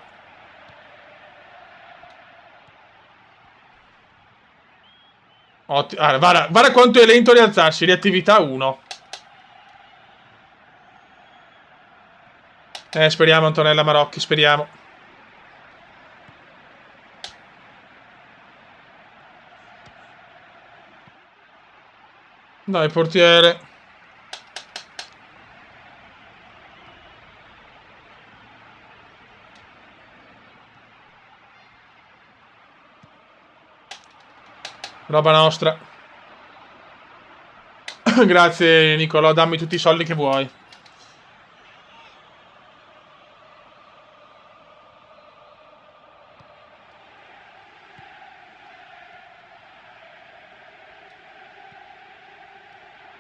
Ottimo. Guarda, guarda quanto è lento a rialzarsi, reattività 1. Speriamo, Antonella Marocchi, speriamo. Dai, portiere. Roba nostra. Grazie, Nicolò. Dammi tutti i soldi che vuoi.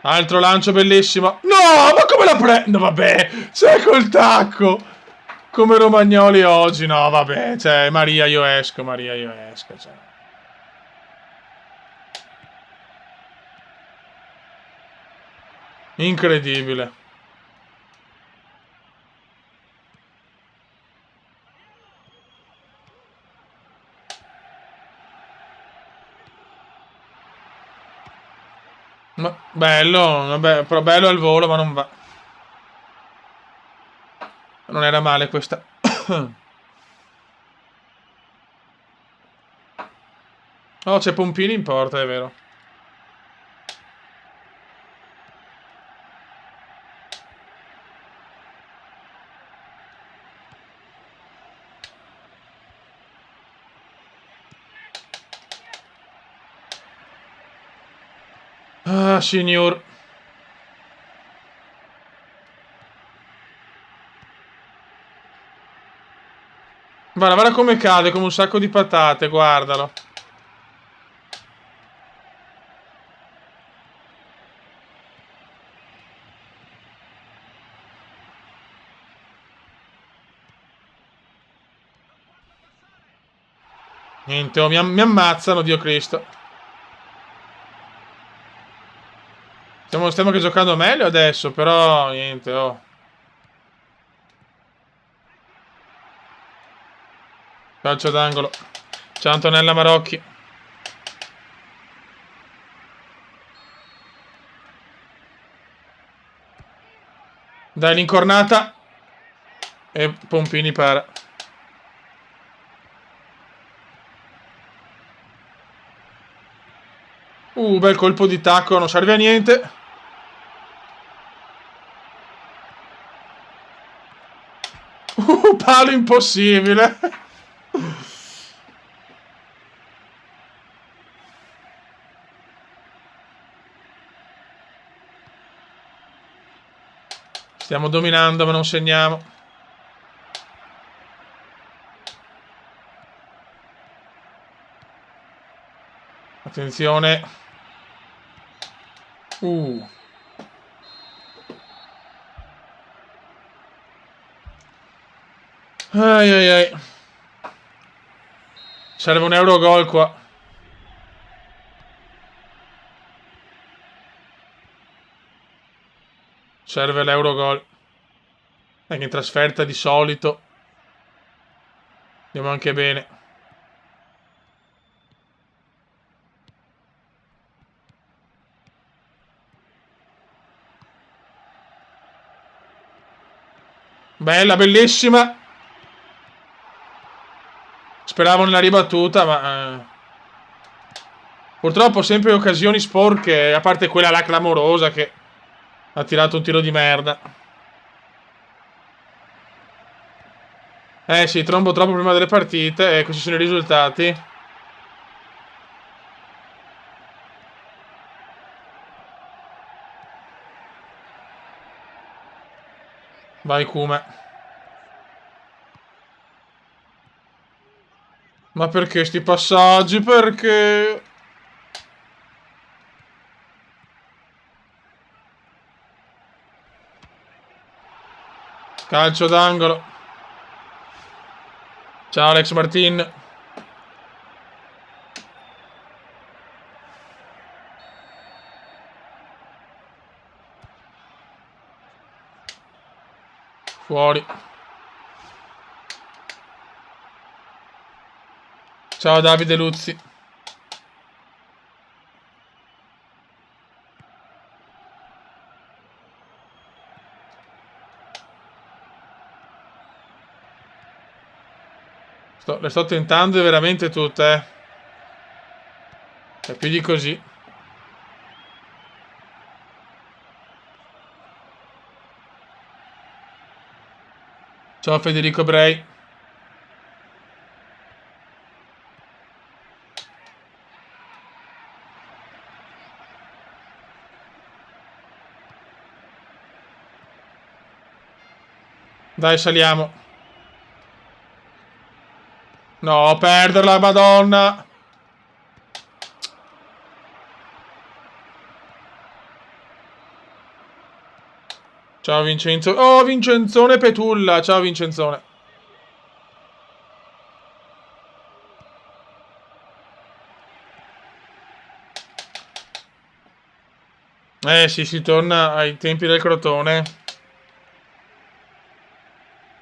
Altro lancio bellissimo. No, ma come la prendo? Vabbè, c'è col tacco. Come Romagnoli oggi. No, vabbè. Cioè, Maria, io esco. Maria, io esco. Cioè. Incredibile. Ma bello, vabbè, però bello al volo, ma non va. Non era male questa. Oh, c'è Pompini in porta, è vero. Ah, signor. Guarda, guarda come cade, come un sacco di patate, guardalo. Niente, oh, mi ammazzano, Dio Cristo. Stiamo che giocando meglio adesso, però niente, oh. Calcio d'angolo. Ciao Antonella Marocchi. Dai l'incornata. E Pompini para. Bel colpo di tacco, non serve a niente. Palo impossibile. Stiamo dominando, ma non segniamo. Attenzione. Ai ai ai. Serve un Eurogol qua. Serve l'Eurogol. Anche in trasferta di solito andiamo anche bene. Bella, bellissima. Speravo nella ribattuta, ma... Purtroppo sempre occasioni sporche, a parte quella là clamorosa che ha tirato un tiro di merda. Eh sì, trombo troppo prima delle partite e questi sono i risultati. Vai Kuma. Ma perché sti passaggi? Perché? Calcio d'angolo. Ciao Alex Martin. Fuori. Ciao Davide Luzzi. Le sto tentando veramente tutte, E più di così. Ciao Federico Bray. Dai, saliamo. No, perderla, madonna. Ciao Vincenzo. Oh, Vincenzone Petulla. Ciao Vincenzone. Sì, si torna ai tempi del Crotone.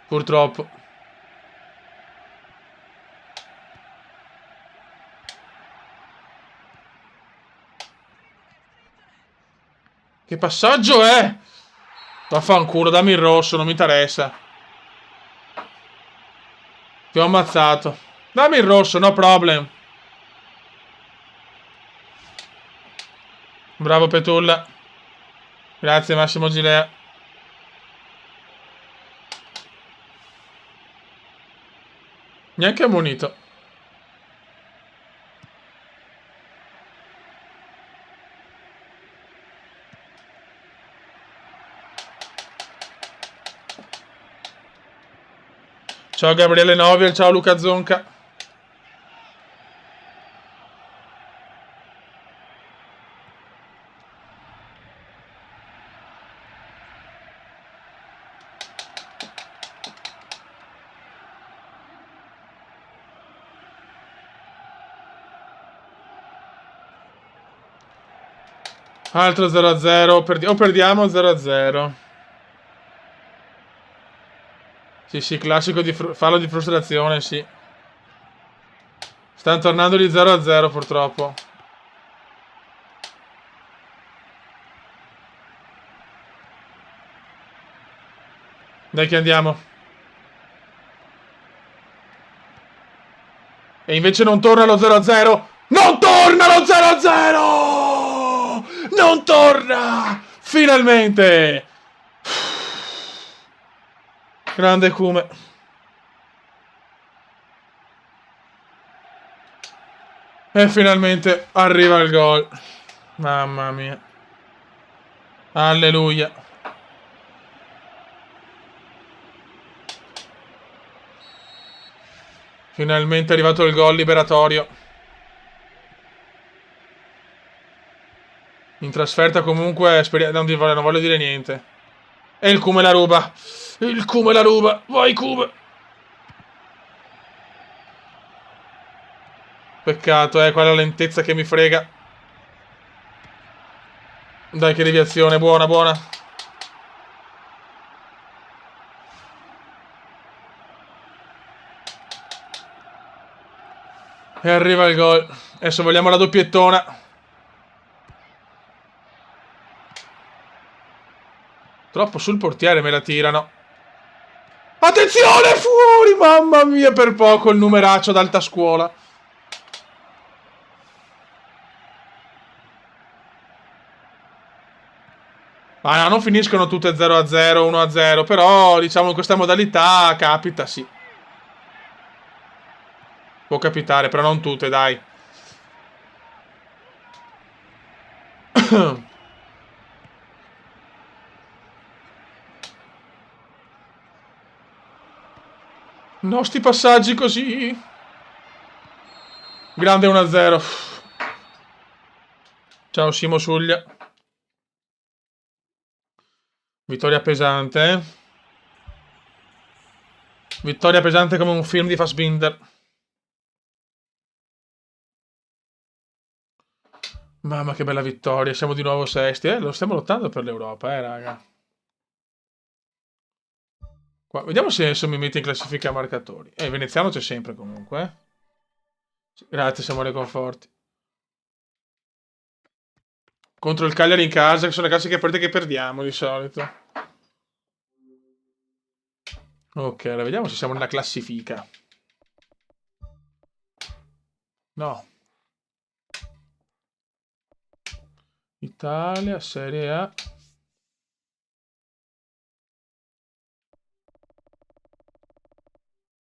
Purtroppo. Che passaggio è? Vaffanculo, dammi il rosso, non mi interessa. Ti ho ammazzato. Dammi il rosso, no problem. Bravo Petulla. Grazie Massimo Gilea. Neanche ammonito. Ciao Gabriele Noviel, ciao Luca Zonca. Altro 0-0. O perdiamo 0-0. Sì, sì, classico di fallo di frustrazione, sì. Stanno tornando di 0-0 purtroppo. Dai che andiamo. E invece non torna lo 0-0. Non torna lo 0-0! Non torna! Finalmente! Grande Kume. E finalmente arriva il gol. Mamma mia. Alleluia. Finalmente è arrivato il gol liberatorio. In trasferta comunque non voglio dire niente. E il Kume la ruba. Il Kume la ruba. Vai Kume. Peccato, quella lentezza che mi frega. Dai che deviazione, buona, buona. E arriva il gol. Adesso vogliamo la doppiettona. Troppo sul portiere me la tirano. Attenzione, fuori! Mamma mia, per poco il numeraccio ad alta scuola. Ma no, non finiscono tutte 0-0, 1-0, però diciamo in questa modalità capita, sì. Può capitare, però non tutte, dai. No, sti passaggi così. Grande 1-0. Ciao Simo Suglia. Vittoria pesante. Vittoria pesante come un film di Fassbinder. Mamma che bella vittoria. Siamo di nuovo sesti. Lo stiamo lottando per l'Europa, raga. Qua, vediamo se adesso mi mette in classifica marcatori. Il veneziano c'è sempre comunque. Grazie, siamo nei conforti. Contro il Cagliari in casa, che sono le classiche partite che perdiamo di solito. Ok, allora vediamo se siamo nella classifica. No. Italia, Serie A.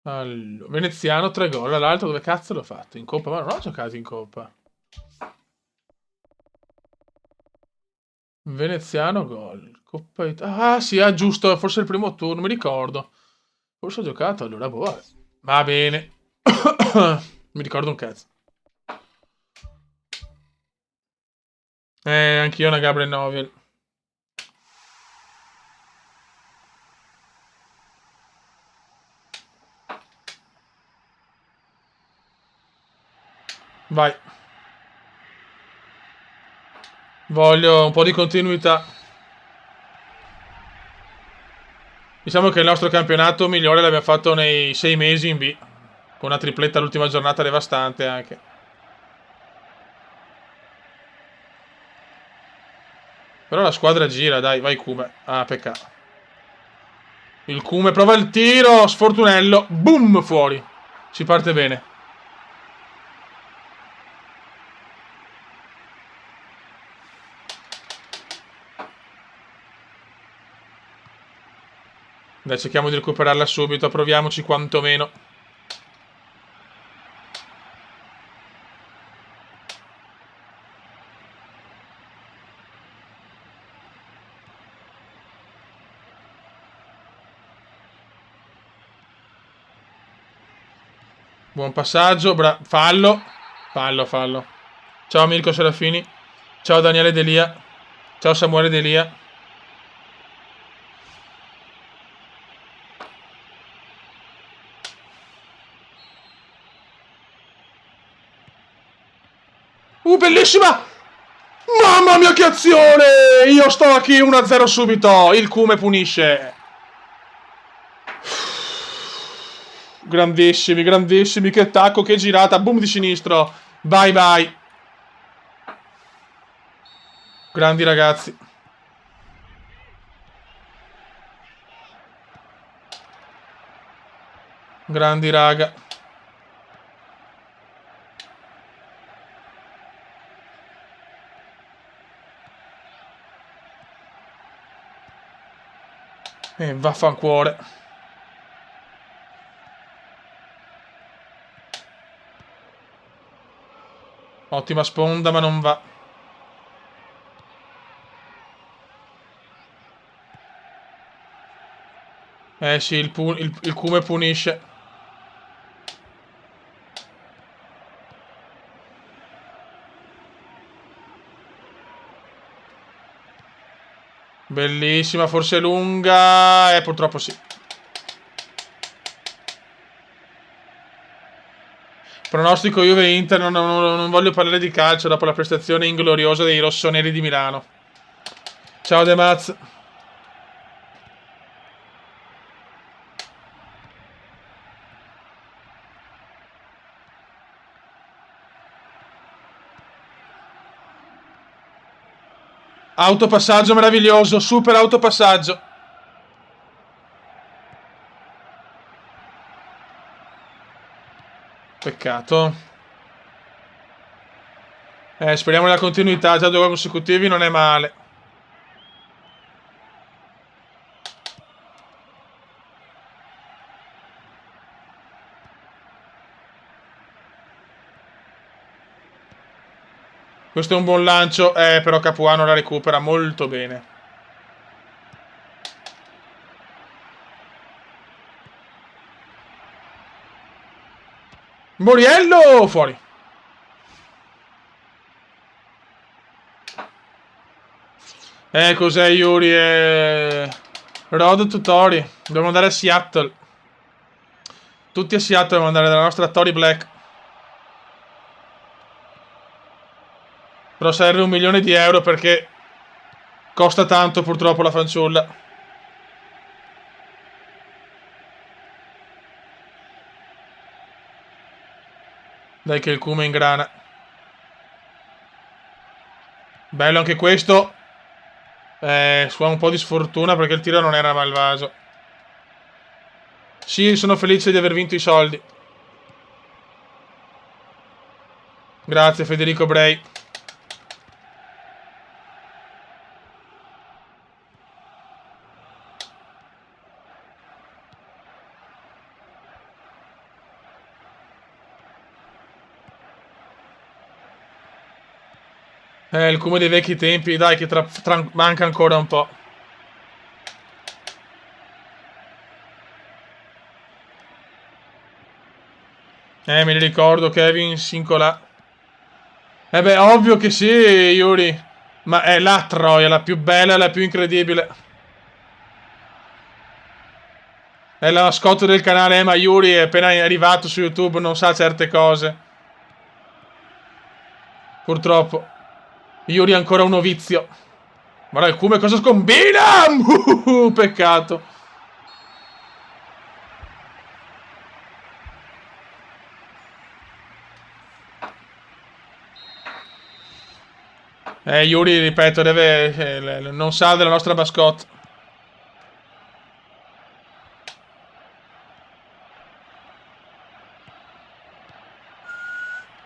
Allora, Veneziano 3 gol. L'altro dove cazzo l'ho fatto? In Coppa? Ma non ho giocato in Coppa. Veneziano gol. Coppa Italia. Ah, sì, giusto. Forse il primo turno, mi ricordo. Forse ho giocato allora. Boh, vabbè. Va bene. Mi ricordo un cazzo. Anch'io una Gabriel Novel. Vai. Voglio un po' di continuità. Diciamo che il nostro campionato migliore l'abbiamo fatto nei 6 mesi in B. Con una tripletta all'ultima giornata devastante anche. Però la squadra gira, dai, vai Cume. Ah, peccato. Il Cume prova il tiro, sfortunello. Boom, fuori. Si parte bene. Dai, cerchiamo di recuperarla subito, proviamoci quantomeno. Buon passaggio, fallo. Fallo, fallo. Ciao Mirko Serafini. Ciao Daniele Delia. Ciao Samuele Delia. Bellissima! Mamma mia che azione! Io sto a chi 1-0 subito. Il Cume punisce. Grandissimi, grandissimi. Che attacco, che girata. Boom di sinistro. Bye bye. Grandi ragazzi. Grandi raga. Vaffancuore. Ottima sponda, ma non va. Sì, il Cume punisce. Bellissima, forse lunga. Purtroppo sì. Pronostico Juve-Inter, non voglio parlare di calcio dopo la prestazione ingloriosa dei rossoneri di Milano. Ciao De Maz. Autopassaggio meraviglioso, super autopassaggio. Peccato. Speriamo nella continuità, già 2 gol consecutivi non è male. Questo è un buon lancio, però Capuano la recupera molto bene. Moriello! Fuori. Cos'è Yuri? Road to Tori. Dobbiamo andare a Seattle. Tutti a Seattle dobbiamo andare dalla nostra Tori Black. Però serve 1 milione di euro perché costa tanto purtroppo la fanciulla. Dai che il Cume ingrana. Bello anche questo. Su un po' di sfortuna perché il tiro non era malvagio. Sì, sono felice di aver vinto i soldi. Grazie Federico Bray. Il come dei vecchi tempi, dai, che manca ancora un po'. Me li ricordo, Kevin, Sincola. Beh, ovvio che sì, Yuri. Ma è la troia, la più bella e la più incredibile. È la mascotte del canale, ma Yuri è appena arrivato su YouTube, non sa certe cose. Purtroppo. Yuri è ancora un novizio. Guarda il Kume cosa scombina! Peccato. Yuri, ripeto, non sa della nostra mascotte.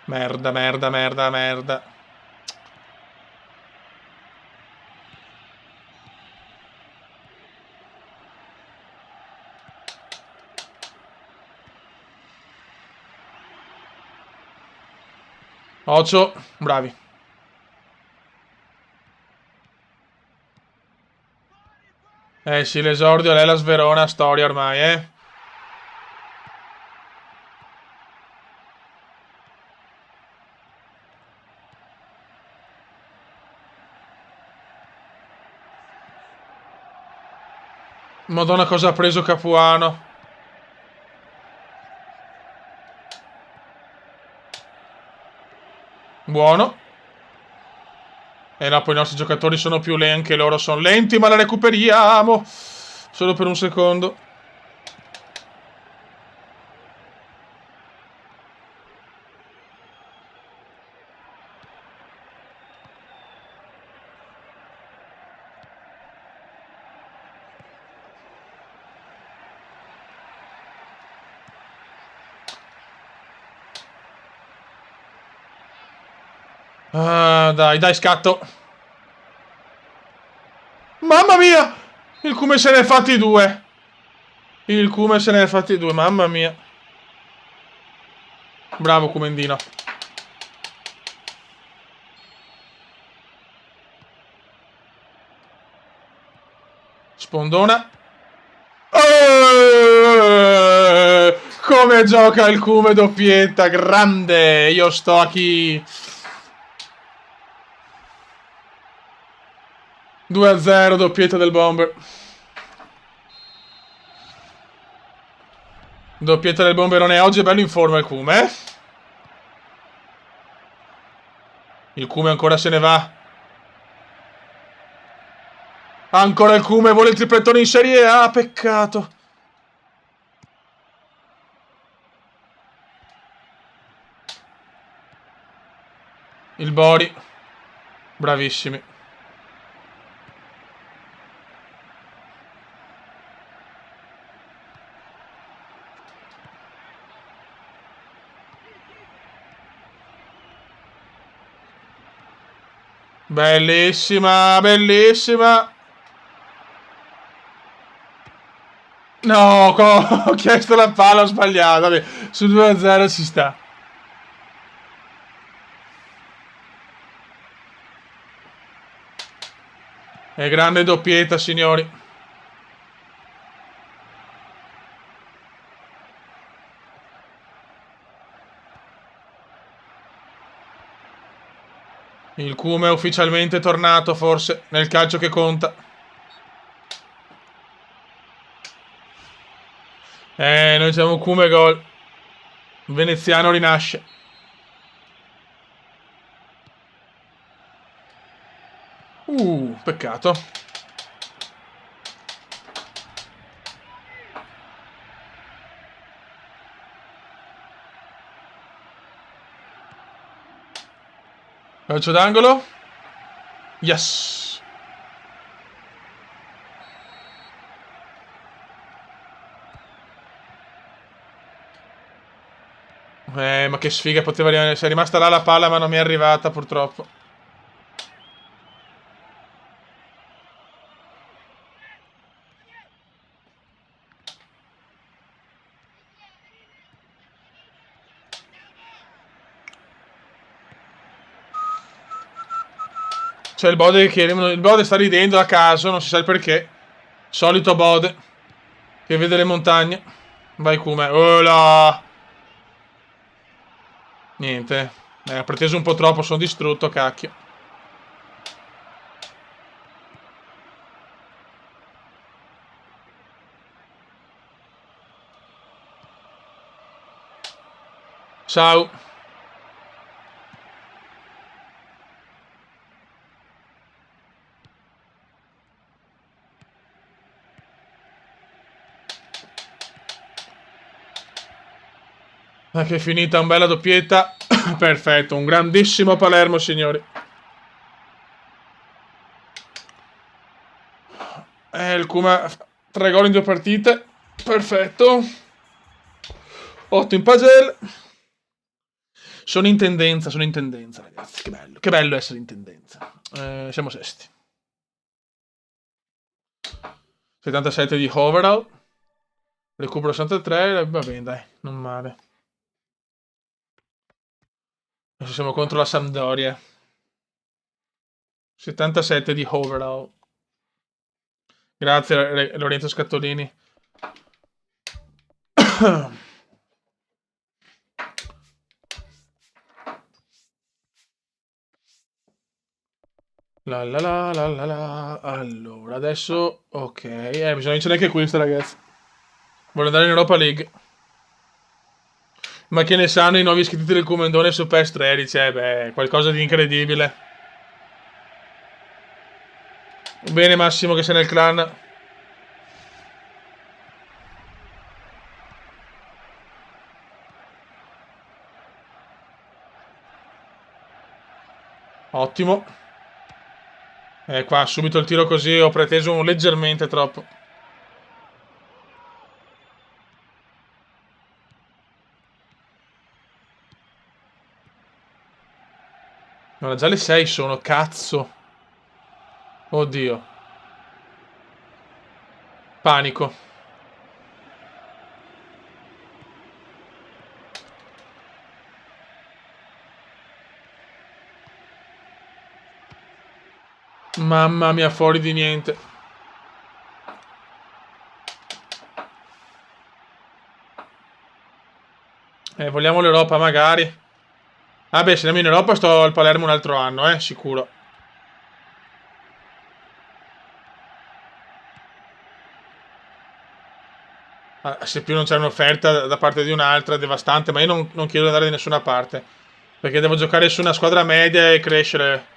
Merda, merda, merda, merda. Ocio, bravi. Sì, l'esordio, lei la Sverona, storia ormai, Madonna cosa ha preso Capuano. Buono. E no, poi i nostri giocatori sono più lenti, anche loro sono lenti, ma la recuperiamo. Solo per un secondo. Ah, dai, dai, scatto. Mamma mia! Il Kume se ne è fatti due. Il Kume se ne è fatti due, mamma mia. Bravo Kumendino. Spondona. Come gioca il Kume doppietta, grande. Io sto a chi... 2-0, doppietta del Bomber. Doppietta del Bomberone. Oggi è bello in forma il Kume, Il Kume ancora se ne va. Ancora il Kume, vuole il triplettone in Serie A, peccato. Il Bori. Bravissimi. Bellissima, bellissima. No, ho chiesto la palla, ho sbagliato. Vabbè, su 2-0 ci sta. È grande doppietta, signori. Il Kume è ufficialmente tornato, forse, nel calcio che conta. Noi siamo Kume gol. Veneziano rinasce. Peccato. Calcio d'angolo. Yes. Ma che sfiga, poteva rimanere. È rimasta là la palla, ma non mi è arrivata, purtroppo. Cioè il Bode sta ridendo a caso, non si sa il perché. Solito Bode che vede le montagne. Vai Kuma. Oh là! Niente. Ha preteso un po' troppo, sono distrutto, cacchio. Ciao. Che è finita, una bella doppietta. Perfetto, un grandissimo Palermo, signori. Il Kuma 3 gol in 2 partite. Perfetto. 8 in Pagel. Sono in tendenza, ragazzi. Che bello essere in tendenza. Siamo sesti. 77 di overall. Recupero 63. Va bene, dai, non male. Adesso siamo contro la Sampdoria. 77 di overall. Grazie Lorenzo Scattolini. Allora, adesso... Ok, bisogna vincere anche questo, ragazzi. Voglio andare in Europa League. Ma che ne sanno i nuovi iscritti del Comendone su PS13? Beh, qualcosa di incredibile. Bene Massimo che sei nel clan. Ottimo. Qua subito il tiro così ho preteso leggermente troppo. No, già le 6 sono, cazzo. Oddio. Panico. Mamma mia, fuori di niente. Vogliamo l'Europa magari. Beh, se andiamo in Europa sto al Palermo un altro anno, sicuro. Se più non c'è un'offerta da parte di un'altra, devastante, ma io non chiedo di andare da nessuna parte. Perché devo giocare su una squadra media e crescere.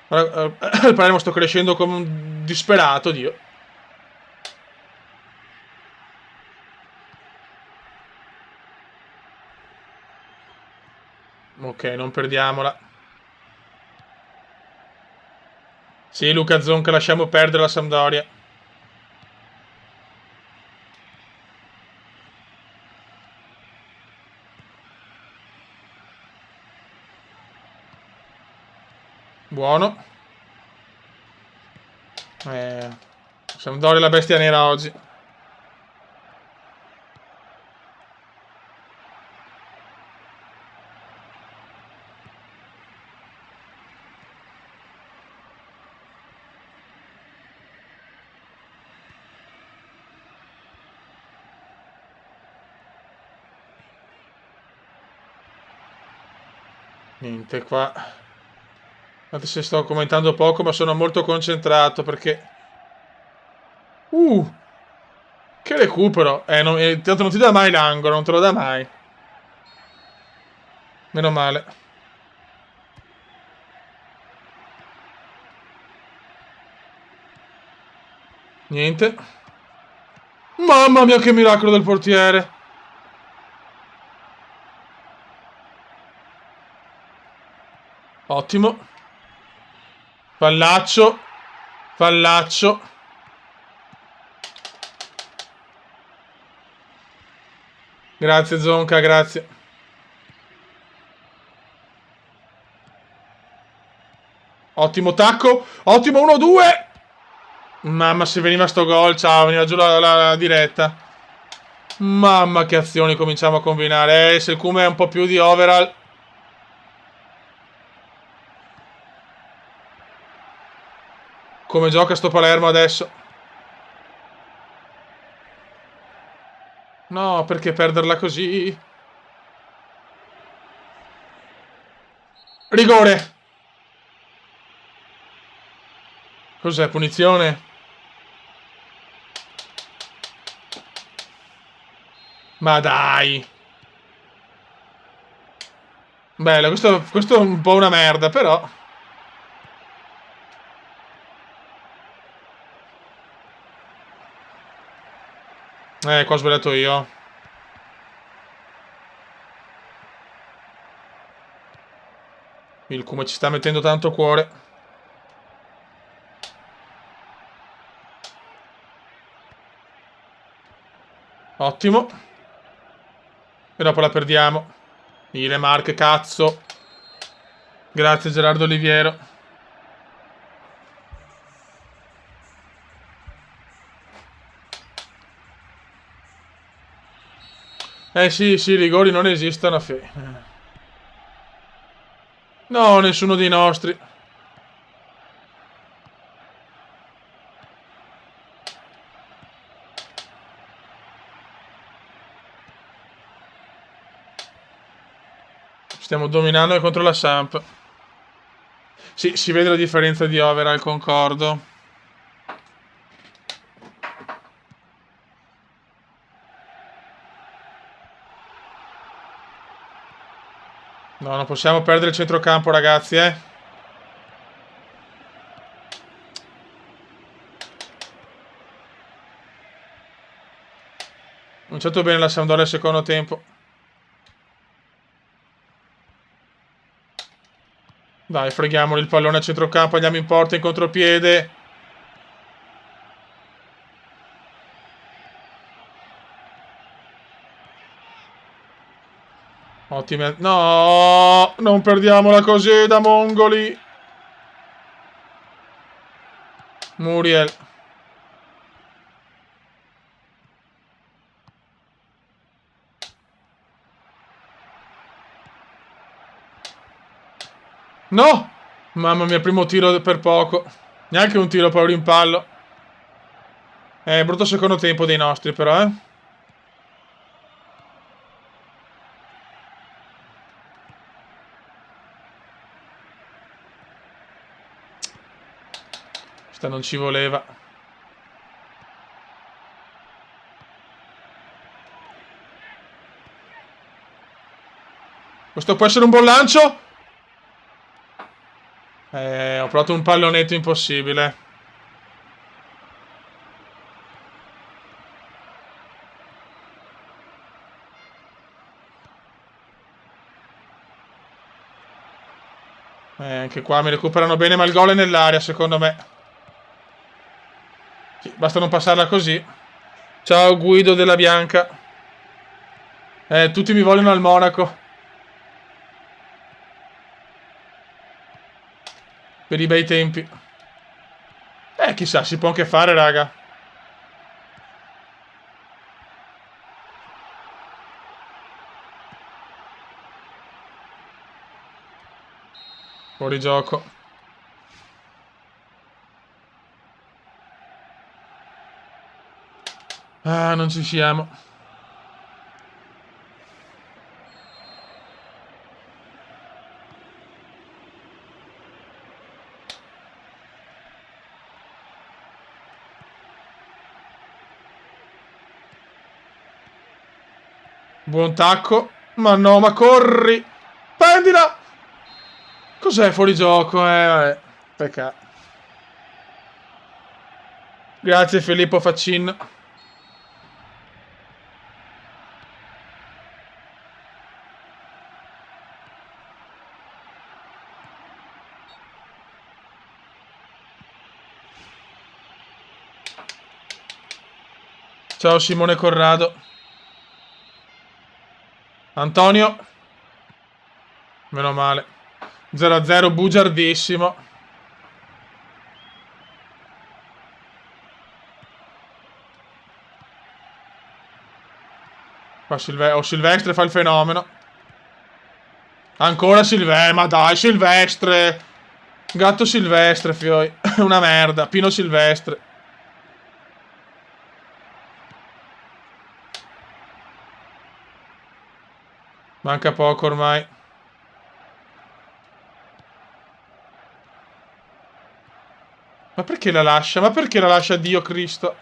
Al Palermo sto crescendo come un disperato, Dio. Ok, non perdiamola. Sì, Luca Zonca, lasciamo perdere la Sampdoria. Buono. Sampdoria la bestia nera oggi. Niente qua. Anche se sto commentando poco, ma sono molto concentrato perché... Che recupero. Tanto non ti dà mai l'angolo, non te lo dà mai. Meno male. Niente. Mamma mia, che miracolo del portiere. Ottimo. Fallaccio. Fallaccio. Grazie Zonka, grazie. Ottimo tacco. Ottimo 1-2. Mamma, se veniva sto gol, ciao, veniva giù la diretta. Mamma, che azioni cominciamo a combinare. Se il Kuma è un po' più di overall. come gioca sto Palermo adesso. No, perché perderla così? Rigore! Cos'è, punizione? Ma dai! Bello, questo è un po' una merda, però. Qua ho sbagliato io. Il come ci sta mettendo tanto cuore. Ottimo. E dopo la perdiamo. Le marche, cazzo. Grazie Gerardo Oliviero. Sì, i rigori non esistono. No, nessuno dei nostri. Stiamo dominando contro la Samp. Sì, si vede la differenza di overall, concordo. No, non possiamo perdere il centrocampo, ragazzi, eh. Cominciato bene la Sampdoria al secondo tempo. Dai, freghiamoli il pallone a centrocampo, andiamo in porta in contropiede. Ottime. No, non perdiamola così da mongoli. Muriel. No! Mamma mia, primo tiro per poco. Neanche un tiro, poi un rimpallo. Brutto secondo tempo dei nostri, però, eh. Questa non ci voleva. Questo può essere un buon lancio? Ho provato un pallonetto impossibile. Anche qua mi recuperano bene, ma il gol è nell'area, secondo me. Sì, basta non passarla così. Ciao Guido della Bianca. Tutti mi vogliono al Monaco. Per i bei tempi. Chissà, si può anche fare, raga. Fuori gioco. Ah, non ci siamo. Buon tacco. Ma no, ma corri. Prendila. Cos'è fuori gioco? Vabbè. Peccato. Grazie Filippo Faccin. Ciao Simone Corrado. Antonio. Meno male. 0-0, bugiardissimo. Qua Silvestre fa il fenomeno. Ancora Silvestre, ma dai Silvestre. Gatto Silvestre, fioi. Una merda. Pino Silvestre. Manca poco ormai. Ma perché la lascia? Ma perché la lascia Dio Cristo?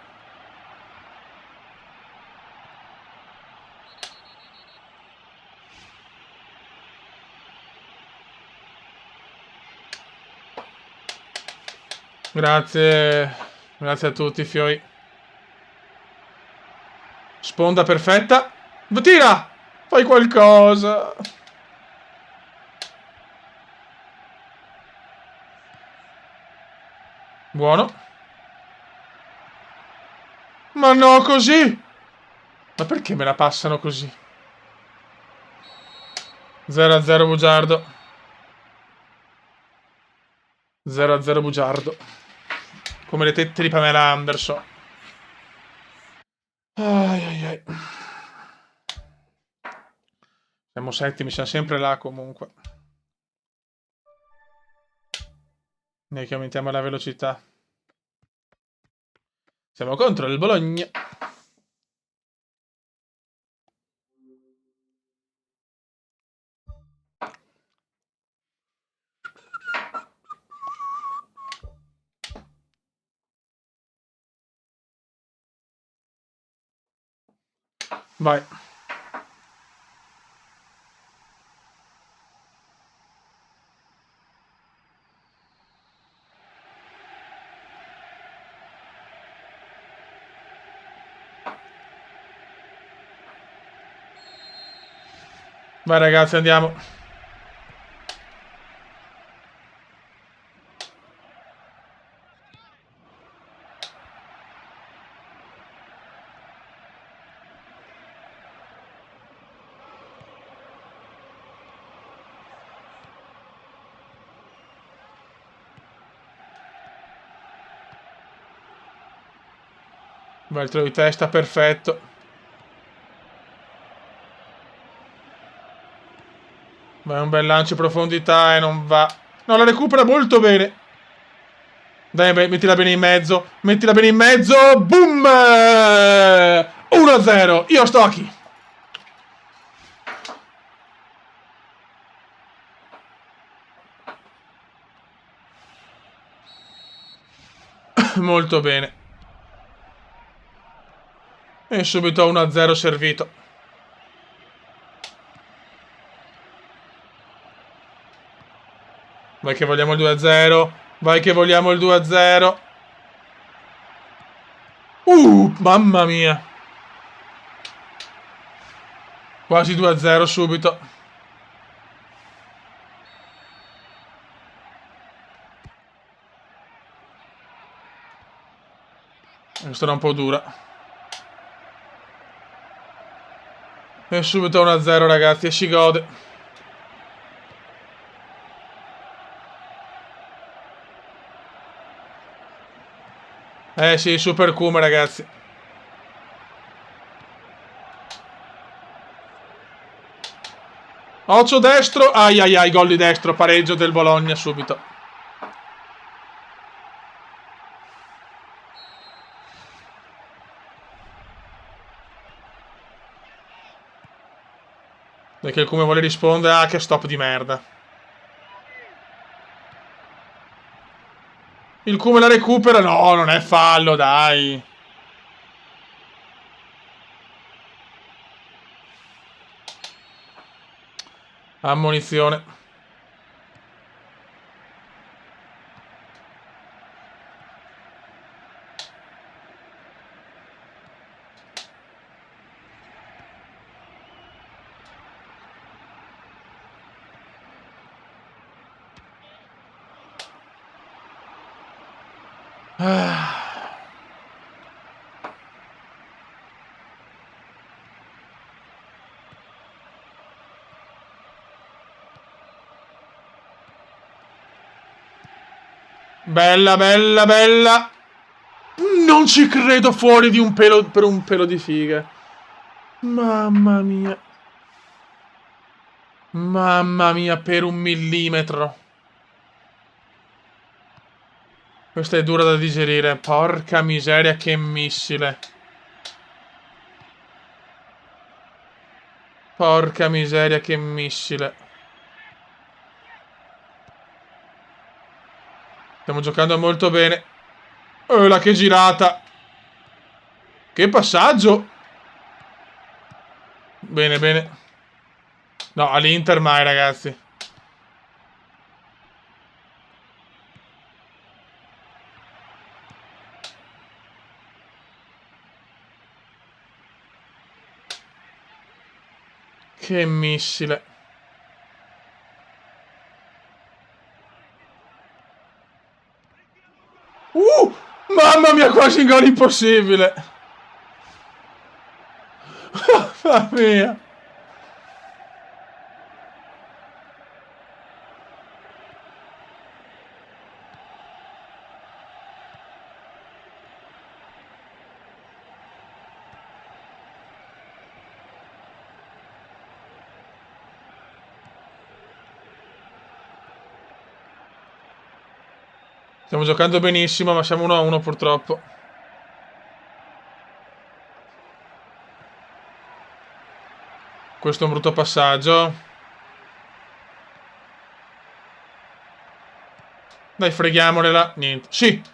Grazie. Grazie a tutti, fioi. Sponda perfetta. Tira! Fai qualcosa. Buono. Ma no, così! Ma perché me la passano così? 0-0 bugiardo. 0-0 bugiardo. Come le tette di Pamela Anderson. Ai ai ai. Siamo settimi, siamo sempre là comunque. Ne che aumentiamo la velocità. Siamo contro il Bologna. Vai. Vai ragazzi, andiamo. Vai il tiro di testa, perfetto. Vai un bel lancio in profondità e non va. No, la recupera molto bene. Dai, beh, mettila bene in mezzo. Mettila bene in mezzo. Boom! 1-0. Io sto qui. Molto bene. E subito 1-0 servito. Vai che vogliamo il 2-0. Vai che vogliamo il 2-0. Mamma mia. Quasi 2-0 subito. Questa era un po' dura. E subito 1-0 ragazzi e si gode. Eh sì, super come ragazzi. Occhio destro. Ai ai ai, gol di destro. Pareggio del Bologna subito. Perché il come vuole rispondere. Ah, che stop di merda. Il come la recupera. No, non è fallo, dai. Ammonizione. Ah. Bella, bella, bella. Non ci credo, fuori di un pelo, per un pelo di figa. Mamma mia. Mamma mia, per un millimetro. Questa è dura da digerire. Porca miseria, che missile. Porca miseria, che missile. Stiamo giocando molto bene. La che girata. Che passaggio. Bene, bene. No, all'Inter mai, ragazzi. Che missile. Mamma mia, quasi un gol impossibile. Mamma mia. Stiamo giocando benissimo, ma siamo 1-1 purtroppo. Questo è un brutto passaggio. Dai, freghiamolela. Niente. Sì.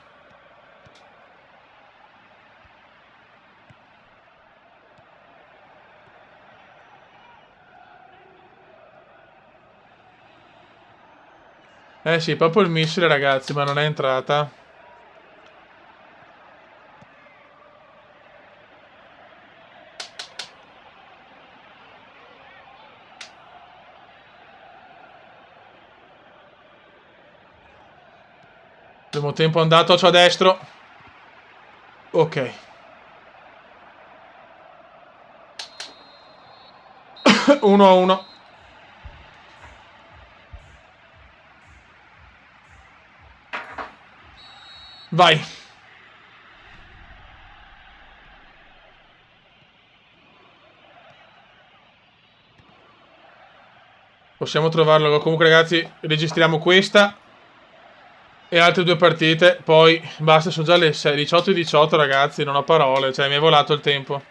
Sì, proprio il missile, ragazzi, ma non è entrata. Primo tempo andato, a destro. Ok. 1-1. Vai. Possiamo trovarlo. Comunque, ragazzi, registriamo questa e altre due partite. Poi basta, sono già le 18 e 18, ragazzi. Non ho parole. Cioè, mi è volato il tempo.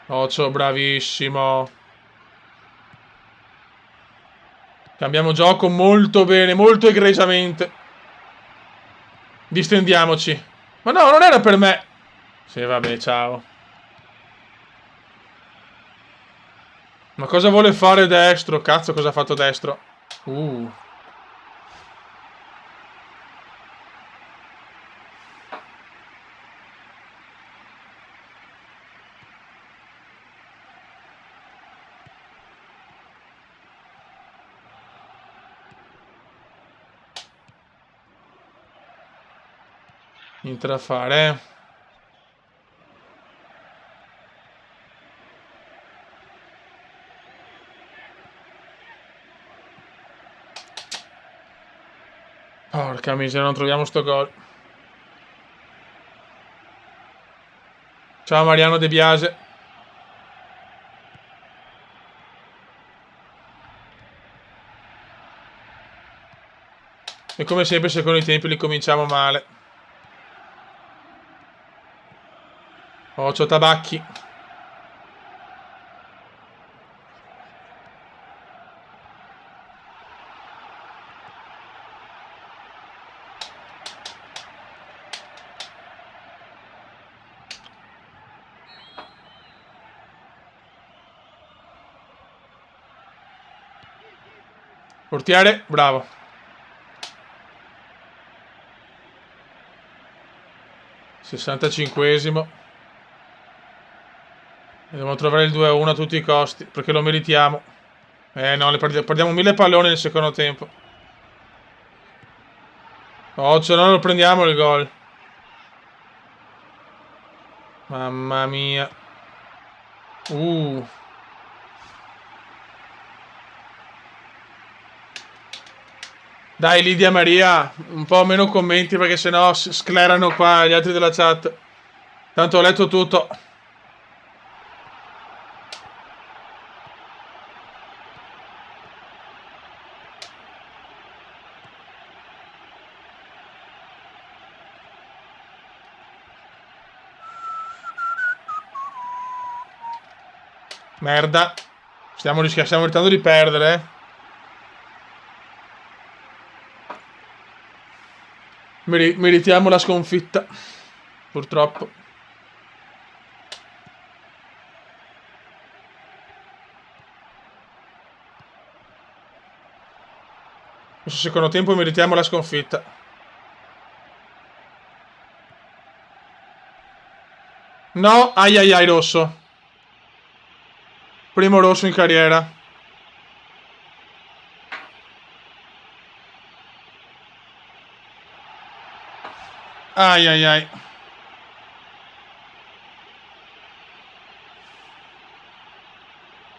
Ocio, bravissimo. Cambiamo gioco molto bene, molto egregiamente. Distendiamoci. Ma no, non era per me. Sì, vabbè, ciao. Ma cosa vuole fare destro? Cazzo, cosa ha fatto destro? Niente da fare. Porca miseria, non troviamo sto gol. Ciao Mariano De Biase. E come sempre, secondo i tempi li cominciamo male. Ocio Tabacchi. Portiere, bravo. (65esimo). Dobbiamo trovare il 2-1 a tutti i costi, perché lo meritiamo. No, perdiamo 1000 palloni nel secondo tempo. Occhio, non lo prendiamo il gol. Mamma mia. Dai, Lidia Maria, un po' meno commenti perché sennò sclerano qua gli altri della chat. Tanto ho letto tutto. Merda. Stiamo rischiando di perdere. Meritiamo la sconfitta. Purtroppo. Questo secondo tempo meritiamo la sconfitta. No, ai ai ai, rosso. Primo rosso in carriera. Ai ai ai.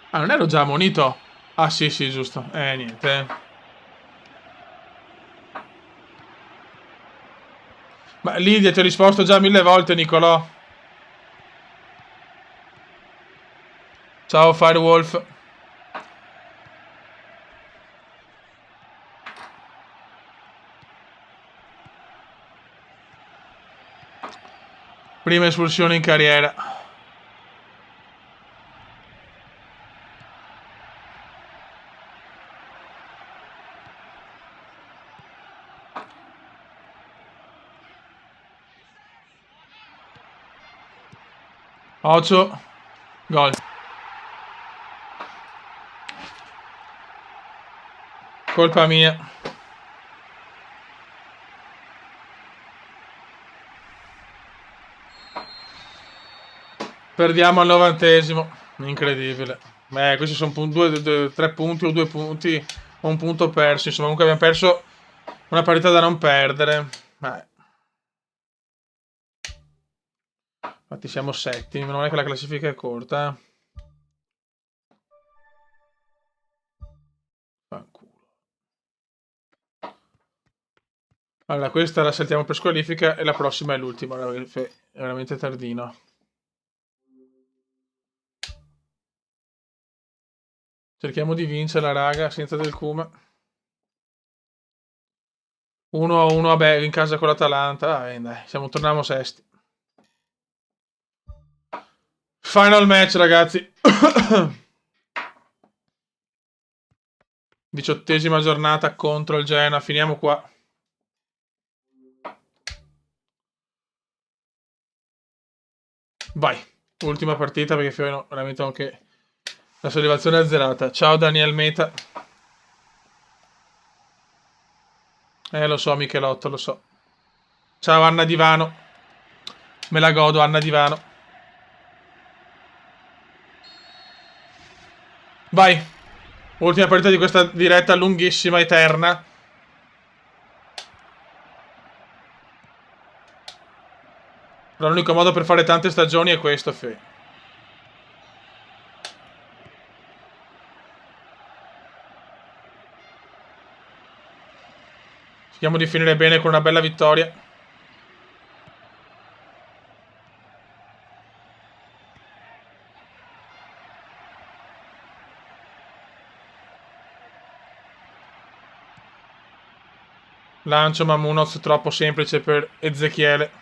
Ah, non ero già ammonito? Ah sì sì, giusto. Niente. Ma Lidia ti ho risposto già 1000 volte, Nicolò. Ciao Firewolf. Prima espulsione in carriera. Ocio. Gol. Colpa mia. Perdiamo al 90esimo. Incredibile. Questi sono 3 punti o 2 punti o un punto perso. Insomma, comunque abbiamo perso una partita da non perdere. Infatti siamo settimi. Meno male che la classifica è corta. Fanculo. Allora, questa la saltiamo per squalifica e la prossima è l'ultima. È veramente tardino. Cerchiamo di vincere, raga, senza del Kuma. 1-1, vabbè, in casa con l'Atalanta. Dai, torniamo sesti. Final match, ragazzi. 18esima giornata contro il Genoa. Finiamo qua. Vai. Ultima partita perché fino veramente anche la sollevazione è azzerata. Ciao Daniel Meta. Lo so, Michelotto, lo so. Ciao Anna Divano. Me la godo, Anna Divano. Vai. Ultima partita di questa diretta lunghissima, eterna. Però l'unico modo per fare tante stagioni è questo, Fe. Cerchiamo di finire bene con una bella vittoria. Lancio ma Munoz troppo semplice per Ezechiele.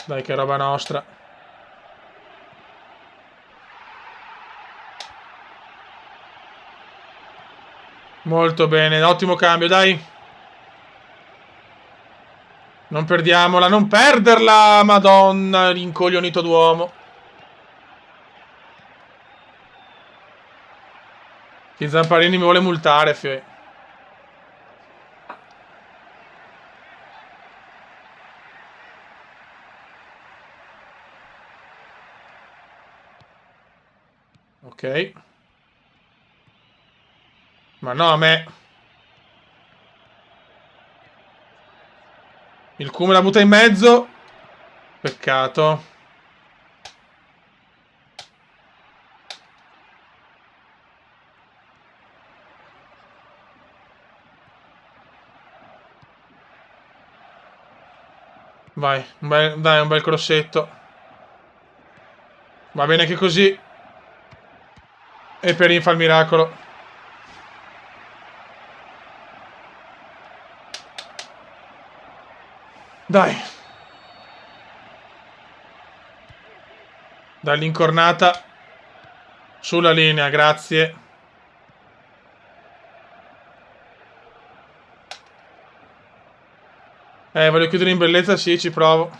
Dai che roba nostra. Molto bene, ottimo cambio, dai. Non perdiamola, non perderla, madonna, rincoglionito d'uomo. Che Zamparini mi vuole multare, Fe. Ok. Ma no, a me. Il Cume la butta in mezzo. Peccato. Vai, dai, un bel crossetto. Va bene che così. E Perin fa il miracolo. Dai. Dall'incornata. Sulla linea, grazie. Voglio chiudere in bellezza, sì, ci provo.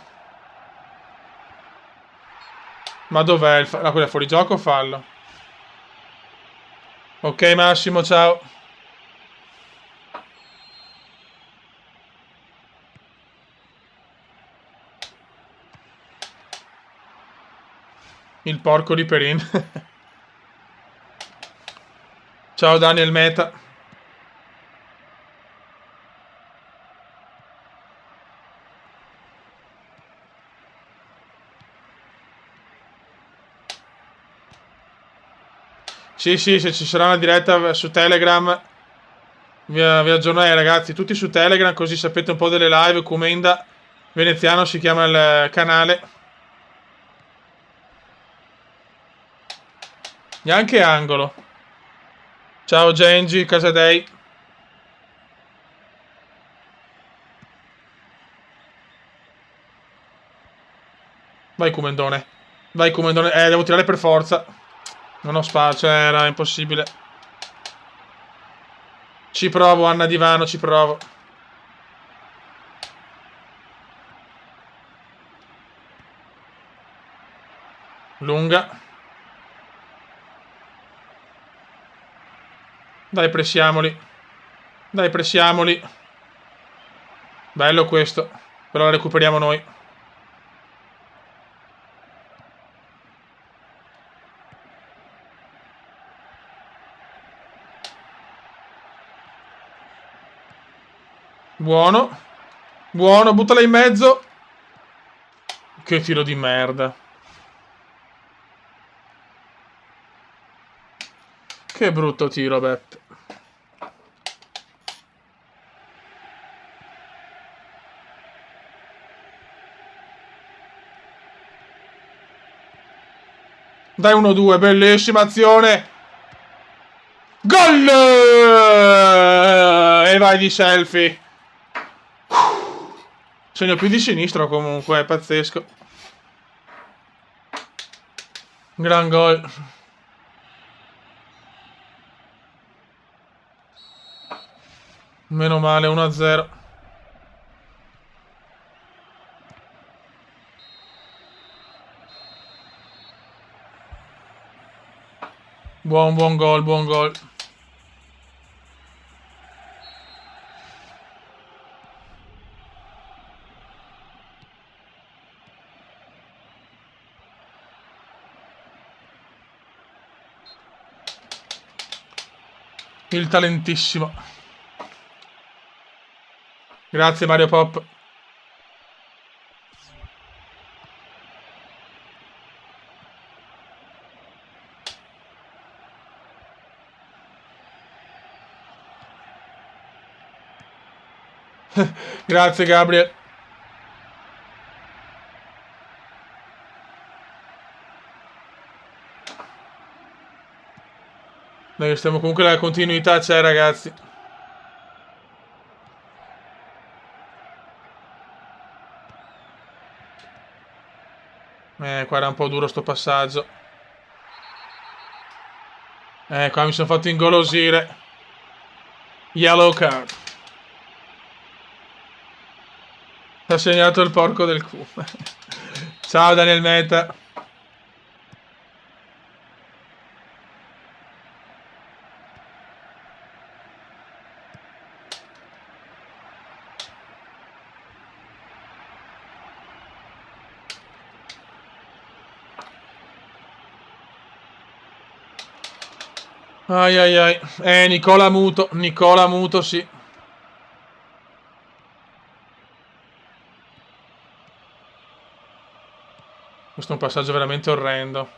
Ma dov'è il fallo? Ah, quello è fuori gioco o fallo? Ok, Massimo, ciao. Il porco di Perin. Ciao Daniel Meta. Sì, sì, se ci sarà una diretta su Telegram vi aggiornerò, ragazzi. Tutti su Telegram, così sapete un po' delle live. Comenda Veneziano si chiama il canale. Neanche angolo. Ciao Genji, Casadei. Vai Comendone. Vai Comendone. Devo tirare per forza. Non ho spazio, era impossibile. Ci provo, Anna Divano, ci provo. Lunga. Dai, pressiamoli. Dai, pressiamoli. Bello questo. Però la recuperiamo noi. Buono. Buono, buttala in mezzo. Che tiro di merda. Che brutto tiro, Beppe. Dai 1-2, bellissima azione. Gol! E vai di selfie. Segno più di sinistro comunque, è pazzesco. Gran gol. Meno male, 1-0. Buon gol, buon gol. Il talentissimo. Grazie Mario Pop. Grazie Gabriel. Dai, stiamo comunque la continuità c'è, ragazzi. Qua era un po' duro sto passaggio. Qua mi sono fatto ingolosire. Yellow card. Ha segnato il porco del culo. Ciao Daniel Meta. Ai ai ai. Nicola Muto. Nicola Muto, sì. Questo è un passaggio veramente orrendo.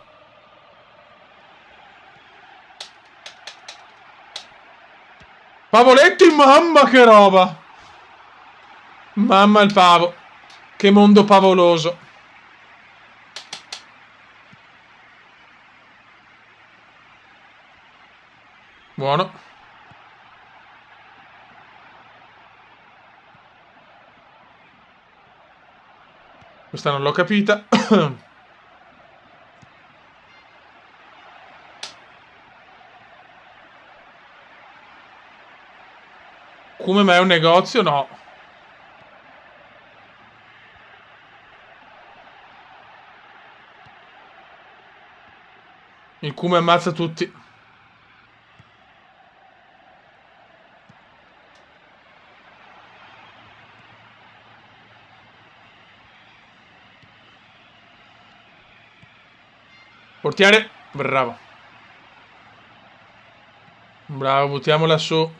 Pavoletti, mamma che roba. Mamma il pavo. Che mondo pavoloso. Buono. Questa non l'ho capita. Come mai è un negozio? No. Il Cume ammazza tutti. Portiere. Bravo. Bravo, buttiamola su.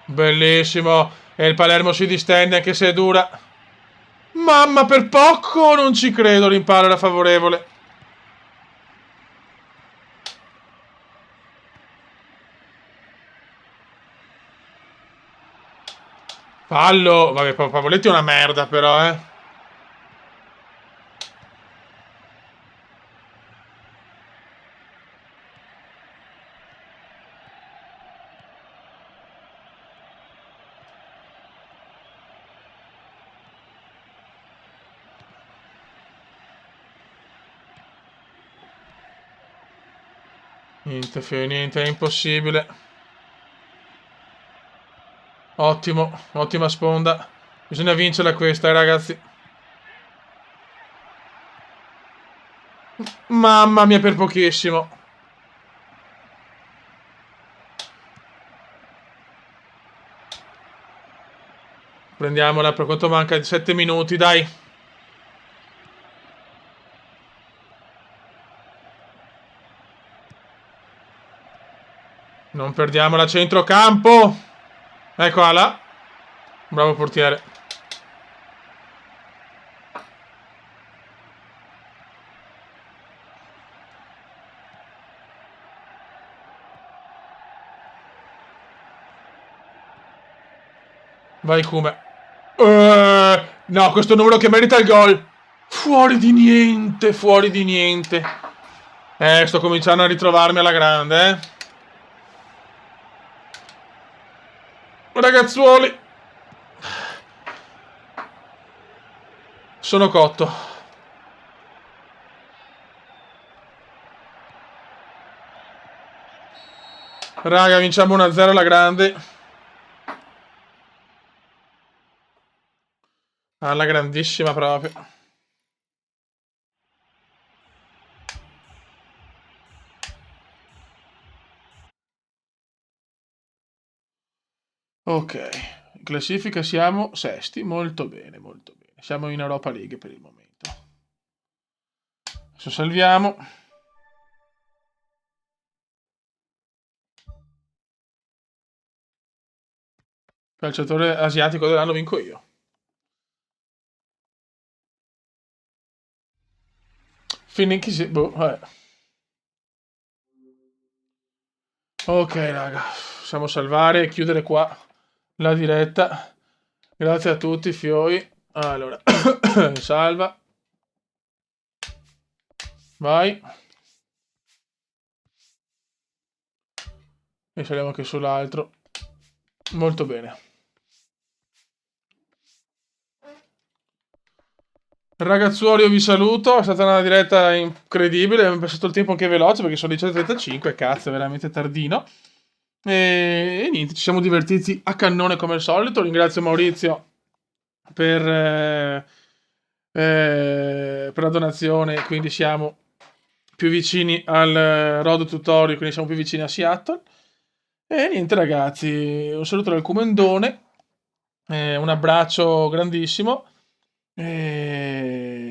Bellissimo. E il Palermo si distende anche se è dura. Mamma, per poco non ci credo, l'impalo era favorevole. Fallo. Vabbè, Pavoletti è una merda però, eh. Niente, niente, è impossibile. Ottimo, ottima sponda. Bisogna vincerla questa, ragazzi. Mamma mia, per pochissimo. Prendiamola, per quanto manca 7 minuti, dai. Non perdiamola, centrocampo. Eccola là. Bravo portiere. Vai Kume. No, questo numero che merita il gol. Fuori di niente, fuori di niente. Sto cominciando a ritrovarmi alla grande, eh. Ragazzuoli. Sono cotto. Raga, vinciamo 1-0 alla grande. Alla grandissima proprio. Ok, in classifica siamo sesti, molto bene, molto bene. Siamo in Europa League per il momento. Adesso salviamo. Calciatore asiatico dell'anno vinco io. Finché si... Boh, vabbè. Ok, raga. Possiamo salvare e chiudere qua la diretta. Grazie a tutti, fioi. Allora, salva. Vai. E saliamo anche sull'altro. Molto bene. Ragazzuoli, io vi saluto. È stata una diretta incredibile. È passato il tempo anche veloce perché sono 18:35. Cazzo, è veramente tardino. E niente, ci siamo divertiti a cannone come al solito. Ringrazio Maurizio per la donazione. Quindi siamo più vicini al Road Tutorial. Quindi siamo più vicini a Seattle. E niente, ragazzi. Un saluto dal Comendone. Un abbraccio grandissimo.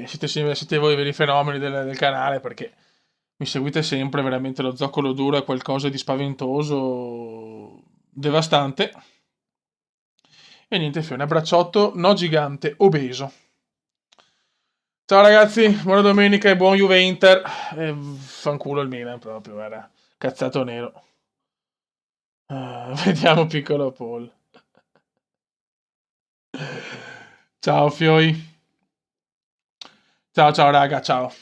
Siete voi i veri fenomeni del canale perché mi seguite sempre, veramente lo zoccolo duro è qualcosa di spaventoso, devastante. E niente, un abbracciotto, no gigante, obeso. Ciao ragazzi, buona domenica e buon Juve Inter. Fanculo il Milan proprio, era cazzato nero. Vediamo piccolo Paul. Ciao Fioi. Ciao ciao raga, ciao.